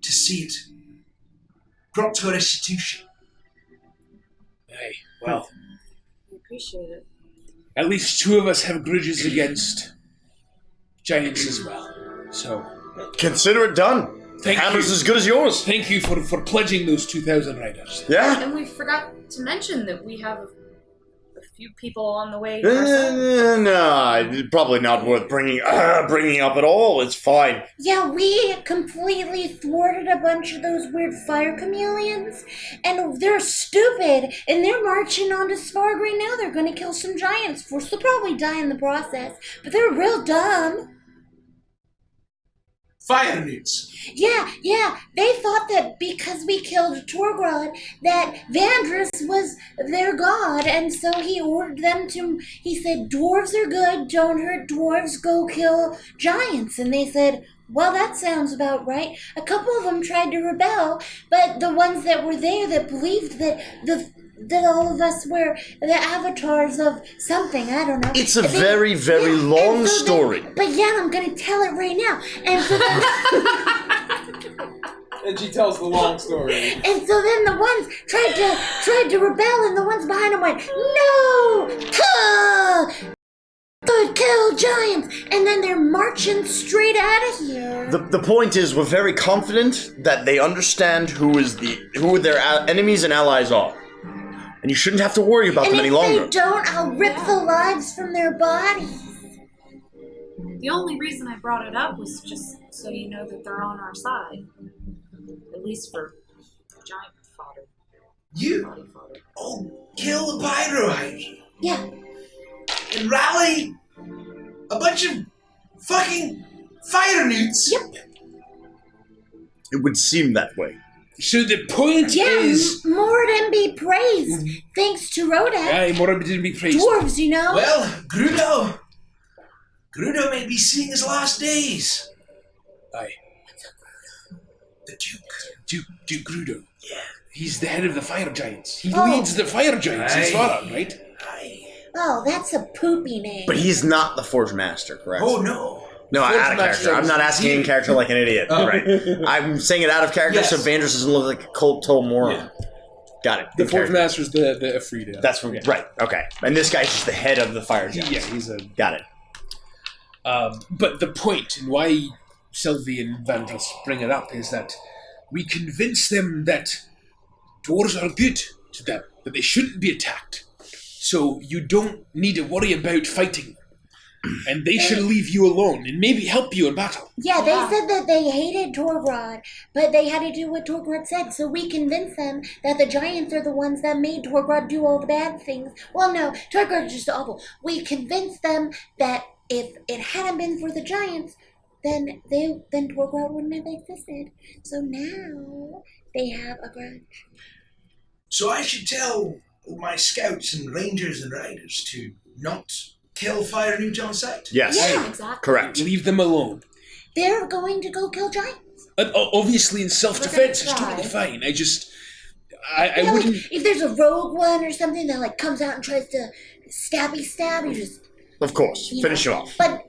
to see it brought to a restitution. Hey, well, I appreciate it. at least two of us have grudges against giants as well. So, Consider it done. thank Hammer's you. as good as yours. Thank you for pledging those 2,000 riders. Yeah. And we forgot to mention that we have a few people on the way ourselves. No, probably not worth bringing up at all. It's fine. Yeah, we completely thwarted a bunch of those weird fire chameleons, and they're stupid, and they're marching on to Svarg right now. They're gonna kill some giants for us. They'll probably die in the process, but they're real dumb. Fire newts. Yeah, they thought that because we killed Torgrod, that Avantris was their god, and so he ordered them to, he said, dwarves are good, don't hurt dwarves, go kill giants. And they said, well, that sounds about right. A couple of them tried to rebel, but the ones that were there that believed that that all of us were the avatars of something, I don't know. It's a very, very long and so story. But yeah, I'm gonna tell it right now. And so then, And she tells the long story. and so then the ones tried to rebel, and the ones behind them went, no, good, kill giants, and then they're marching straight out of here. The point is, we're very confident that they understand who their enemies and allies are. And you shouldn't have to worry about and them any if longer. they don't, I'll rip the lives from their bodies. The only reason I brought it up was just so you know that they're on our side. At least for giant fodder. You Body fodder. all kill the pyrohydra Yeah. and rally a bunch of fucking fire newts. Yep. It would seem that way. So the point Yeah, is... Moradin be praised, thanks to Rodak. Aye, Moradin didn't be praised. Dwarves, you know. Well, Grudo may be seeing his last days. Aye. The Duke. Duke Grudo. Yeah. He's the head of the fire giants. He Oh. leads the fire giants in Aye. Svarog, right? Aye. Oh, that's a poopy name. But he's not the Forge Master, correct? Oh no. No, Forge out of Master character. I'm not is asking in here. character like an idiot. Oh. Right. I'm saying it out of character so Yes. Vandris doesn't look like a cold told moron. Yeah. Got it. The In Forge character. Master's the Afrida. That's from right. Okay. And this guy's just the head of the fire giants. Yeah, he's a... Got it. But the point, and why Sylvie and Vandris bring it up, is that we convince them that dwarves are good to them, but they shouldn't be attacked. So you don't need to worry about fighting. And they should leave you alone and maybe help you in battle. Yeah, they said that they hated Torgrod, but they had to do what Torgrod said, so we convinced them that the giants are the ones that made Torgrod do all the bad things. Well, no, Torgrod is just awful. We convinced them that if it hadn't been for the giants, then Torgrod wouldn't have existed. So now they have a grudge. So I should tell my scouts and rangers and riders to not kill Fire Newt on sight? Yes. Yeah. Exactly. Correct. Leave them alone. They're going to go kill giants. Obviously, in self-defense, it's We're gonna totally try. fine. I Yeah, wouldn't... like, if there's a rogue one or something that like comes out and tries to stab, you just Of course. Finish him off. But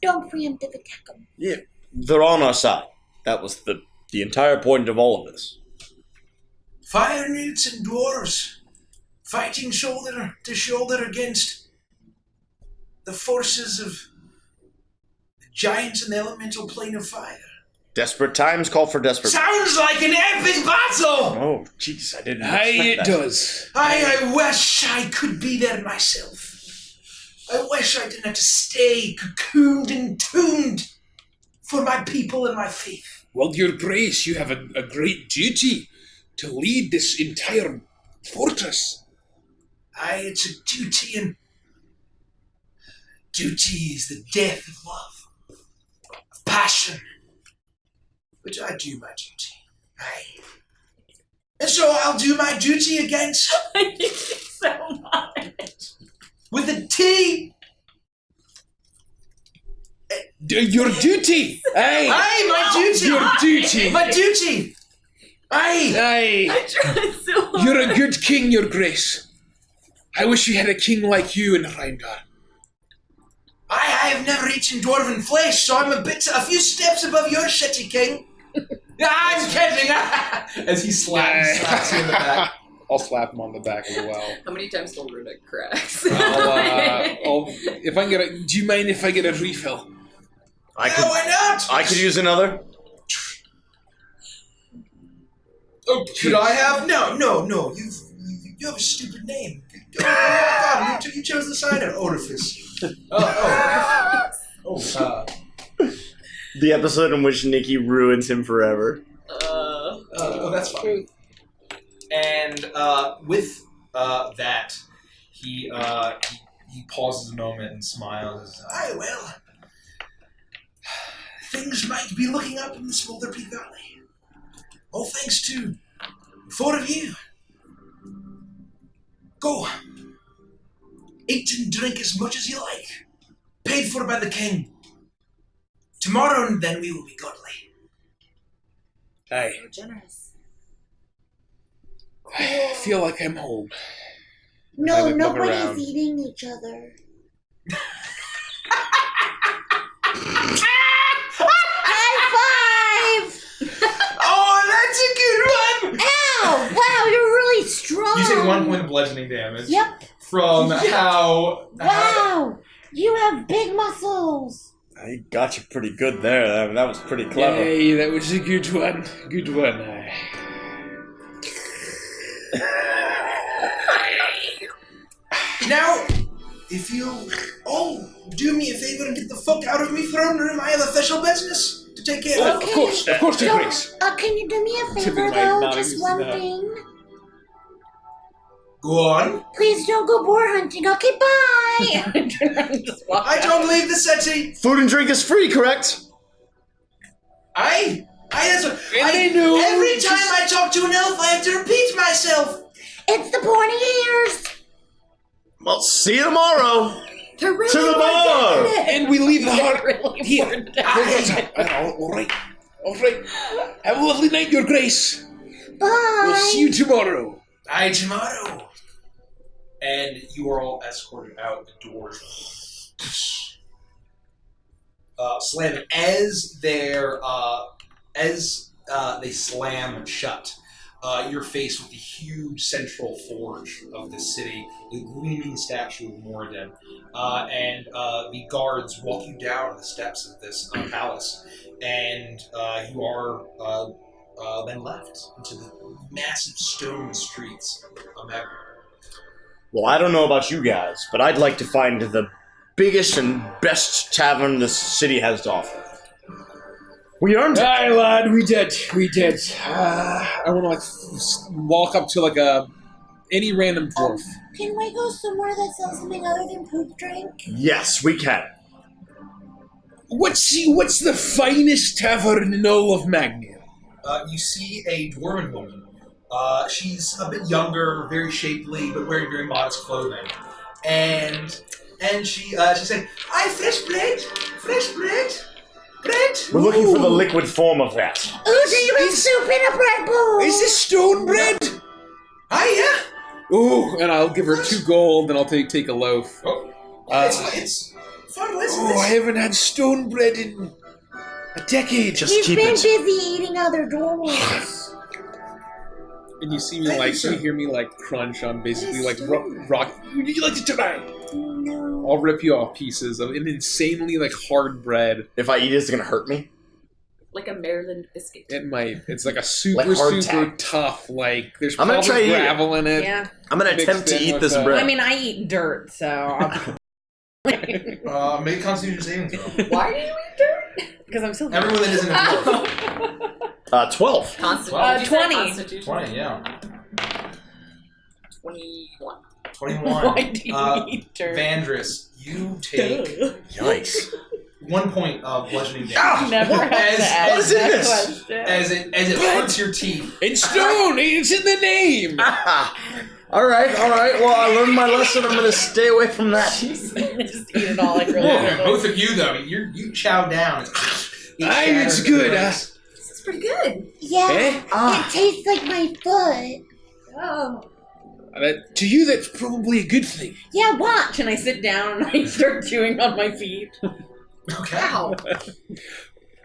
don't preemptive attack them. Yeah. They're on our side. That was the entire point of all of this. Fire Newts and dwarves fighting shoulder to shoulder against the forces of the giants in the elemental plane of fire. Desperate times call for desperate... Sounds like an epic battle! Oh, jeez, I didn't Aye, it expect that. does. I wish I could be there myself. I wish I didn't have to stay cocooned and tuned for my people and my faith. Well, Your Grace, you have a great duty to lead this entire fortress. Aye, it's a duty, and duty is the death of love, of passion. But I do my duty. Aye. And so I'll do my duty against... I hate you so much. with a T! Your duty! Aye! Aye, my duty! Your duty! My duty! Aye! Aye! I tried so hard. You're a good king, Your Grace. I wish we had a king like you in Rheindar. I have never eaten dwarven flesh, so I'm a few steps above your shitty king. I'm kidding! As he slaps you in the back. I'll slap him on the back as well. How many times till Runic cracks? If I can get a... Do you mind if I get a refill? I Yeah, could, why not? I could use another. Oh, should I have? No. You have a stupid name. Oh, God, you chose the sign out. Orifice. The episode in which Nikki ruins him forever. That's fine. And with that, he pauses a moment and smiles. Aye, well, things might be looking up in the Smolder Peak Valley. All thanks to 4 of you. Go. Eat and drink as much as you like. Paid for by the king. Tomorrow, and then we will be godly. Aye. So generous. I feel like I'm home. No, look nobody's around. eating each other. High five! Oh, that's a good one! Ow! Wow, you're really strong. You take 1 point of bludgeoning damage Yep. from how Wow! You have big muscles. I got you pretty good there. That was pretty clever. Hey, that was a good one. Good one. Aye. Now, if you all do me a favor and get the fuck out of me throne room, I have official business to take care of. Of course, Your Don't- Grace. Can you do me a favor, Typically, though? not Just even one that. thing. Go on. Please don't go boar hunting. Okay, bye. Just walk I out. don't leave the city. Food and drink is free, correct? I they know. Every time I talk to an elf, I have to repeat myself. It's the pointy ears. Well, see you tomorrow. They're really To the bar. And we leave the heart Really here. important. All right. Have a lovely night, Your Grace. Bye. We'll see you tomorrow. Aye, tomorrow. and you are all escorted out. The doors slam as they slam shut. You're faced with the huge central forge of the city, the gleaming statue of Moradin, and the guards walk you down the steps of this palace, and you are then left into the massive stone streets of Magna. Well, I don't know about you guys, but I'd like to find the biggest and best tavern this city has to offer. We earned it. Aye, lad, we did. I want to walk up to any random dwarf. Can we go somewhere that sells something other than poop drink? Yes, we can. What's the finest tavern in all of Magnia? You see a dwarven woman. She's a bit younger, very shapely, but wearing very modest clothing. And she said, "Aye, fresh bread. We're looking for the liquid form of that. Ooh, do you have soup in a bread bowl? Is this stone bread? Aye, yeah. Ooh, and I'll give her 2 gold, and I'll take a loaf. Oh, it's fun. Listen, I haven't had stone bread in a decade. Just He's keep been it. busy eating other dwarves. And you see me Thank you, you sir. hear me crunch on basically Yes, rock. Would you like to try? No. I'll rip you off pieces of an insanely hard bread. If I eat it, it's gonna hurt me. Like a Maryland biscuit. It might. It's a super hardtack. tough. There's I'm gonna try probably to eat it. gravel in it. Yeah. I'm gonna Mixed attempt to in eat with this the- bread. I mean, I eat dirt, so. Make a Constitution saving throw. Why do you eat dirt? Because I'm still. Everyone that isn't a dwarf. 12. Constitution. 20. Constitution. 20, yeah. 21. 21. Why do you eat dirt? Vandris, you take Yikes. 1 point of bludgeoning damage. Ah! Never had to As- ask what is in that this? question. As it hurts your teeth. It's stone. It's in the name. All right. Well, I learned my lesson. I'm gonna stay away from that. Just eat it all really Yeah, quickly. both of you though, you chow down. It's good. This is pretty good. Yeah, Eh? it tastes like my foot. Oh. To you, that's probably a good thing. Yeah, watch. And I sit down and I start chewing on my feet. Okay. Wow.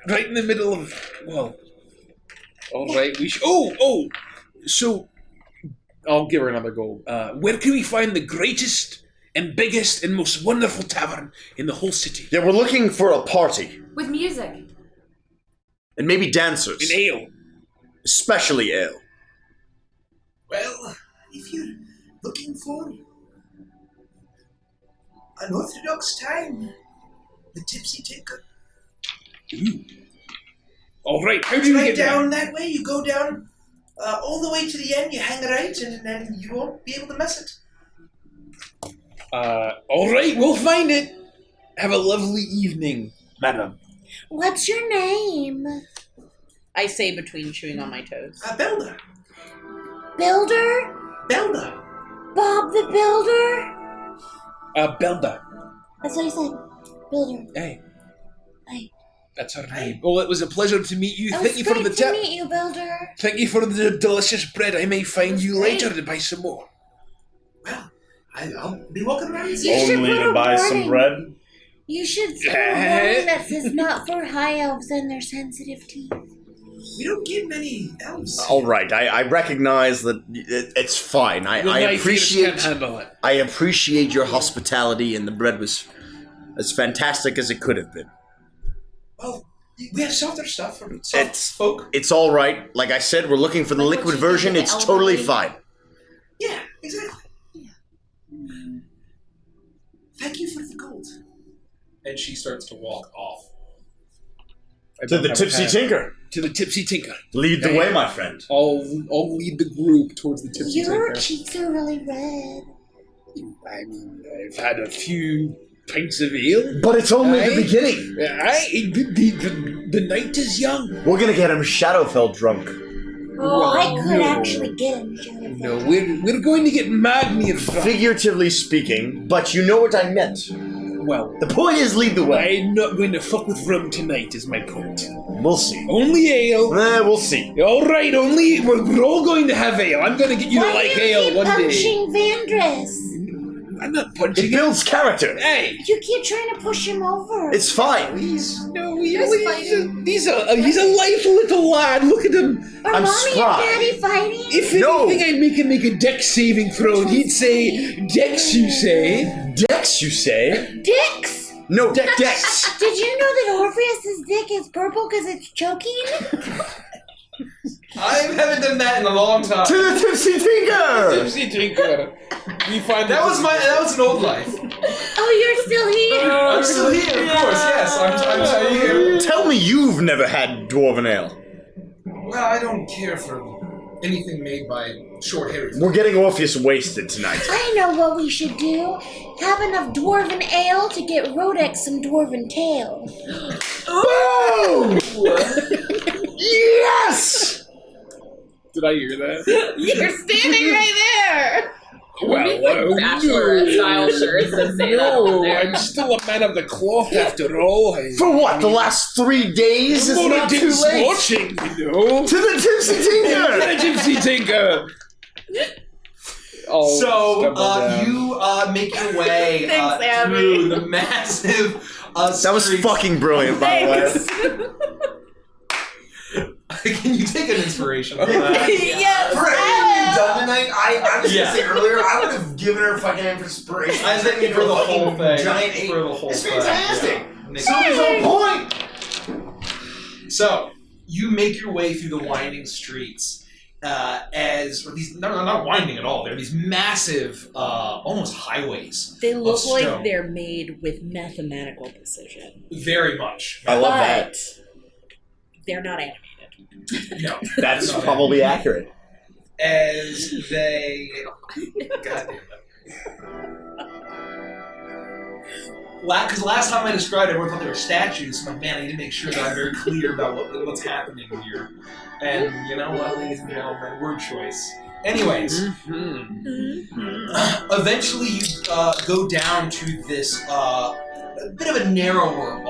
Right in the middle of. Well. All right. So. I'll give her another gold. Where can we find the greatest and biggest and most wonderful tavern in the whole city? Yeah, we're looking for a party With music. and maybe dancers, An ale. especially ale. Well, if you're looking for an orthodox time, the Tipsy Tinker. All right. How do you Right get down that way, you go down all the way to the end, you hang right, and then you won't be able to miss it. All right. We'll find it. Have a lovely evening, madam. What's your name? I say between chewing on my toes. Belda. Builder? Belda. Bob the Builder? Belda. That's what I said. Builder. Hey. Hey. That's her name. Well, it was a pleasure to meet you. It Thank was you for great the to tip. meet you, Builder. Thank you for the delicious bread. I may find you great. later to buy some more. Well, I'll be walking around and You should put a warning. bread. You should put a warning that says not for high elves and their sensitive teeth. We don't get many elves. All right, I recognize that it's fine. The I knife eaters can't appreciate handle it. I appreciate your hospitality, and the bread was as fantastic as it could have been. Well, we have softer stuff for soft It's- folk. It's all right. Like I said, we're looking for the Like what liquid you did version. with the It's totally elderly? fine. Yeah, exactly. Thank you for the gold. And she starts to walk off. To the Tipsy Tinker. To the Tipsy Tinker. Lead the Hey. way, my friend. I'll lead the group towards the Tipsy Your Tinker. cheeks are really red. I mean, I've had a few pints of ale. But it's only the Aye. beginning. The night is young. We're gonna get him Shadowfell drunk. Oh, I could no. actually get him. Jonathan. No, we're going to get Magnia drunk. Figuratively speaking, but you know what I meant. Well, The point is, lead the way. I'm not going to fuck with rum tonight, is my point. We'll see. Only ale. We'll see. All right, we're all going to have ale. I'm going to get you to Why like do you ale keep one day. punching Vandris? I'm not It punching him. builds character. Hey, You keep trying to push him over. It's fine. he's a light little lad. Look at him. Are I'm mommy spry. and daddy fighting? If No. anything, I'd make him make a dex saving throw, and he'd say, "Dex, you say?" Dex, you say? Dicks! No, Dex. Did you know that Orpheus's dick is purple because it's choking? I haven't done that in a long time. To the Tipsy Tinker! Tipsy Tinker. We find That was an old life. Oh, you're still here? I'm still here, of course. Yes, I'm still here. Tell me you've never had dwarven ale. Well, I don't care for anything made by short-haired. We're getting Orpheus wasted tonight. I know what we should do. Have enough dwarven ale to get Rodex some dwarven tail. Boom! Yes! Did I hear that? You're standing right there. Well, Bachelorette style shirts that say that on no, there. I'm still a man of the cloth after all. For what? The last 3 days? It's I'm not too late. watching, you know. To the Tipsy Tinker! The Gypsy Tinker. Oh, So, you make your way Thanks, Abby. through the massive That was streets. fucking brilliant, by the way. Can you take an inspiration from that? Yes. For everything you've done tonight, I was Yeah. gonna say earlier, I would have given her fucking inspiration. I was thinking for the whole thing. Giant ape. For the whole It's thing. fantastic. Yeah. Somebody's on point. So, you make your way through the winding streets not winding at all. They're these massive, almost highways. They look of like stone. they're made with mathematical precision. Very much. I love that. But they're not animated. No. That's Not probably accurate. As they... God damn it. Because last time I described it, everyone thought they were statues. So I'm like, man, I need to make sure that I'm very clear about what's happening here. And you know what, ladies and gentlemen, word choice. Anyways, eventually you go down to this a bit of a narrower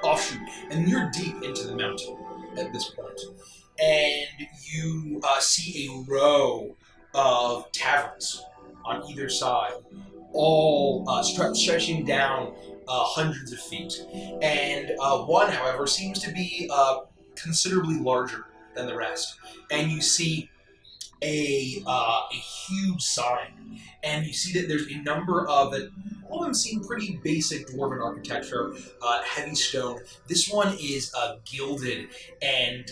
offshoot, and you're deep into the mountain at this point. And you see a row of taverns on either side, all stretching down hundreds of feet. And one, however, seems to be considerably larger than the rest. And you see a huge sign, and you see that there's a number of it. All of them seem pretty basic dwarven architecture, heavy stone. This one is gilded and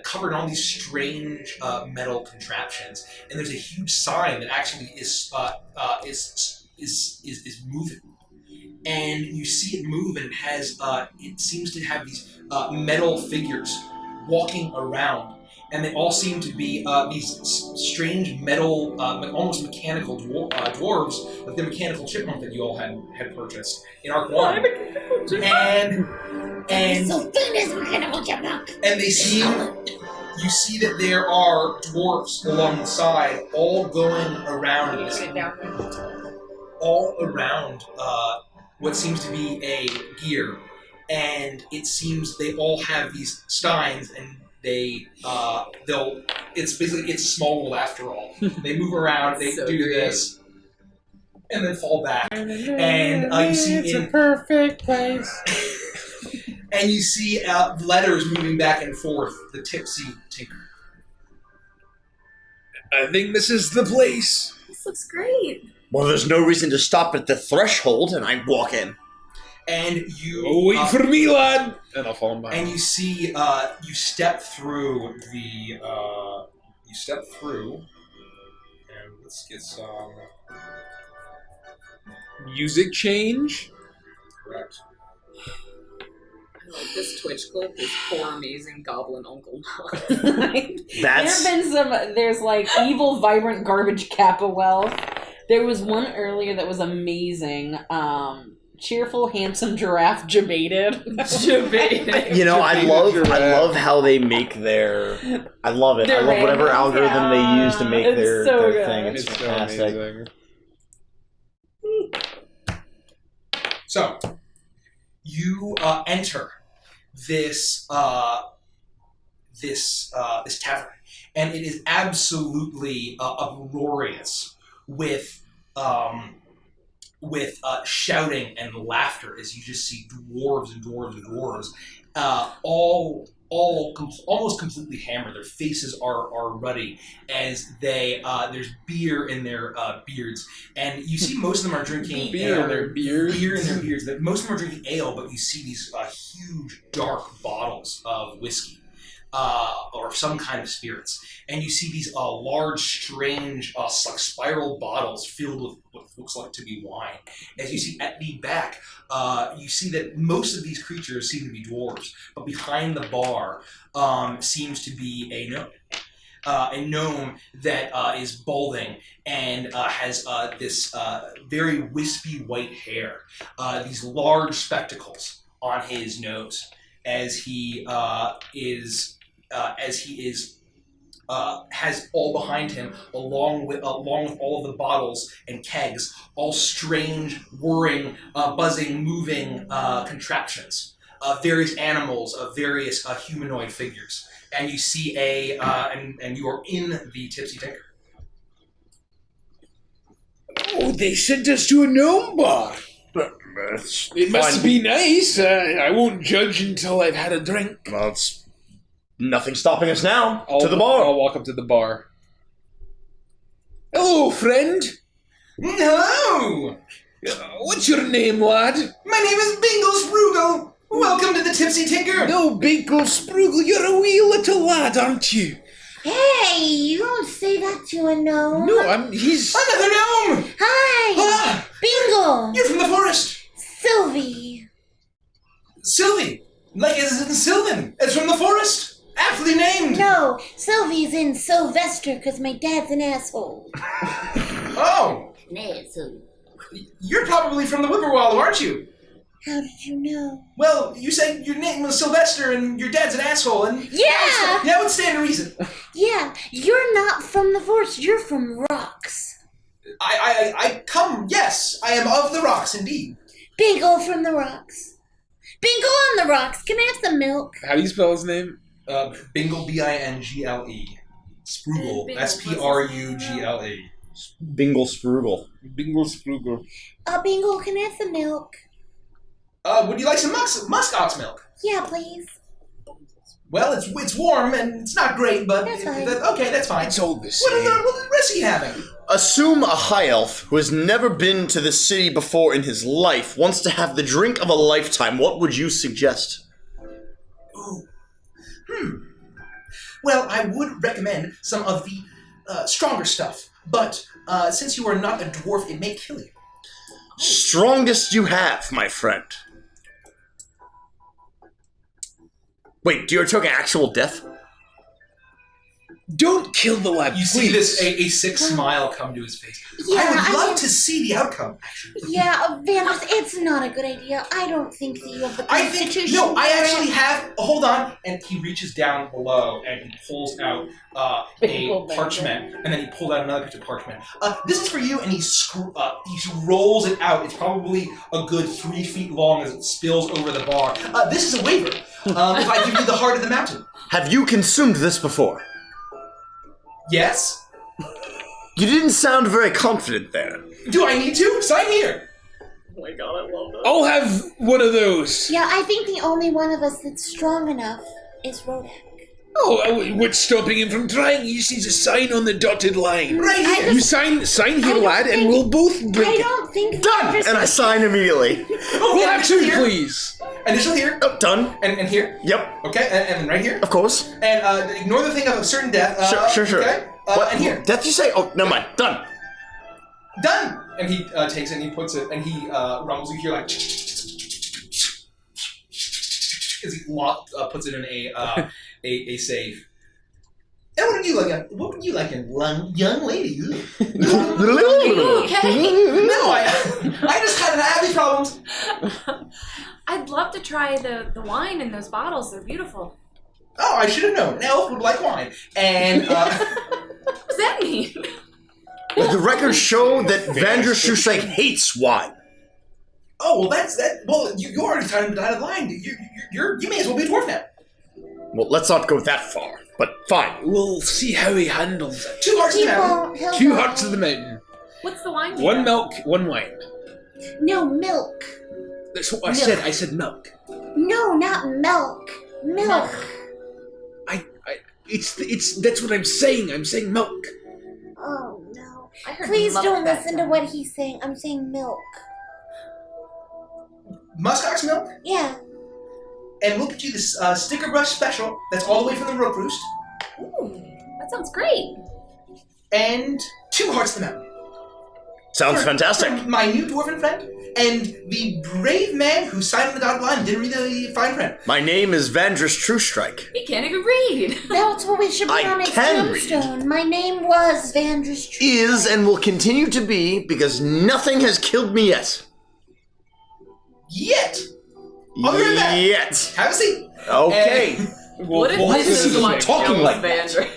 covered in all these strange metal contraptions. And there's a huge sign that actually is moving. And you see it move, and it has it seems to have these metal figures walking around. And they all seem to be these strange metal, almost mechanical dwarves, like the mechanical chipmunk that you all had purchased in Arc 1. And So famous mechanical chipmunk. and you see that there are dwarves along the side, all going around what seems to be a gear, and it seems they all have these steins, and it's small world after all. They move around, they So do great. this, and then fall back. And you see it's a perfect place. and you see letters moving back and forth. The Tipsy Tinker. I think this is the place. This looks great. Well, there's no reason to stop at the threshold, and I walk in. And you Wait for me, lad. And I'll follow him behind. And you see, you step through, and let's get some. Music change. Correct. Like this Twitch clip is poor amazing goblin Uncle Mom. That's... There's like evil, vibrant garbage kappa wealth. There was one earlier that was amazing. Cheerful, handsome giraffe debated. You know, I love how they make their... I love it. I love whatever algorithm they use to make their thing. It's fantastic. amazing. So, you enter this this tavern, and it is absolutely uproarious with shouting and laughter as you just see dwarves and dwarves and dwarves, almost completely hammered. Their faces are ruddy as they there's beer in their beards, and you see most of them are drinking Beer in their beards. Beer in their beards. Most of them are drinking ale, but you see these huge dark bottles of whiskey or some kind of spirits. And you see these large, strange, like spiral bottles filled with what looks like to be wine. As you see at the back, you see that most of these creatures seem to be dwarves, but behind the bar seems to be a gnome. A gnome that is balding and has this very wispy white hair, these large spectacles on his nose, as he has all behind him, along with all of the bottles and kegs, all strange, whirring, buzzing, moving contraptions, various animals, various humanoid figures. And you see and you are in the Tipsy Tinker. Oh, they sent us to a gnome bar. It must be nice. I won't judge until I've had a drink. Well, it's nothing stopping us now. To the bar. I'll walk up to the bar. Hello, friend. Hello! What's your name, lad? My name is Bingle Sprugel. Welcome to the Tipsy Tinker. No, Bingle Sprugel, you're a wee little lad, aren't you? Hey, you don't say that to a gnome. No, he's... Another gnome! Hi! Ah, Bingle! you're from the forest. Sylvie. Sylvie. Like as in Sylvan. It's from the forest. Aptly named. No, Sylvie's in Sylvester because my dad's an asshole. Oh. An asshole. You're probably from the Whippoorwillow, aren't you? How did you know? Well, you said your name was Sylvester and your dad's an asshole, and Yeah! that would stand to reason. Yeah, you're not from the forest, you're from rocks. I come, yes, I am of the rocks, indeed. Bingle from the rocks. Bingle on the rocks, can I have some milk? How do you spell his name? Bingle, B-I-N-G-L-E. Sprugel, S-P-R-U-G-L-E. Bingle Sprugel. Bingle Sprugel. Bingle, can I have some milk? Would you like some musk ox milk? Yeah, please. Well, it's warm and it's not great, but That's fine. Okay, that's fine. It's all the same. What rest are you having? Assume a high elf who has never been to the city before in his life wants to have the drink of a lifetime. What would you suggest? Ooh. Well, I would recommend some of the stronger stuff, but since you are not a dwarf, it may kill you. Strongest you have, my friend. Wait, you're talking actual death? Don't kill the lad, You please. see this a sick smile come to his face. Yeah, I would love to see the outcome, actually. Yeah, Avantris, it's not a good idea. I don't think that you have the constitution. I actually have. Hold on, and he reaches down below and he pulls out a parchment, and then he pulled out another piece of parchment. This is for you, and he rolls it out. It's probably a good 3 feet long as it spills over the bar. This is a waiver. If I give you the heart of the mountain. Have you consumed this before? Yes. You didn't sound very confident there. Do I need to? Sign here. Oh my god, I love it. I'll have one of those. Yeah, I think the only one of us that's strong enough is Rodak. Oh, what's stopping him from trying? He just needs a sign on the dotted line. Right here. You sign here, lad, and we'll both drink I it. don't think Done! And I sign immediately. We'll have two, here. please. Initial here. Oh, done. And here. Yep, Okay, and then right here. of course. And ignore the thing of a certain death. Sure. Okay. What? And here. Death you say? Oh, never mind. Done. Done! And he takes it and he puts it, and he rumbles. You hear like as he puts it in a safe. And what would you like, a young lady? Okay. No, I just had having problems. I'd love to try the wine in those bottles. They're beautiful. Oh, I should have known. An elf would like wine. And What does that mean? The records show that Vandris Shusek hates wine. oh, well, that's that. Well, you already tied him out of line. You may as well be a dwarf now. Well, let's not go that far, but fine. We'll see how he handles it. 2 hearts He in heaven. won't. He'll 2 die. hearts of the mountain. What's the wine? One milk, one wine. No, milk. That's what I said. I said milk. No, not milk. Milk. That's what I'm saying. I'm saying milk. Oh, no. I heard Please milk don't that listen to time. what he's saying. I'm saying milk. Muskox milk Yeah. and we'll get you this sticker brush special that's all the way from the Rook Roost. Ooh, that sounds great. And 2 hearts to the mountain. Sounds fantastic. For my new dwarven friend, and the brave man who signed on the dotted line and didn't read the fine print. My name is Avantris Truestrike. He can't even read. That's what we should put I on his can tombstone. My name was Avantris. Is and will continue to be because nothing has killed me yet. Yet! Other than that, Yet. have a seat. Okay. What if Why this is he is what talking kills like that? Vandra?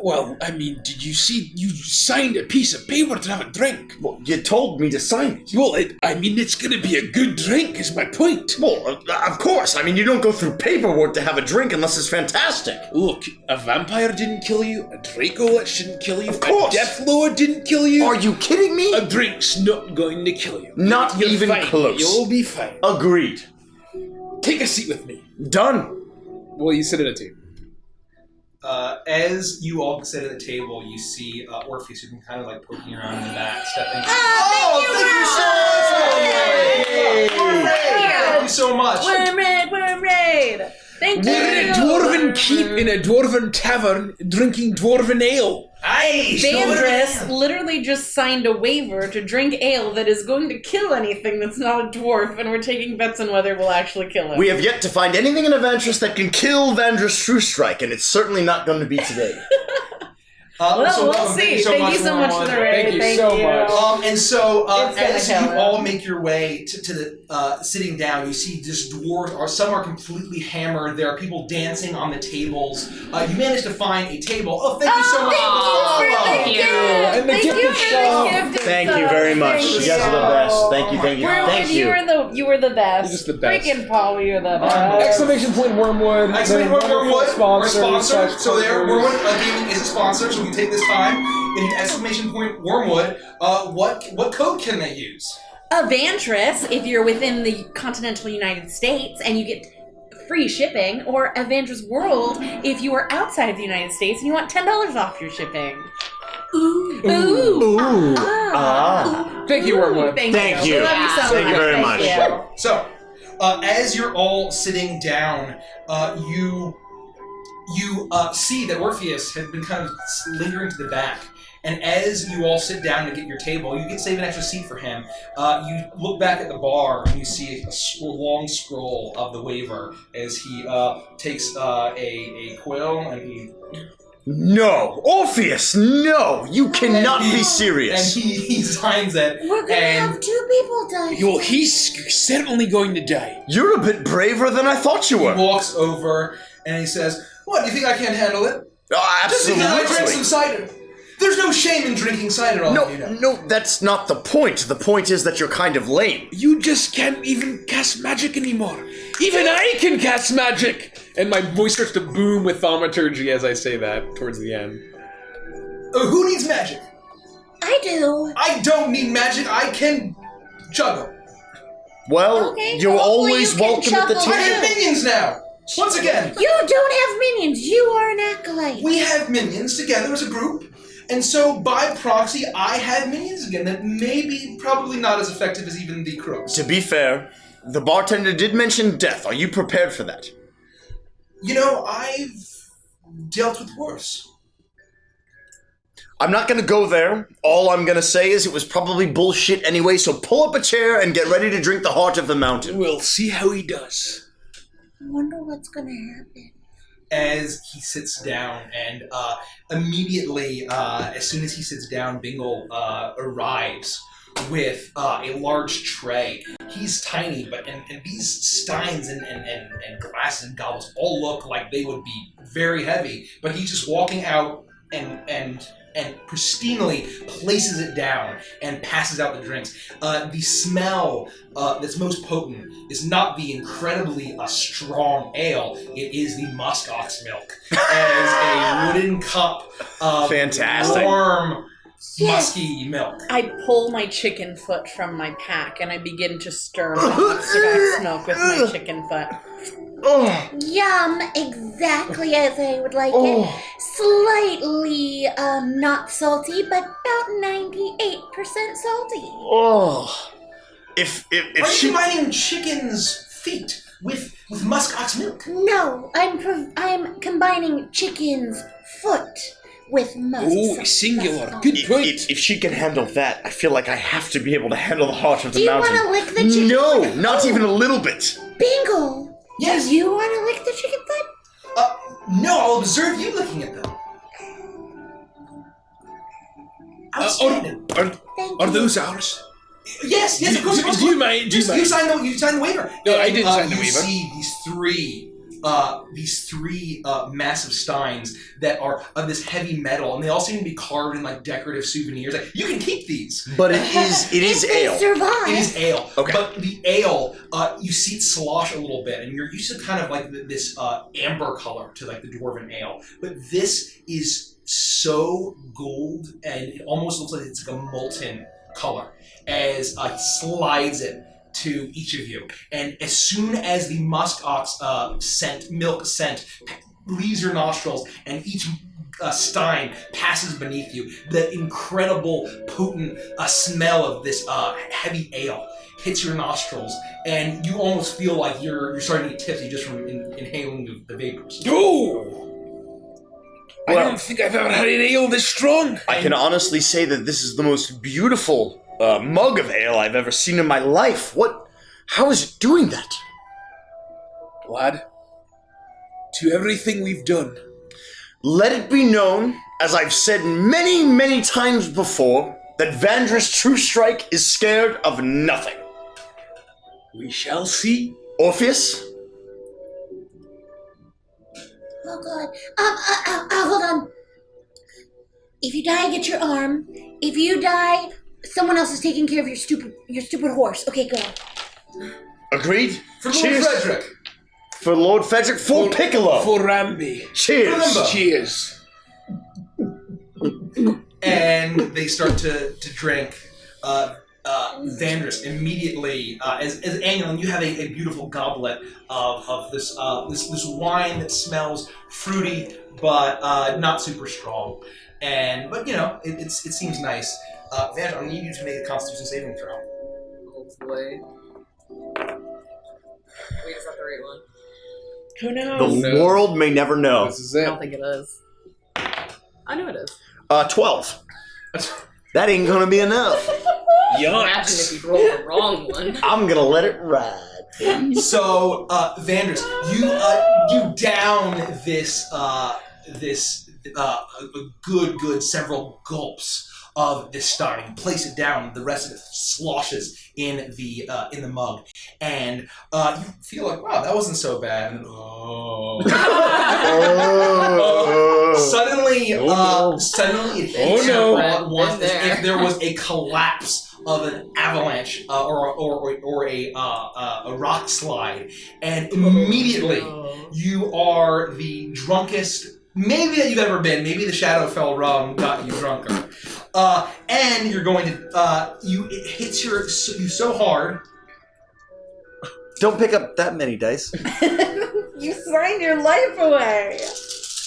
Well, I mean, did you see? You signed a piece of paper to have a drink. Well, you told me to sign it. Well, it's gonna be a good drink, is my point. Well, of course. I mean, you don't go through paperwork to have a drink unless it's fantastic. Look, a vampire didn't kill you, a Dracolich didn't kill you, Of course. a Death Lord didn't kill you. Are you kidding me? A drink's not going to kill you. Not You're even fine. close. You'll be fine. Agreed. Take a seat with me. Done. Well, you sit at a table. As you all sit at the table, you see Orpheus, who's been kind of like poking around in the back, stepping. Thank you so much! Worm raid! Thank you! We're in a dwarven keep in a dwarven tavern drinking dwarven ale. Aye! Vandris literally just signed a waiver to drink ale that is going to kill anything that's not a dwarf, and we're taking bets on whether it will actually kill him. We have yet to find anything in Avantris that can kill Avantris Truestrike, and it's certainly not going to be today. Well, we'll see. Thank you so much for the raid. Thank you so much. And so, It's gonna as you kill him. all make your way to the sitting down, you see just dwarves, or some are completely hammered. There are people dancing on the tables. You manage to find a table. Oh, thank you so much. Thank you. And the gift is shown. Thank you very much. You guys are the best. Thank you, thank you, thank you. You were the best. You're just the best. Freaking Paul, you're the best. Exclamation point Wormwood. Excellent They're work, Wormwood. We're a sponsor. / So there, partners. Wormwood Gaming is a sponsor, so we can take this time. In exclamation point Wormwood, what code can they use? Avantris, if you're within the continental United States and you get free shipping, or Avantris World, if you are outside of the United States and you want $10 off your shipping. Ooh. Ooh. Thank you, Wormwood. Thank you. We love you so Thank you much. very much. You. So, as you're all sitting down, you see that Orpheus had been kind of lingering to the back. And as you all sit down to get your table, you get save an extra seat for him. You look back at the bar and you see a long scroll of the waiver as he takes a quill and he... No, Orpheus, no! You cannot be serious. And he signs it. We're gonna and have 2 people die. Well, he's certainly going to die. You're a bit braver than I thought you he were. walks over and he says, "What, do you think I can't handle it? Oh, Just because I drank some absolutely. cider. There's no shame in drinking cider, all of you know." No, that's not the point. The point is that you're kind of lame. You just can't even cast magic anymore. Even I can cast magic! And my voice starts to boom with thaumaturgy as I say that towards the end. Who needs magic? I do. I don't need magic. I can juggle. Well, Okay, you're hopefully always you can welcome at the chuckle. I have table. minions now. Once again, You don't have minions. You are an acolyte. we have minions together as a group. And so, by proxy, I have minions again that may be probably not as effective as even the crooks. To be fair, the bartender did mention death. Are you prepared for that? You know, I've dealt with worse. I'm not gonna go there. All I'm gonna say is it was probably bullshit anyway, so pull up a chair and get ready to drink the heart of the mountain. We'll see how he does. I wonder what's gonna happen. As he sits down, and immediately, as soon as he sits down, Bingle arrives with a large tray. He's tiny, but and these steins and glasses and gobbles all look like they would be very heavy, but he's just walking out and pristinely places it down and passes out the drinks. The smell that's most potent is not the incredibly strong ale, it is the muskox milk. As a wooden cup of Fantastic. warm, Yes. musky milk. I pull my chicken foot from my pack and I begin to stir my muskox milk with my chicken foot. Oh, Yum, exactly as I would like it. oh. Slightly not salty, but about 98% salty. Oh. If Are you she... combining chicken's feet with With muskox milk. No, I'm combining chicken's foot with musk. Oh, singular. Good point. If she can handle that, I feel like I have to be able to handle the heart of the Do you mountain. want to lick the chicken No, foot? not even a little bit. Bingo. Yes. Do you want to lick the chicken foot? No, I'll observe you looking at them. Outstanding. Thank Are you. those ours? Yes, of course. Do you mind? You signed the waiver. No, I didn't sign the You waiver. see these three massive steins that are of this heavy metal, and they all seem to be carved in like decorative souvenirs. Like, you can keep these. But it is If they ale. survive. It is ale. Okay. But the ale, you see it slosh a little bit, and you're used to kind of like this amber color to like the dwarven ale. But this is so gold, and it almost looks like it's like a molten color as he slides it to each of you. And as soon as the muskox milk scent leaves your nostrils and each stein passes beneath you, the incredible potent smell of this heavy ale hits your nostrils, and you almost feel like you're starting to get tipsy just from inhaling the vapors. Oh! I don't think I've ever had an ale this strong. I can honestly say that this is the most beautiful mug of ale I've ever seen in my life. How is it doing that? Lad, to everything we've done. Let it be known, as I've said many, many times before, that Avantris True Strike is scared of nothing. We shall see. Orpheus? Oh God. Hold on. If you die, get your arm. If you die, someone else is taking care of your stupid horse. Okay, go. Agreed? For Lord Cheers. Frederick. For Lord Frederick. For Piccolo. For Rambi. Cheers. Remember. Cheers. And they start to drink. Vandris immediately, as Anulin, you have a beautiful goblet of this wine that smells fruity but not super strong, but you know it seems nice. Vandris, I need you to make a Constitution saving throw. Oh boy. Wait, is that the right one? Who knows? The world may never know. This is I it. don't think it is. I know it is. 12. That ain't gonna be enough. Imagine if you roll the wrong one. I'm gonna let it ride. So, Vandris, you down this good several gulps of this stein. You place it down. The rest of it sloshes in the mug, and you feel like, wow, that wasn't so bad. And, Suddenly it hits you all at once, as if there was a collapse of an avalanche or a rock slide, and immediately you are the drunkest maybe that you've ever been. Maybe the Shadowfell rum got you drunker, and you're going to it hits you so hard. Don't pick up that many dice. You signed your life away.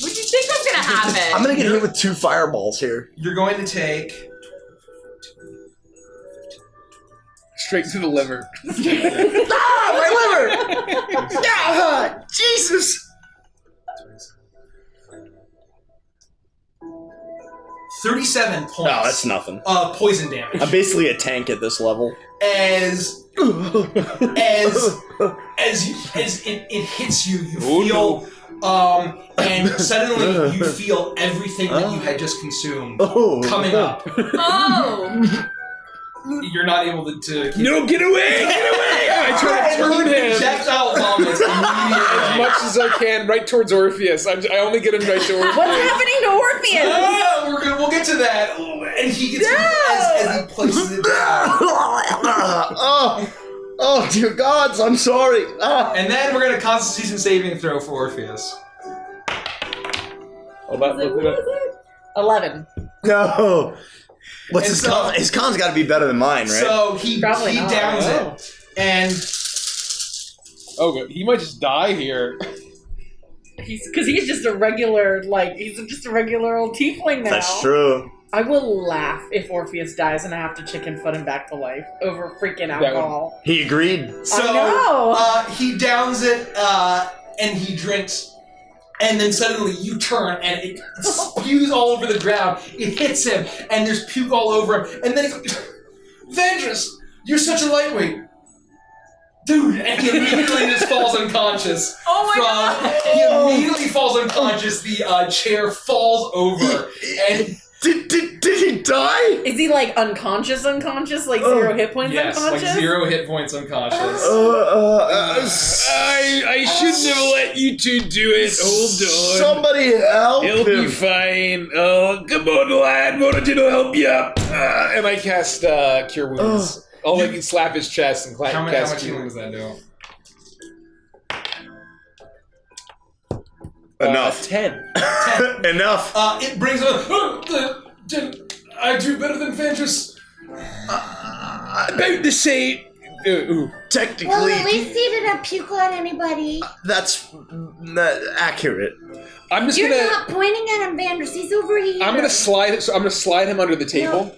What did you think was gonna happen? I'm gonna get hit with 2 fireballs here. You're going to take Straight to the liver. My liver! Yeah, Jesus! 37 points. No, that's nothing. Poison damage. I'm basically a tank at this level. As it hits you, you feel and suddenly you feel everything that you had just consumed coming up. Oh! You're not able to keep No, get away! Get away! I try to turn him projectile vomits as much as I can right towards Orpheus. I only get him right to Orpheus. What's happening to Orpheus? We'll get to that. And he gets as he places it down. Oh, dear gods, I'm sorry. And then we're gonna Constitution saving throw for Orpheus. Hold on, look it up. 11. No. What's And his so- con? His con's got to be better than mine, right? So he Probably not. downs it, and Oh, good. He might just die here. He's just a regular, he's just a regular old tiefling now. That's true. I will laugh if Orpheus dies and I have to chicken foot him back to life over freaking alcohol. He agreed. So I know. he downs it and he drinks. And then suddenly you turn and it spews all over the ground. It hits him and there's puke all over him. And then he goes, Avantris, you're such a lightweight. Dude, and he immediately just falls unconscious. Oh my god! He immediately falls unconscious. The chair falls over. And Did he die? Is he like unconscious, like 0 hit points yes, unconscious? like 0 hit points unconscious. I shouldn't have let you two do it. Hold on. Somebody help He'll him. be fine. Come on, lad. Why don't you help you up? And I cast Cure Wounds. I'll let you slap his chest and How cast much Cure healing does that do? Enough. 10. Enough. It brings up. I do better than Avantris. About the same. Technically, Well, at least he didn't puke on anybody. that's not accurate. I'm just You're gonna. not pointing at him, Vanders. He's over here. I'm gonna slide. So I'm gonna slide him under the table.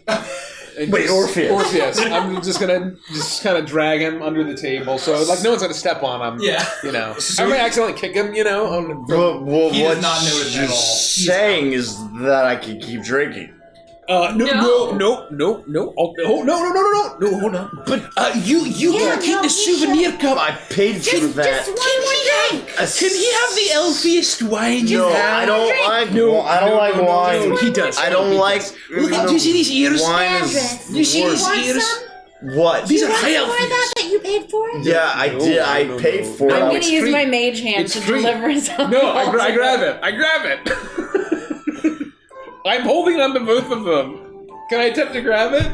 And Wait, Orpheus. Orpheus. I'm just gonna kind of drag him under the table, so like no one's gonna step on him. Yeah. You know. I might accidentally kick him. You know. Well, He what does not notice you're at all. saying is that I can keep drinking. No. Oh, no, hold on. But you Yeah, can keep no, the he souvenir cup. I paid for Just that. one more drink. Can he have the elfiest wine you No, have? I don't like. No, I don't like wine. No, he does. I don't He like. does. Look, do you see these ears? Wine is Vanders. You see worse. these Want ears? some? What? These You are want high some more of that elfies. that you paid for? Yeah, I did. I paid for I'm it. gonna it's use free. my mage hand It's to free. deliver his No, I grab it. I grab it. I'm holding on to both of them. Can I attempt to grab it?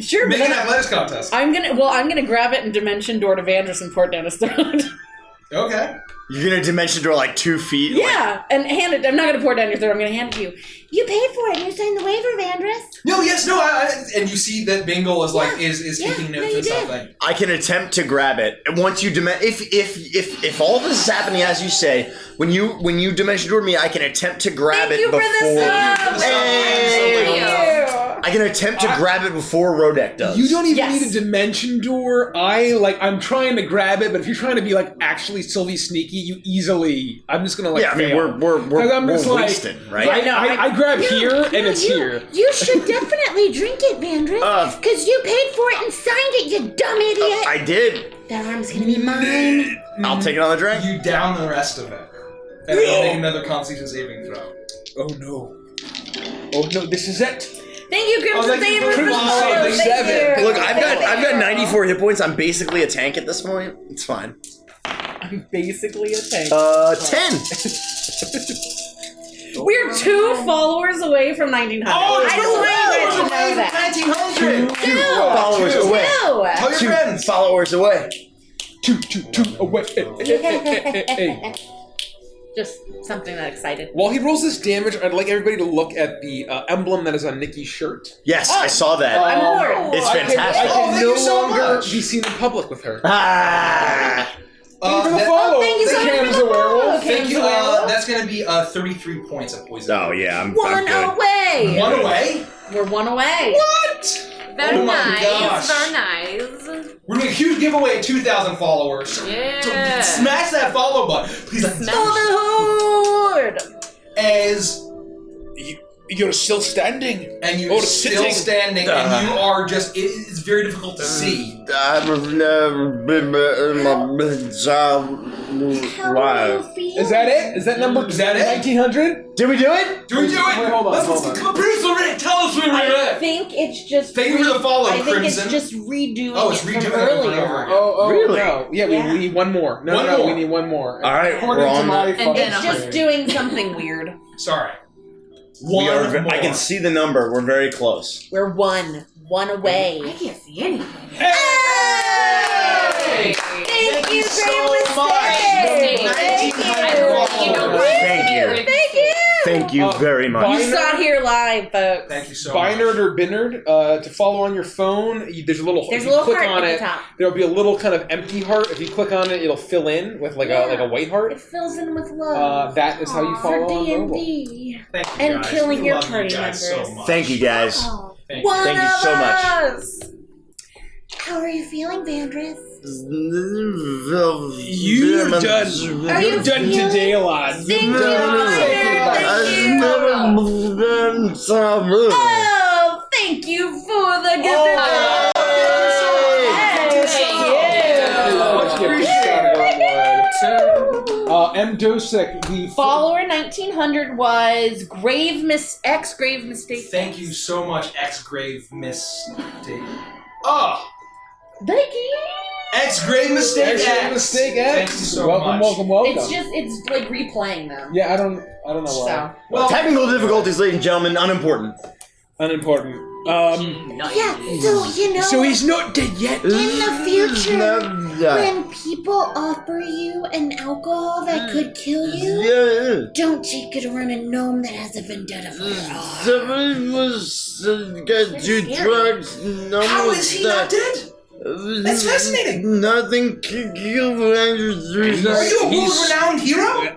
Sure, but Make an then athletics contest. I'm gonna grab it and dimension door to Vanders and pour it down his throat. Okay. You're gonna dimension door like 2 feet. Yeah, and hand it. I'm not gonna pour it down your throat. I'm gonna hand it to you. You paid for it and you signed the waiver, Vanders. No, yes, no, and you see that Bingle is like is Yeah, taking no, notes you and did. something. I can attempt to grab it. And once you if all this is happening as you say, when you dimension door me, I can attempt to grab Thank it you for before. the sub. Hey! I can attempt to grab it before Rodek does. You don't even Yes. need a dimension door. I'm trying to grab it, but if you're trying to be like actually Sylvie sneaky, you easily. I'm just gonna like. Yeah, I mean fail. we're I'm just like- wasting, right? I grab here and it's here. You should definitely drink it, Vanders. Because you paid for it and signed it, you dumb idiot. I did. That arm's gonna be mine. I'll take another drink. You down the rest of it, and then make another Constitution saving throw. Oh no! Oh no! This is it. Thank you, Crimson thank you Saber, for for the Crimson follow. Saber. Thank 7. you. Look, I've got Thank you. 94 hit points. I'm basically a tank at this point. It's fine. I'm basically a tank. 10. We're 2 followers away from 1900. Oh, I just want you guys to know that. 1900. Followers away. Tell your 2 friends. followers away. Two away. Hey. Just something that excited. While he rolls this damage, I'd like everybody to look at the emblem that is on Nikki's shirt. Yes, I saw that. I'm bored. It's I fantastic. can thank no you so longer much. be seen in public with her. Ah. Thank you for the that- follow. thank you so much Cam for is the a werewolf. follow. Thank you. That's going to be 33 points of poison. Oh yeah, I'm One good. away. One away? We're 1 away. What? Very Oh my nice. gosh. Very nice. We're doing a huge giveaway at 2,000 followers. So Yeah. smash that follow button. Please. Horde. As You're still standing. and you're Oh, still sitting. standing, and you are just. It's very difficult to see. I've never been in my job. Live. Is that it? Is that number? Is that it? 1900? Did we do it? Do we do it? Wait, hold on, Let's hold on. come on, producer Rick, tell us when we're I at. think it's just. Thank you for the follow, I think Crimson. it's just redoing Oh, it's it redoing from it over and earlier. over again. Oh, Really? no. Yeah, Yeah. we need one more. No, One no, more. we need one more. All right, According we're to on my And fucking then It's just screen. doing something weird. Sorry. We One are, more. I can see the number. We're very close. We're 1 away. I can't see anything. Hey! Thank you so very much. much. Thank you. Thank you. Thank you. Thank you. Thank Thank you very much. You saw it here live, folks. Thank you so much. Binerd or Binerd, to follow on your phone, there's a little There's if a you little click heart on at it, the top. there'll be a little kind of empty heart. If you click on it, it'll fill in with like a white heart. It fills in with love. That is how you follow for on mobile. D&D. Thank you, And guys. killing We your love you party guys members. So much. Thank you guys. Oh. Thank you. One Thank you so of much. us. How are you feeling, Avantris? You're done. Are You're you done feeling- today, lad. Thank you. Oh, thank you for the gift. M. Dosek, the Follower 1900 was Grave Mistake. Thank you so much, X-Grave Mistake. Oh! Thank you. X-Grave Mistake X! Thank you so much. Welcome. It's like replaying them. Yeah, I don't know why. So. Well, Technical difficulties, ladies and gentlemen, unimportant. Unimportant. Yeah, so you know. So he's not dead yet. In the future, when people offer you an alcohol that could kill you, don't take it around a gnome that has a vendetta for your heart. Someone was got two drugs. How is he not dead? That's fascinating. Nothing could kill Avengers. Are you a world-renowned hero?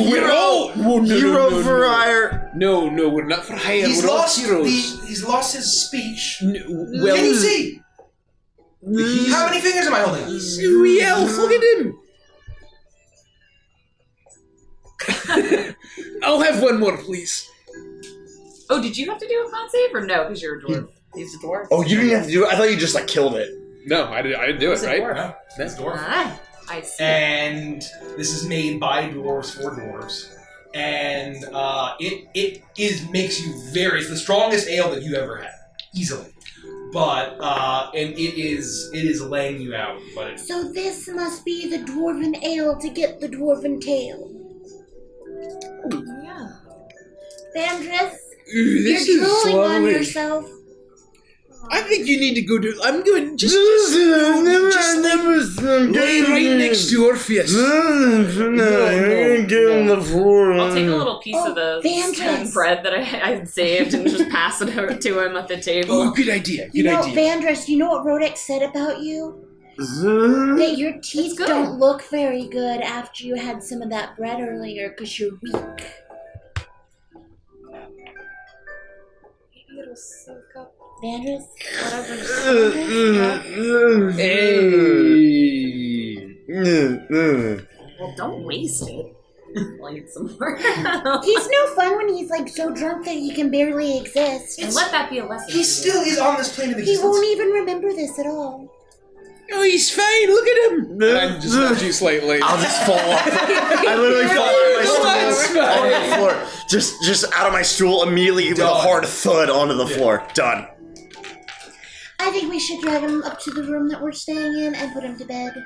We're all Hero for hire. No, we're not for hire. He's we're all lost heroes. he's lost his speech. Well, Can you see? How many fingers am I holding? Yeah, look at him. I'll have one more, please. Oh, did you have to do a con save or no? Because you're a dwarf. He's a dwarf. Oh, you didn't have to do it? I thought you just like killed it. No, I didn't do it, right? No, that's dwarf. Ah, I see. And this is made by dwarves for dwarves. And it makes you it's the strongest ale that you ever had. Easily. But and it is laying you out, but it's So this must be the dwarven ale to get the dwarven tail. Yeah. Avantris, This you're is drooling on lovely. yourself. I think you need to go to. I'm going just lay right next to Orpheus. I'll I'll take a little piece of the Avantris. stone bread that I had saved and just pass it over to him at the Oh, table. good idea. You Good know, idea. Avantris, you know what Rodek said about you? That your teeth good. don't look very good after you had some of that bread earlier because you're weak. Maybe it'll soak up Avantris, whatever's Well, don't waste it. I'll eat some more. He's no fun when he's like so drunk that he can barely exist. And let that be a lesson. He still is on this plane of He existence. won't even remember this at all. Oh, he's fine. Look at him. And I just nudge you slightly. I'll just fall off. I literally fall out of my stool on the floor. Just out of my stool immediately with a hard thud onto the floor. Done. I think we should drag him up to the room that we're staying in and put him to bed.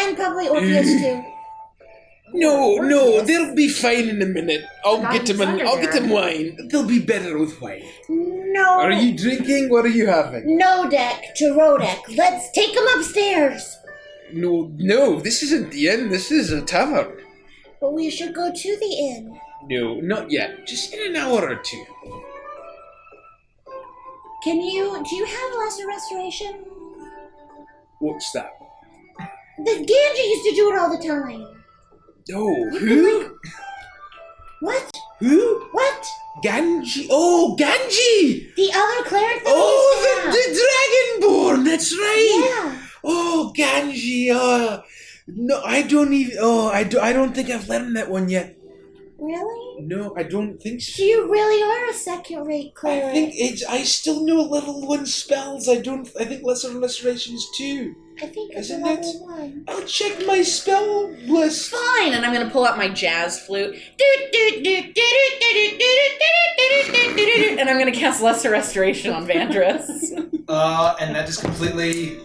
And probably Orpheus too. No, they'll be fine in a minute. I'll get them there. wine. They'll be better with wine. No. Are you drinking? What are you having? No deck to Rodek. Let's take him upstairs. No, this isn't the inn. This is a tavern. But we should go to the inn. No, not yet. Just in an hour or two. Do you have lesser restoration? What's that? The Ganji used to do it all the time. Oh, who? What? Who? What? Ganji. Oh, Ganji! The other cleric that Oh, we used to the Dragonborn. That's right. have. Yeah. Oh, Ganji. No, I don't even. Oh, I don't think I've learned that one yet. Really? No, I don't think so. So you really are a second-rate cleric. I think I still know level 1 spells. I think lesser restorations too. I think it's a Isn't level it? 1. I'll check my spell list. Fine, and I'm gonna pull out my jazz flute. And I'm gonna cast Lesser Restoration on Vandris. and that just completely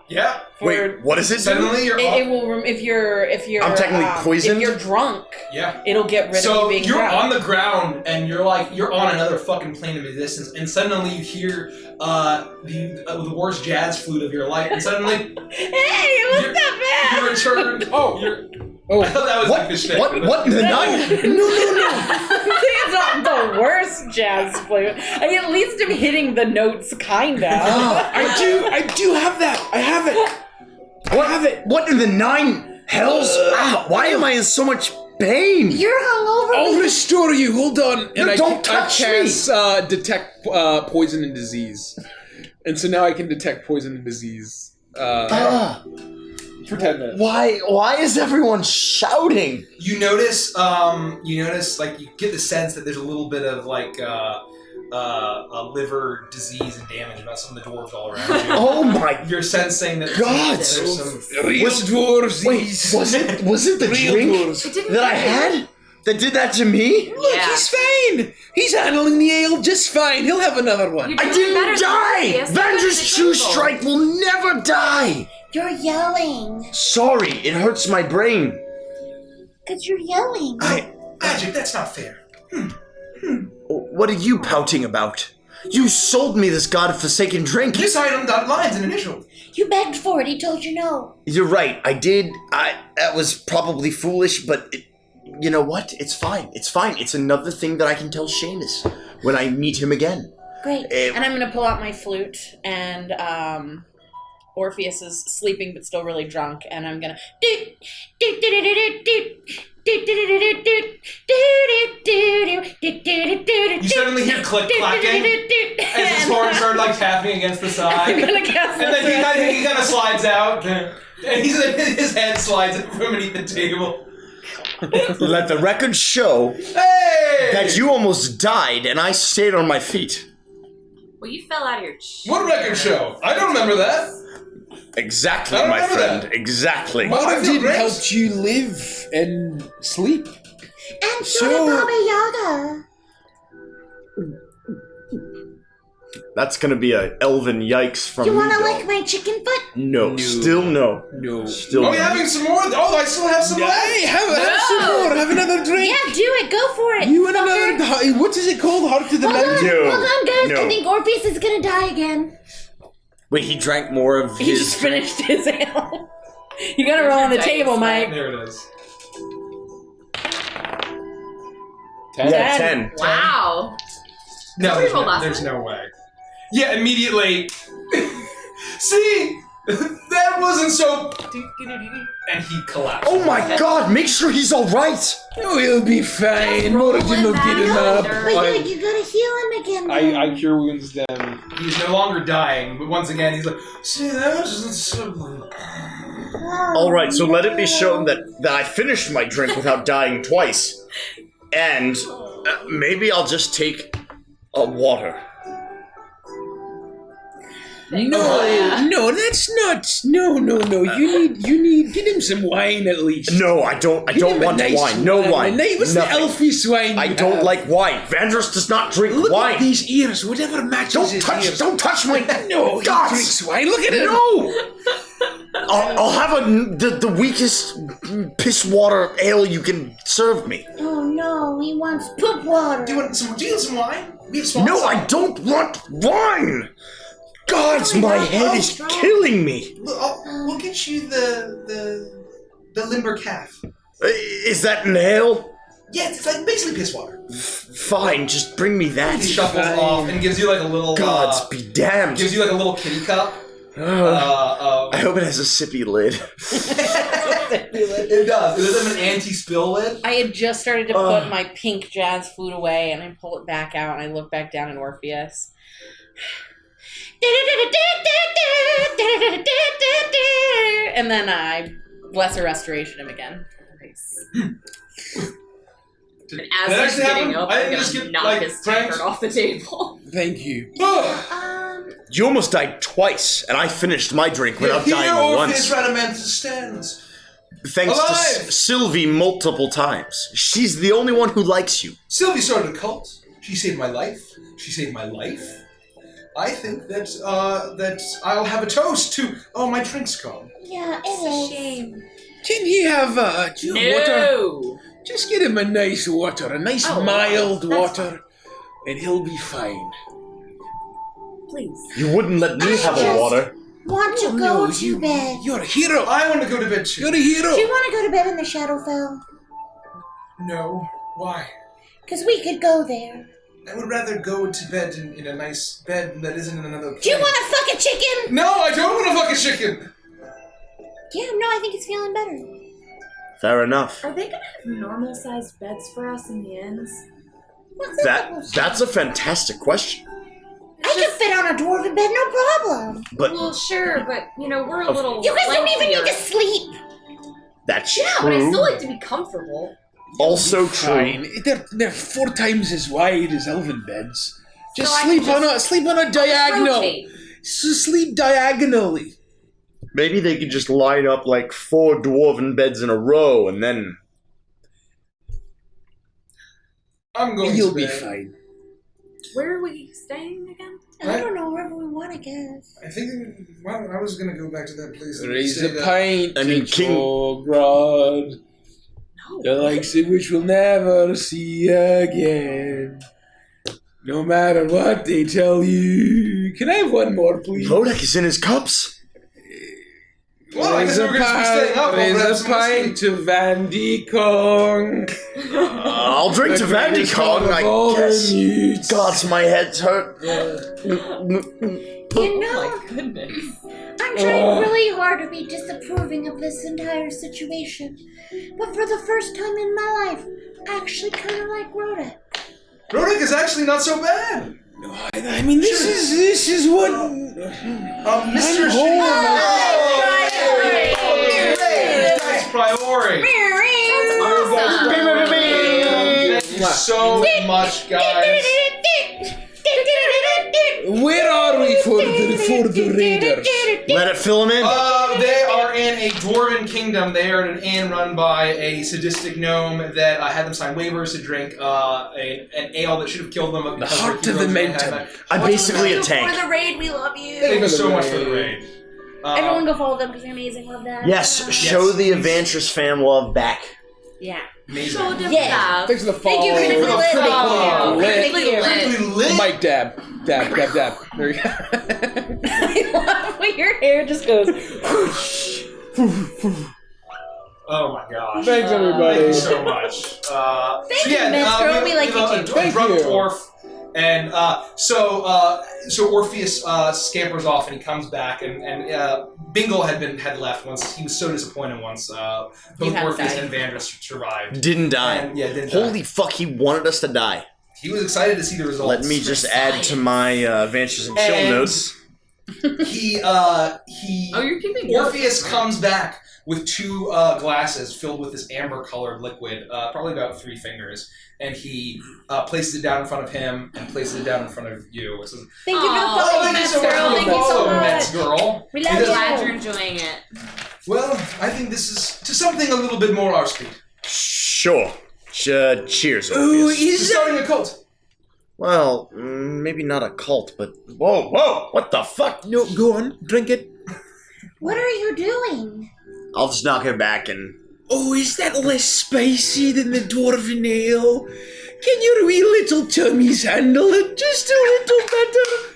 Yeah. Wait, what is it? suddenly you're It will if you're I'm technically poisoned? If you're drunk, yeah. it'll get rid of So you being you're drunk. on the ground and you're on another fucking plane of existence, and suddenly you hear the worst jazz flute of your life, and suddenly Hey, it wasn't that bad. you return. Oh. Oh, I thought that was like the shtick. What in the nine? No. It's not the worst jazz player. I mean, at least I'm hitting the notes, kinda. I do have that. I have it. What in the nine hells? Why am I in so much pain? You're hungover. I'll restore you. Hold on. No, don't touch me. I cast detect poison and disease, and so now I can detect poison and disease for 10 minutes. Why is everyone shouting? You notice, like you get the sense that there's a little bit of like a liver disease and damage about some of the dwarves all around you. Oh my You're sensing that God! there's some. Real dwarves. Wait, was it the drink that I had that did that to me? Look, he's fine. He's handling the ale just fine. He'll have another one. You're I doing didn't better than die! Orpheus. Vandra's True Strike will never die! You're yelling. Sorry, it hurts my brain. Because you're yelling. Magic, that's not fair. What are you pouting about? You sold me this godforsaken drink. You signed on dotted lines in initial. You begged for it. He told you no. You're right, I did. That was probably foolish, but you know what? It's fine. It's fine. It's another thing that I can tell Seamus when I meet him again. Great. And I'm gonna pull out my flute, and Orpheus is sleeping but still really drunk, and I'm gonna. You suddenly hear click clacking as his horn started like tapping against the side, I'm gonna cast and then he kind of slides out, and his head slides from beneath the table. Let the record show Hey! that you almost died and I stayed on my feet. Well, you fell out of your chair. What record show? I don't remember that. Exactly, I don't my remember friend. that. Exactly. I feel Did great. help you live and sleep. And so did Baba Yaga. That's gonna be a elven yikes from You me, want to dog. lick my chicken foot? No, still no. No. Still Are no. we having some more? Oh, I still have some left. Hey, have some more. Have another drink. Yeah, do it. Go for it. You and fucker. another. What is it called? Heart to the Hold on, mountain. No, hold on, guys. no. I think Orpheus is gonna die again. Wait, he drank more of He his... just finished his ale. You gotta roll on the table, Mike. There it is. 10. Yeah, 10. Wow. No, Did we there's roll no, last there's time? no way. Yeah, immediately. See, that wasn't so. And he collapsed. Oh my god, make sure he's alright! Oh, he'll be fine. roll Moradin him will get him back up. under. But you gotta heal him again. though. I cure wounds then. He's no longer dying, but once again, he's like, see, that wasn't so. Alright, so let it be shown that I finished my drink without dying twice. And maybe I'll just take a water. No, that's not. No. You need. Get him some wine at least. No, I don't Get him a want nice wine. No wine. What's Nothing. the elfish wine? I you don't have? like wine. Vandross does not drink Look wine. at these ears. Whatever matches his ears. Don't touch my... No, he God. drinks wine. Look at him. No! I'll have the weakest piss water ale you can serve me. Oh no, he wants poop water. Do you want some wine? We have small No, some. I don't want wine! Gods, my head is killing me. We'll get you the limber calf. Is that an ale? Yeah, it's like basically piss water. Fine, just bring me that. He shuffles off and gives you like a little. Gods be damned. Gives you like a little kitty cup. I hope it has a sippy lid. It does. It does have an anti-spill lid. I had just started to put my pink jazz flute away, and I pull it back out, and I look back down at Orpheus. And then I bless a restoration him again. Nice. Did As that he's actually getting happen? up, I I'm didn't gonna just get knock like his pranked. tankard off the table. Thank you. You almost died twice, and I finished my drink without dying once. Orpheus Radamanthus stands. Thanks to Alive! Sylvie multiple times. She's the only one who likes you. Sylvie started a cult. She saved my life. She saved my life. I think that I'll have a toast to. Oh, my drink's gone. Yeah, It's it a is. shame. Can he have water? No. Just get him a nice water, a nice Oh, mild that's water, and he'll be fine. Please. You wouldn't let me have a water. want to go to bed. You're a hero. I want to go to bed too. You're a hero. Do you want to go to bed in the Shadowfell? No. Why? Because we could go there. I would rather go to bed in a nice bed that isn't in another place. Do you want to fuck a chicken? No, I don't want to fuck a chicken. Yeah, no, I think he's feeling better. Fair enough. Are they gonna have normal-sized beds for us in the inns? That's a fantastic question. I can fit on a dwarven bed, no problem. But Well, sure, but we're a little. You guys don't even lengthier. need to sleep. that's Yeah, true. but I still like to be comfortable. Also true. Fine. They're 4 times as wide as elven beds. Just So I sleep can on a diagonal. rotate. So sleep diagonally. Maybe they could just line up like 4 dwarven beds in a row, and then I'm going You'll to be bed. fine. Where are we staying again? I don't know, wherever we want, I guess. I think I was gonna go back to that place. that Raise stayed a at. pint, I mean, King- Grod. The likes of which we'll never see again. No matter what they tell you. Can I have one more, please? Lodek is in his cups. Well, I guess we're going to be staying up. Raise We'll a some pint whiskey. to Van D. Kong. I'll drink to Vandy Kong, I guess. God, my head's hurt. You Oh know, my goodness. I'm trying really hard to be disapproving of this entire situation. But for the first time in my life, I actually kind of like Rhoda. Roderick is actually not so bad. I mean, this is what. Mr. Nice priority. Thank you so much, guys. Where are we for the raiders? Let it fill him in. They are in a dwarven kingdom. They are in an inn run by a sadistic gnome that had them sign waivers to drink an ale that should have killed them. The heart of the mentum. I'm basically a For tank. the raid, we love you. Thank you so much for the raid. Everyone go follow them because they're amazing. Love that. Yes, show the Avantris fam love back. Yeah. Amazing. Show them Yeah. love. Thanks for the follow. Thank you, Critically Lit. Critically lit. Mike dab. Dab. There you go. I love when your hair just goes. Oh my gosh. Thanks, everybody. Thank you so much. Thank you, Metro. We like you too. A drunk Thank you. dwarf. And so Orpheus scampers off and he comes back and Bingle had left once. He was so disappointed once both had Orpheus died. and Vandris survived. Didn't die. And, didn't Holy die. fuck, he wanted us to die. He was excited to see the results. Let me just add to my Avantris and Chill And- notes. He Oh, you're keeping Orpheus notes. comes back with 2 glasses filled with this amber-colored liquid, probably about 3 fingers, and he places it down in front of him and places it down in front of you. It says, Thank you for the Aw, follow, thank you so much Metro. for the Thank you so follow, much. Mets girl. We It love I'm is- glad you. you're enjoying it. Well, I think this is to something a little bit more our speed. Sure. Cheers, Ooh, Orpheus. This is is starting a cult. Well, maybe not a cult, but whoa, what the fuck? No, go on. Drink it. What are you doing? I'll just knock it back and Oh, is that less spicy than the dwarven ale? Can your wee little tummies handle it just a little better?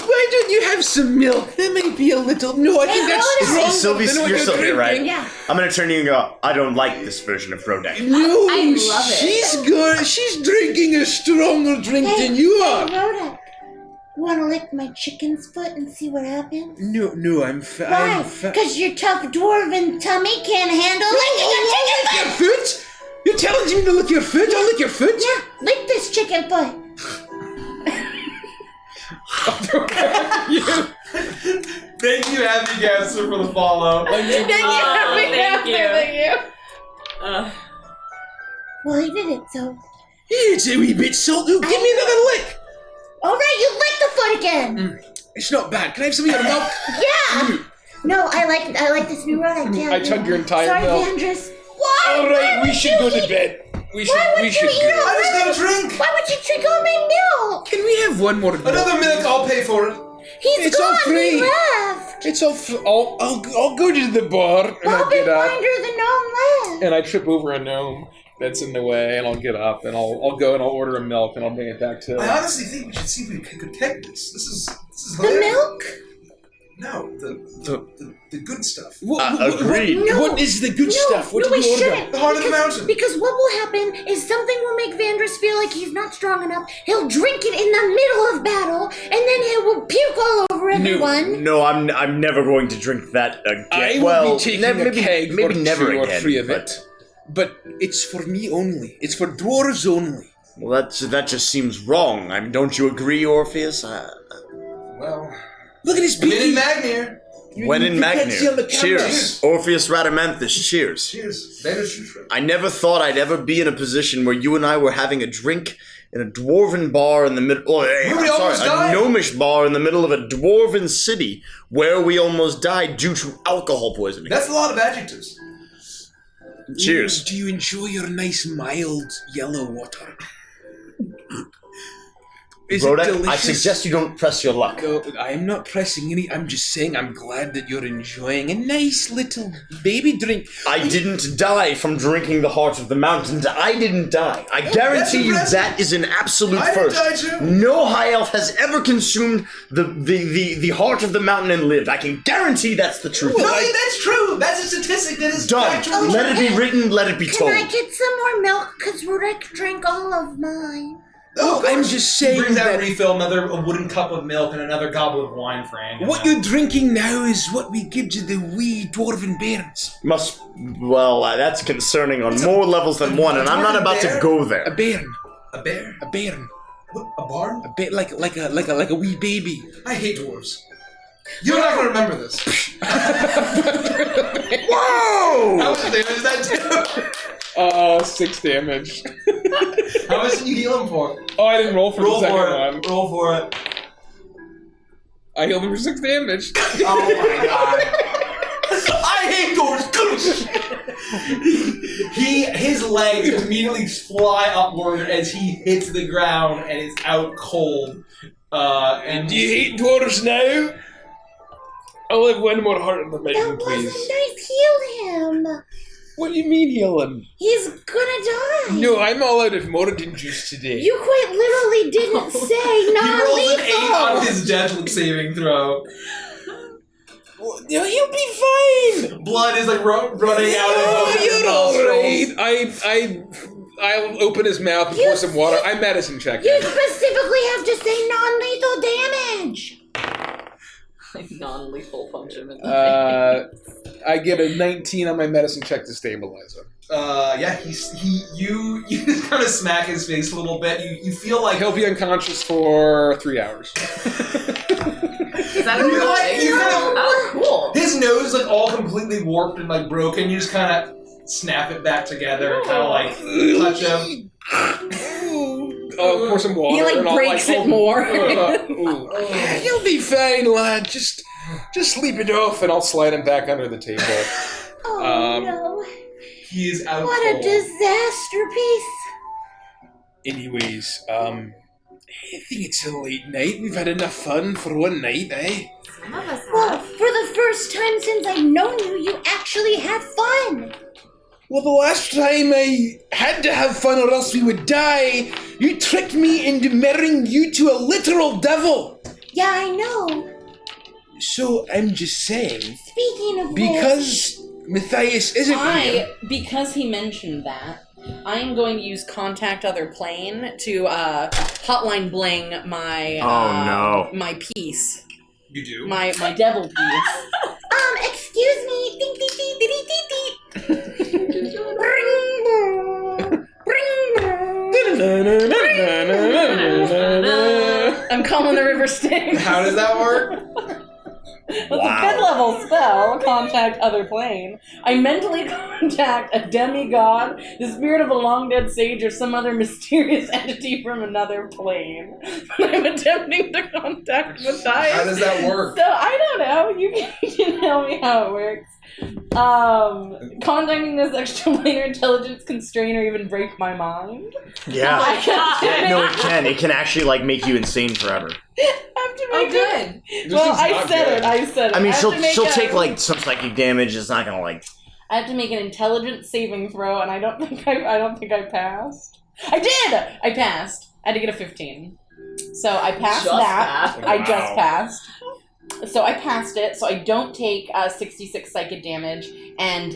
Why don't you have some milk? That might be a little... No, I think Hey, that's Rhoda. strong Sylvie, than what you're still here, right? drinking. Yeah. I'm gonna turn to you and go, I don't like this version of Rodek. No, I love it. she's good. She's drinking a stronger drink than you are. Rhoda, you want to lick my chicken's foot and see what happens? No, I'm fine. Why? Because your tough dwarven tummy can't handle licking a chicken Lick your foot. foot? You're telling me to lick your foot? I'll lick your foot? Yeah, lick this chicken foot. Thank you, Abby Gasser, for the follow. Thank you. Thank you. Well, he did it, so. It's a wee bit salty. Give me another lick. All right, you lick the foot again. It's not bad. Can I have some of your milk? Yeah. No, I like this new rod. Yeah. I chugged your entire Sorry, milk. Vandris. Why? All Why right, we would should you go to eat- bed. We Why would should you eat go. all I just my- got a drink. Why would you drink all my milk? Can we have one more milk? Another milk, I'll pay for it. He's It's all gone. free. He left. It's all. I'll go to the bar and I'll Bobbin get up Binder, the gnome left. and I trip over a gnome that's in the way and I'll get up and I'll go and I'll order a milk and I'll bring it back to. I honestly think we should see if we could take this. This is The hilarious. milk? No, the good stuff. Agreed. What is the good stuff? What no, do we we order? shouldn't. The heart of the mountain. Because what will happen is something will make Vandris feel like he's not strong enough. He'll drink it in the middle of battle, and then he will puke all over everyone. No, I'm never going to drink that again. I will be taking a keg maybe or never two or again, three of but- it. But it's for me only. It's for dwarves only. Well, that just seems wrong. I mean, don't you agree, Orpheus? Well, Look at his when beaky. in Magnir. When in can't see on the Magnir. camera. Cheers. Orpheus Radamanthus, cheers. Cheers. Vandris. I never thought I'd ever be in a position where you and I were having a drink in a dwarven bar in the middle. Oh, hey, Where we almost a died? gnomish bar in the middle of a dwarven city where we almost died due to alcohol poisoning. That's a lot of adjectives. Cheers. Do you enjoy your nice mild yellow water? Is it Rhoda, delicious? I suggest you don't press your luck. No, I'm not pressing any. I'm just saying I'm glad that you're enjoying a nice little baby drink. I didn't die from drinking the heart of the mountains. I didn't die. I guarantee you impressive. that is an absolute I didn't first. die too. No high elf has ever consumed the heart of the mountain and lived. I can guarantee that's the truth. No, that's true. That's a statistic that is Done. factually Let it be written, let it be Can told. I get some more milk? Because Rudek drank all of mine. Oh, I'm just saying Brings out that refill, a wooden cup of milk, and another goblet of wine for Annie. what you're drinking now is what we give to the wee dwarven bairns. That's concerning on more levels than one, and I'm not about to go A there. bairn. A bear? A bairn. What? A barn? A bit like a wee baby. I hate dwarves. You're not gonna remember this. Whoa! How much damage is that do? 6 damage. How much did you heal him for? Oh, I didn't roll for Roll the second for it. one. Roll for it. I healed him for 6 damage. Oh my god. I hate dwarves. His legs immediately fly upward as he hits the ground and is out cold. And Do you hate dwarves now? I'll have one more heart in the making, That please. wasn't nice. Heal him. What do you mean heal him? He's gonna die. No, I'm all out of Moradin juice today. You quite literally didn't say he rolls an 8 on non-lethal. his death saving throw. No, he'll be fine. Blood is like running out of Oh, both his you're nostrils. alright. I'll open his mouth and pour some water. I medicine check You him. specifically have to say non-lethal damage. Non-lethal function. In the I get a 19 on my medicine check to stabilize him. Yeah, you just kind of smack his face a little bit. You feel like He'll be unconscious for 3 hours. Is that a You real like- thing? you kind of- Oh, cool. his nose is like all completely warped and like broken. You just kind of snap it back together and kind of like touch him. I'll pour some water. He like and I'll, breaks it hold- more. You'll be fine, lad. Just sleep it off, and I'll slide him back under the table. Oh no. He is out What a cold. disaster piece. Anyways, I think it's a late night. We've had enough fun for one night, eh? Some of us Well, have. for the first time since I've known you, you actually had fun. Well, the last time I had to have fun or else we would die, you tricked me into marrying you to a literal devil. Yeah, I know. So I'm just saying, Speaking of because Matthias isn't here. Because he mentioned that, I am going to use Contact Other Plane to hotline bling my my piece. You do? My devil piece. excuse me. Ding, ding, ding, ding, ding, ding, ding. I'm calling the river Styx. How does that work? That's a 5th level spell, Contact Other Plane. I mentally contact a demigod, the spirit of a long dead sage, or some other mysterious entity from another plane. I'm attempting to contact Matthias. How does that work? So, I don't know. You can tell me how it works. Contacting this extraplanar intelligence constrain or even break my mind. Yeah. I can do Yeah, no, it can. It can actually like make you insane forever. have to Oh, make good. it. Well, I said it. I mean, have she'll to make take like some psychic damage. It's not gonna like. I have to make an intelligence saving throw, and I don't think I passed. I did. I passed. I had to get a 15. So I passed Just that. passed. I just passed. So I passed it, so I don't take 66 psychic damage and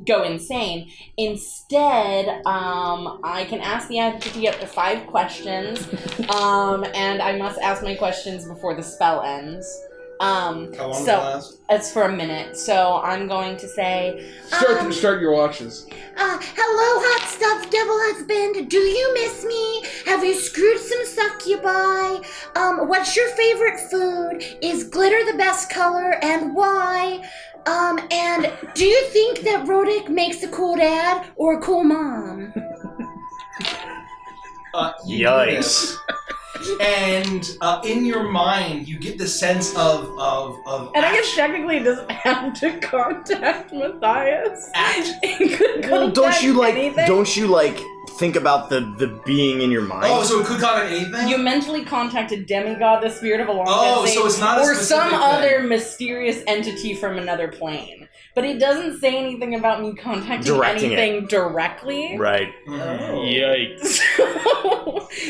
go insane. Instead, I can ask the entity up to 5 questions, and I must ask my questions before the spell ends. How long does it So last? it's for a minute. So I'm going to say, Start your watches. Hello, hot stuff devil husband. Do you miss me? Have you screwed some succubi? What's your favorite food? Is glitter the best color, and why? And do you think that Rodic makes a cool dad or a cool mom? Yikes. And in your mind, you get the sense of and I guess technically it doesn't have to contact Matthias. It could Well, contact anything. don't you think about the being in your mind? Oh, so it could contact anything? You mentally contact a demigod, the spirit of a long Oh, dead so saint, it's not a or specific some thing. other mysterious entity from another plane. But it doesn't say anything about me contacting Directing anything directly. Right. Yikes.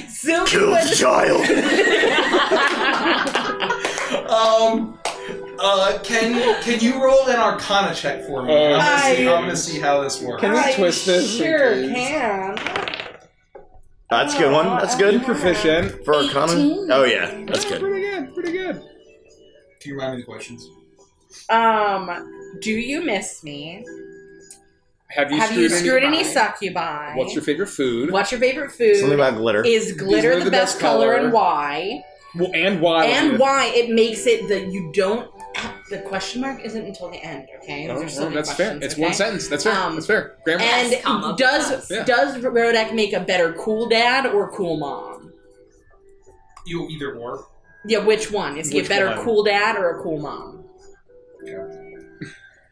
So Kill the child! Can you roll an Arcana check for me? I'm gonna see how this works. Can we twist this? Sure Because- can. That's a good one. That's good. Proficient. For Arcana? 18. Oh, yeah. That's good. Pretty good. Pretty good. Can you remind me the questions? Do you miss me? Have you screwed any succubi? What's your favorite food? What's your favorite food? Something about glitter. Is glitter the best color, and why? Well, and why? And why it makes it that you don't. The question mark isn't until the end, okay? No, There's so many that's fair. questions, It's okay? one sentence. That's fair. That's fair. Grammar. And Yes, comma, does plus. does Rodek make a better cool dad or cool mom? You either or. Yeah, which one? Is he a Which better one? cool dad or a cool mom?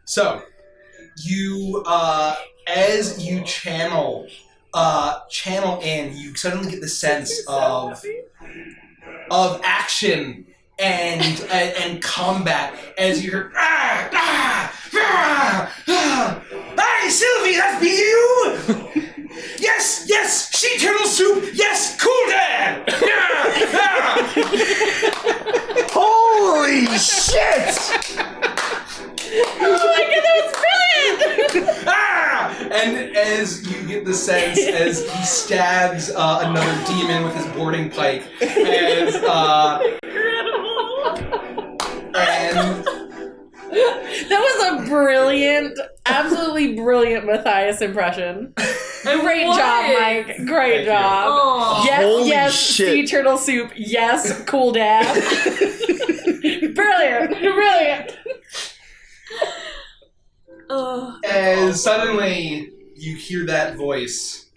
So, you, as you channel in, you suddenly get the sense of action and combat as you hear, Hey, Sylvie, that be you? Yes, she turtle soup, yes, cool dad! Holy shit! Oh my god, that was brilliant! And as you get the sense, as he stabs another demon with his boarding pike, and That was a brilliant, absolutely brilliant Matthias impression. Great job, Mike. Great job. Oh. Yes, Holy yes, shit. sea turtle soup. Yes, cool dad. Brilliant. as suddenly you hear that voice,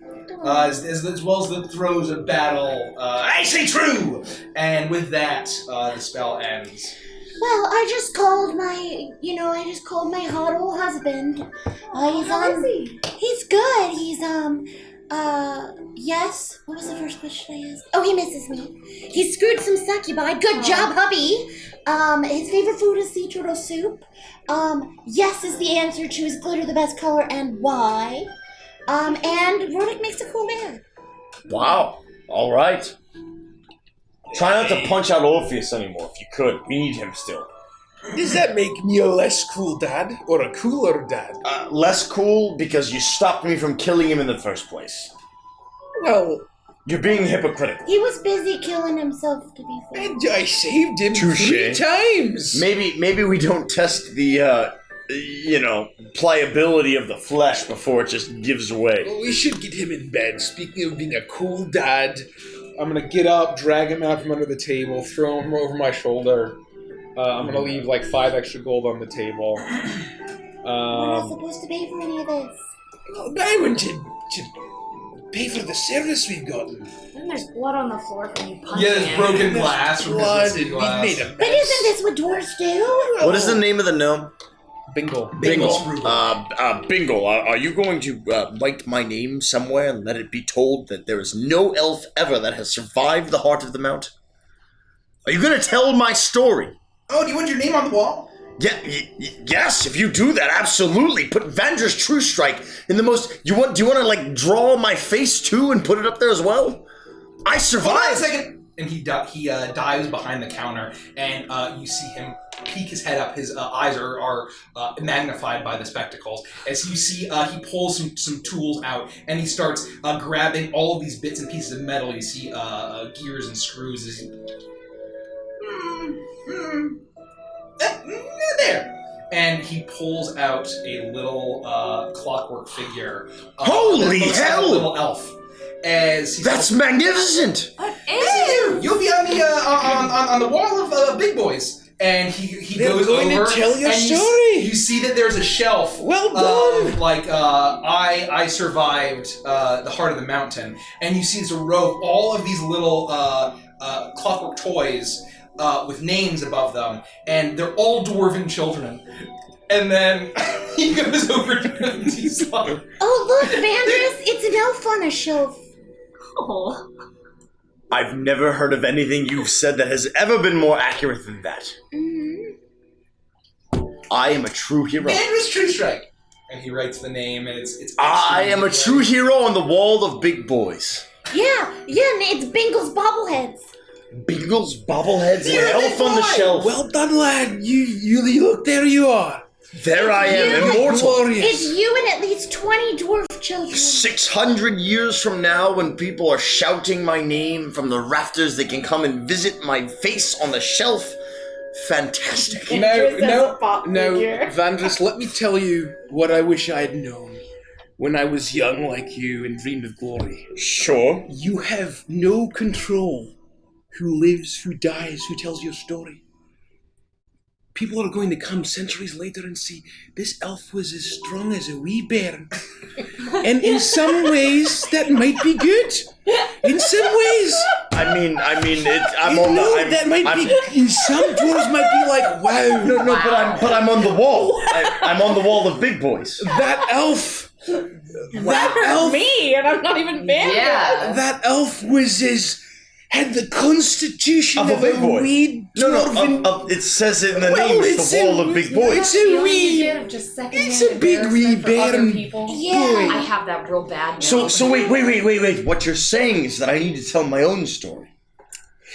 as well as the throes of battle, I say true! And with that, the spell ends. Well, I just called my hot old husband. How is he? He's good. He's, yes? What was the first question I asked? Oh, he misses me. He screwed some succubi. Good job, hubby. His favorite food is sea turtle soup. Yes is the answer to is glitter the best color and why. And Rodic makes a cool man. Wow. All right. Try not to punch out Orpheus anymore if you could. We need him still. Does that make me a less cool dad or a cooler dad? Less cool because you stopped me from killing him in the first place. Well, You're being hypocritical. He was busy killing himself, to be fair. and I saved him Touche. 3 times. Maybe we don't test the pliability of the flesh before it just gives away. Well, we should get him in bed. Speaking of being a cool dad, I'm gonna get up, drag him out from under the table, throw him over my shoulder. I'm gonna leave like 5 extra gold on the table. We're not supposed to pay for any of this. well, I want to pay for the service we've gotten. Then there's blood on the floor from you punching Yeah, there's it. broken glass from Blood, his and whiskey we've glass. made a But mess. isn't this what dwarves do? What is the name of the gnome? Bingle. Bingle. Bingle, are you going to write my name somewhere and let it be told that there is no elf ever that has survived the Heart of the Mount? Are you going to tell my story? Oh, do you want your name on the wall? Yeah, yes, if you do that, absolutely. Put Avantris True Strike in the most... Do you want to, like, draw my face, too, and put it up there as well? I Hold on a survived! second. dives behind the counter, and you see him peek his head up. His eyes are magnified by the spectacles. As you see, he pulls some tools out, and he starts grabbing all of these bits and pieces of metal. You see gears and screws. As there. And he pulls out a little clockwork figure. Holy hell! A little elf. That's magnificent! You'll be on the wall of Big Boys. And he goes going over. To tell your and story. You see that there's a shelf. Well done. I survived the heart of the mountain, and you see there's a row of all of these little clockwork toys with names above them, and they're all dwarven children. And then he goes over to these. Oh look, Avantris! It's an elf on a shelf. Oh. I've never heard of anything you've said that has ever been more accurate than that. Mm-hmm. I am a true hero. Avantris True Strike. And he writes the name, and it's I am a true hero on the wall of Big Boys. Yeah, and it's Bingle's bobbleheads. Bingle's bobbleheads and elf on the shelf. Well done, lad. You look, there you are. There I am, immortal. Glorious. It's you and at least 20 dwarf children. 600 years from now, when people are shouting my name from the rafters, they can come and visit my face on the shelf. Fantastic. No, Vandris, let me tell you what I wish I had known when I was young like you and dreamed of glory. Sure. You have no control who lives, who dies, who tells your story. People are going to come centuries later and see this elf was as strong as a wee bairn. And in some ways, that might be good. In some ways. That might be. Some dwarves might be like, wow. No, but I'm on the wall. I'm on the wall of Big Boys. That elf. That hurt me, and I'm not even banned. Yeah. That elf had the constitution of a big boy. wee dwarven... It says it in the name, it's the wall of Big Boys. It's a big wee bairn. Yeah. I have that real bad. So wait. What you're saying is that I need to tell my own story.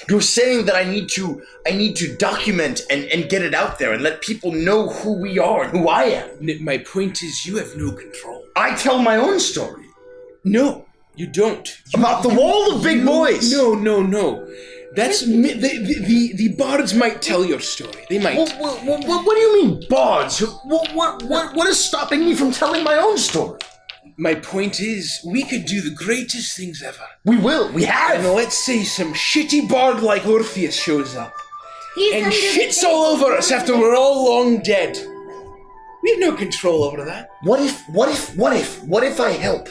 You're saying that I need to document and get it out there and let people know who we are and who I am. My point is, you have no control. I tell my own story. No. You don't. About the wall of Big Boys. No. That's the bards might tell your story. They might. What do you mean, bards? What is stopping me from telling my own story? My point is, we could do the greatest things ever. We will. We have. And let's say some shitty bard like Orpheus shows up He's and under the shits table. all over us after we're all long dead. We have no control over that. What if I help?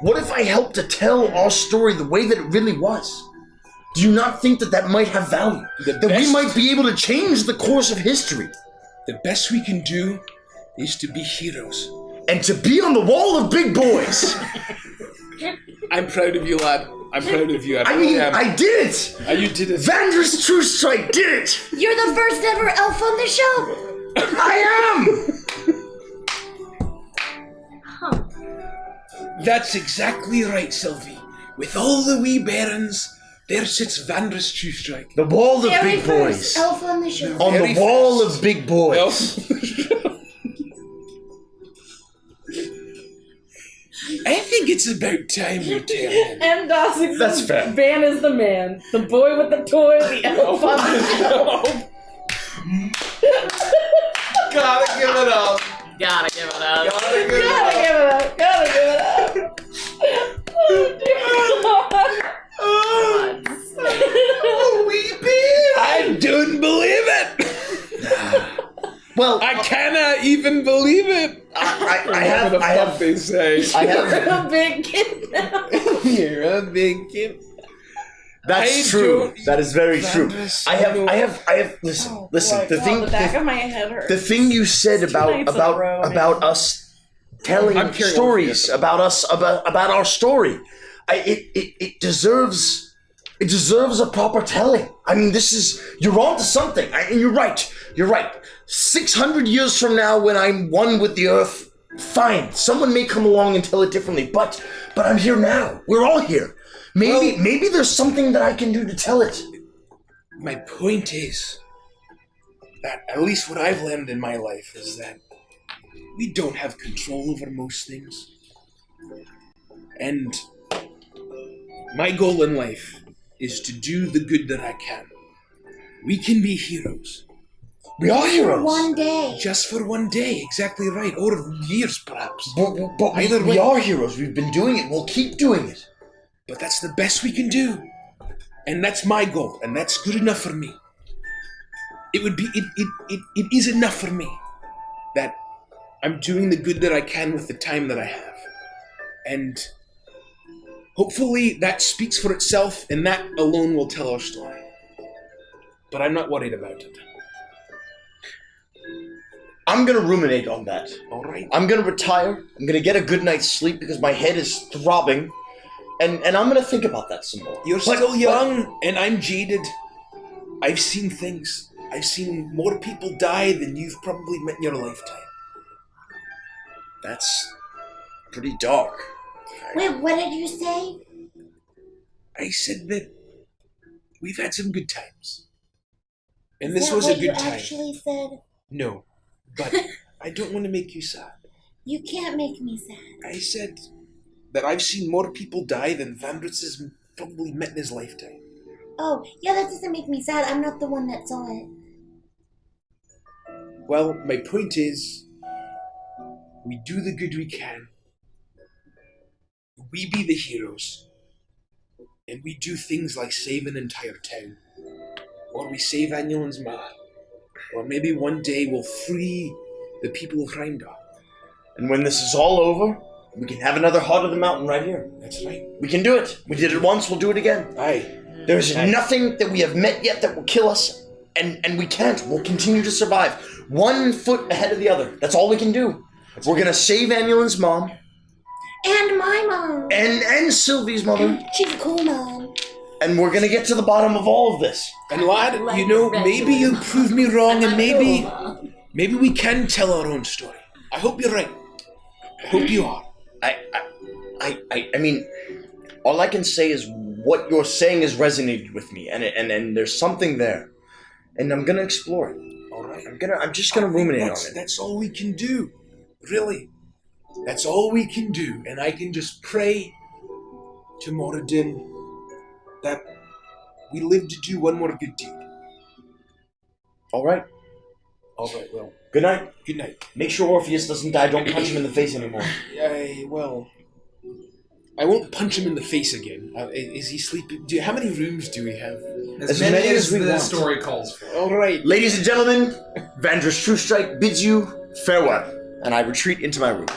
What if I help to tell our story the way that it really was? Do you not think that might have value? We might be able to change the course of history. The best we can do is to be heroes. And to be on the wall of Big Boys. I'm proud of you, lad. I'm proud of you. I did it! You did it. Avantris True Strike did it! You're the first ever elf on the shelf. I am! That's exactly right, Sylvie. With all the wee barons, there sits Avantris True Strike. The wall of Very Big first Boys. elf on the shelf. On the wall of Big Boys. I think it's about time we turn in. And Dawson That's says, fair. Van is the man. The boy with the toy, the elf on the shelf. Gotta give it up. Gotta give it up. Gotta give it Gotta up. give it up. Gotta give it up. Oh, dear Oh, weeping. I don't believe it. Well, I cannot even believe it. I Whatever have they say. I have You're a big kid now. You're a big kid. That's I true. don't- That is very true. Vandris, I have listen. Oh, Listen, boy. the thing the back of my head hurts. the thing you said It's 2 nights in a row, about man. us telling I'm carrying stories on. about us about our story, it deserves a proper telling. I mean, you're onto something, and you're right. 600 years from now, when I'm one with the earth, fine. Someone may come along and tell it differently, but I'm here now. We're all here. Maybe there's something that I can do to tell it. My point is that at least what I've learned in my life is that we don't have control over most things. And my goal in life is to do the good that I can. We can be heroes. We are heroes. For one day. Just for one day, exactly right. Or years, perhaps. But Either we way. are heroes. We've been doing it. We'll keep doing it. But that's the best we can do. And that's my goal, and that's good enough for me. It is enough for me that I'm doing the good that I can with the time that I have. And hopefully that speaks for itself, and that alone will tell our story. But I'm not worried about it. I'm gonna ruminate on that. All right. I'm gonna retire. I'm gonna get a good night's sleep because my head is throbbing. And I'm gonna think about that some more. You're still young, and I'm jaded. I've seen things. I've seen more people die than you've probably met in your lifetime. That's pretty dark. Wait, what did you say? I said that we've had some good times. And Is this that was what a good you time. actually said? No, but I don't want to make you sad. You can't make me sad. I said that I've seen more people die than Avantris has probably met in his lifetime. Oh, yeah, that doesn't make me sad. I'm not the one that saw it. Well, my point is, we do the good we can. We be the heroes. And we do things like save an entire town. Or we save Annulin's ma. Or maybe one day we'll free the people of Heimdall. And when this is all over, we can have another Heart of the Mountain right here. That's right. We can do it. We did it once, we'll do it again. Aye. There's nothing that we have met yet that will kill us, and we can't. We'll continue to survive. 1 foot ahead of the other. That's all we can do. We're gonna save Annulin's mom. And my mom. And Sylvie's mother. She's a cool mom. And we're gonna get to the bottom of all of this. And lad, you know, maybe you'll prove me wrong, and maybe we can tell our own story. I hope you're right. I hope you are. I mean, all I can say is what you're saying has resonated with me, and there's something there, and I'm gonna explore it. All right. I'm just gonna ruminate on it. That's all we can do, really. That's all we can do, and I can just pray to Moradin that we live to do one more good deed. All right. All right. Well. Good night. Good night. Make sure Orpheus doesn't die. Don't punch him in the face anymore. I won't punch him in the face again. Is he sleeping? How many rooms do we have? As many as we the want. story calls for. All right. Ladies and gentlemen, Avantris True Strike bids you farewell, and I retreat into my room.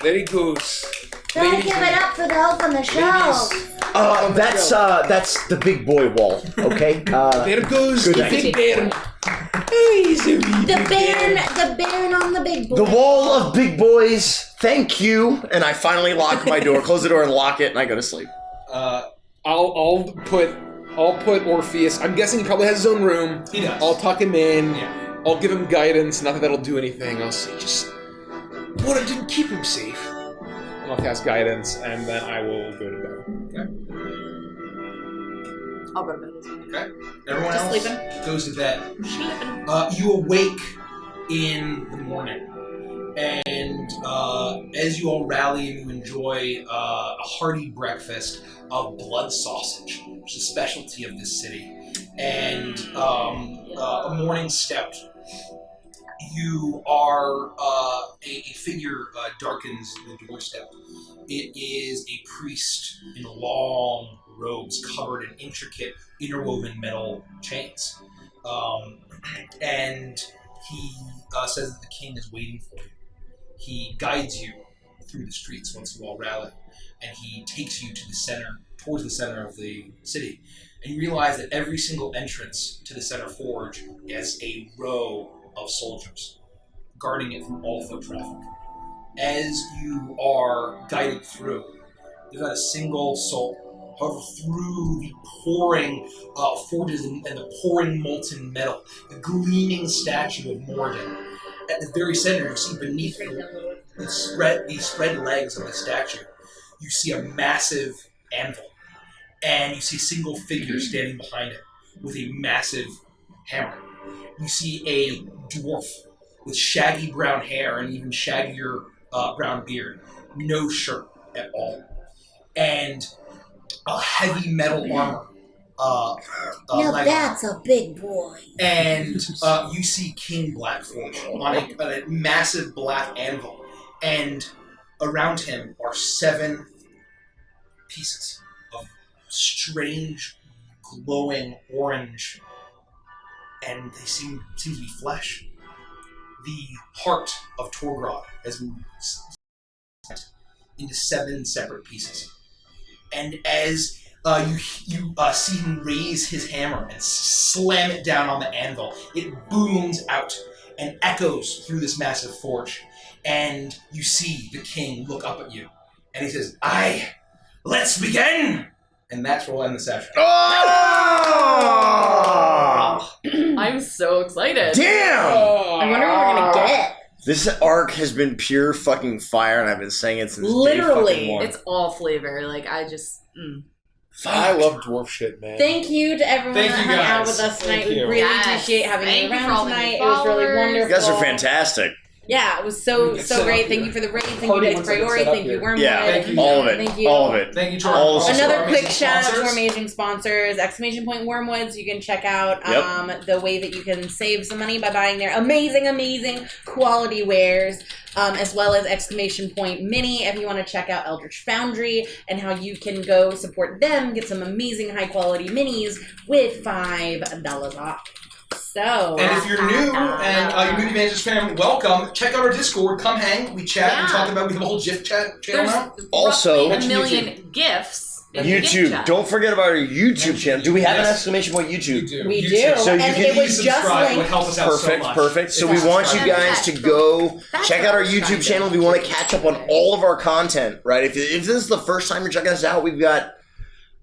There he goes. Gotta give it up for the help on the show. That's the big boy wall. Okay. There goes good the night. big bear. Oh, he's a wee The big baron on the big boy. The wall of big boys. Thank you. And I finally lock my door, close the door, and lock it, and I go to sleep. I'll put Orpheus. I'm guessing he probably has his own room. He does. I'll tuck him in. Yeah. I'll give him guidance. Not that that'll do anything. I'll say just What didn't keep him safe? and I'll cast guidance, and then I will go to bed. I'll go to bed as well. Okay. Everyone Just else sleeping. goes to bed. Sleeping. You awake in the morning, and as you all rally and you enjoy a hearty breakfast of blood sausage, which is a specialty of this city, and a morning stout. You are a figure darkens the doorstep. It is a priest in long robes covered in intricate interwoven metal chains. And he says that the king is waiting for you. He guides you through the streets once you all rally, and he takes you to the center, towards the center of the city. And you realize that every single entrance to the center forge is a row of soldiers guarding it from all foot traffic. As you are guided through, there's not a single soul. However, through the pouring forges and the pouring molten metal, the gleaming statue of Morden, at the very center, you see beneath the spread legs of the statue, you see a massive anvil. And you see a single figure standing behind it with a massive hammer. You see a dwarf with shaggy brown hair and even shaggier brown beard. No shirt at all. And a heavy metal armor. Now that's a big boy. And you see King Blackforge on a massive black anvil. And around him are 7 pieces of strange, glowing orange. And they seem to be flesh. The heart of Torgrod has been split into 7 separate pieces. And as you see him raise his hammer and slam it down on the anvil, it booms out and echoes through this massive forge. And you see the king look up at you. And he says, "Aye, let's begin!" And that's where we'll end the session. Oh! I'm so excited. Damn! I wonder what we're gonna get. This arc has been pure fucking fire, and I've been saying it since Literally. day fucking one. It's all flavor. Like, I just... I love dwarf shit, man. Thank you to everyone Thank that you, hung out guys. with us tonight. Thank We you. really Yes. appreciate having Thank you you for around all the new tonight. It was really followers. wonderful. You guys are fantastic. Yeah, it was so Set up great. Thank here. you for the raid. Thank Party you, once Dice I get Priori. set up Thank you, here. Wormwood. Yeah, Thank you. all of it. Thank you. All of it. Thank you to All our Another amazing quick shout out to our sponsors. amazing sponsors, exclamation point Wormwoods. You can check out the way that you can save some money by buying their amazing quality wares, as well as exclamation point Mini if you want to check out Eldritch Foundry and how you can go support them, get some amazing high quality minis with $5 off. So, And if you're new and you're new to Avantris fam, welcome. Check out our Discord. Come hang. We chat. Yeah. We talk about. We have a whole GIF chat channel There's now. Also- roughly a million gifts in the gift YouTube. chat. Don't forget about our YouTube channel. Do we have an Yes. exclamation point YouTube? we do. YouTube. So you and can it was Please just subscribe. It would linked. help us out so Perfect, much. perfect. So If we you want you subscribe. guys to go That's check what out our I was trying YouTube to channel. do. We want to catch up on all of our content, right? If this is the first time you're checking us out, we've got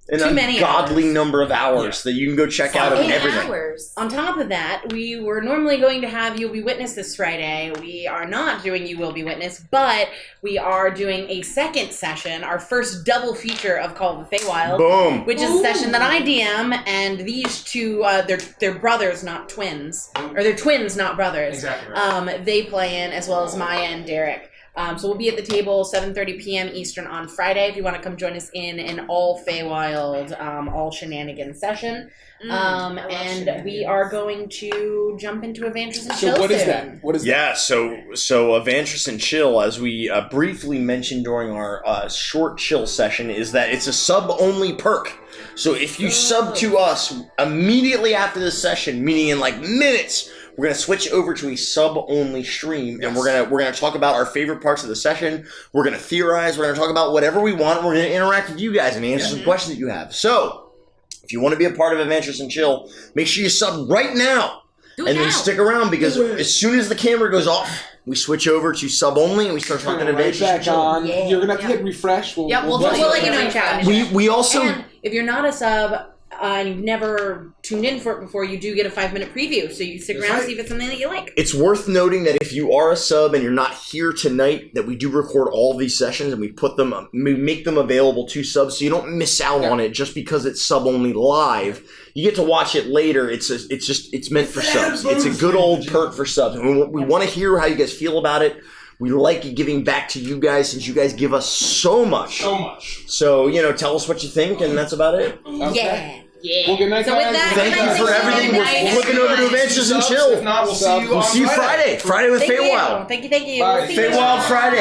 an Too many ungodly hours. number of hours that you can go check out of 8 everything. hours. On top of that, we were normally going to have You'll Be Witness this Friday. We are not doing You Will Be Witness, but we are doing a second session, our first double feature of Call of the Feywild, Boom. which is a session that I DM, and these two, they're brothers, not twins. Or they're twins, not brothers. Exactly right. They play in, as well as Maya and Derek. So we'll be at the table 7:30 p.m. Eastern on Friday if you want to come join us in an all Feywild, all shenanigans session. And we are going to jump into Avantris and Chill So what is soon. that? What is that? Yeah, so Avantris and Chill, as we briefly mentioned during our short chill session, is that it's a sub-only perk. So if you sub to us immediately after this session, meaning in like minutes, we're gonna switch over to a sub-only stream, and we're gonna talk about our favorite parts of the session. We're gonna theorize. We're gonna talk about whatever we want. We're gonna interact with you guys and answer some questions that you have. So if you want to be a part of Avantris and Chill, make sure you sub right now. Do it And then now. stick around, because as soon as the camera goes off, we switch over to sub only and we start talking Right Avantris and back Chill. on. Yeah. You're gonna have to hit refresh. We'll tell We'll let you know in chat. We also And if you're not a sub and you've never tuned in for it before, you do get a 5-minute preview. So you stick That's around, right. see if it's something that you like. it's worth noting that if you are a sub and you're not here tonight, that we do record all of these sessions and we make them available to subs, so you don't miss out on it just because it's sub only live. You get to watch it later. It's meant for subs. It's a good old perk for subs. And we want to hear how you guys feel about it. We like giving back to you guys since you guys give us so much. So much. So, tell us what you think, and that's about it. Okay. Yeah. Well, good night, So with guys. that, Thank good night, you for thank you, everything. good We're night, flipping over to everyone. Avantris and If Chill. not, we'll see you We'll on see you Friday. Friday. Friday with Thank you. Feywild. Thank you. Bye. We'll see you. Feywild Friday.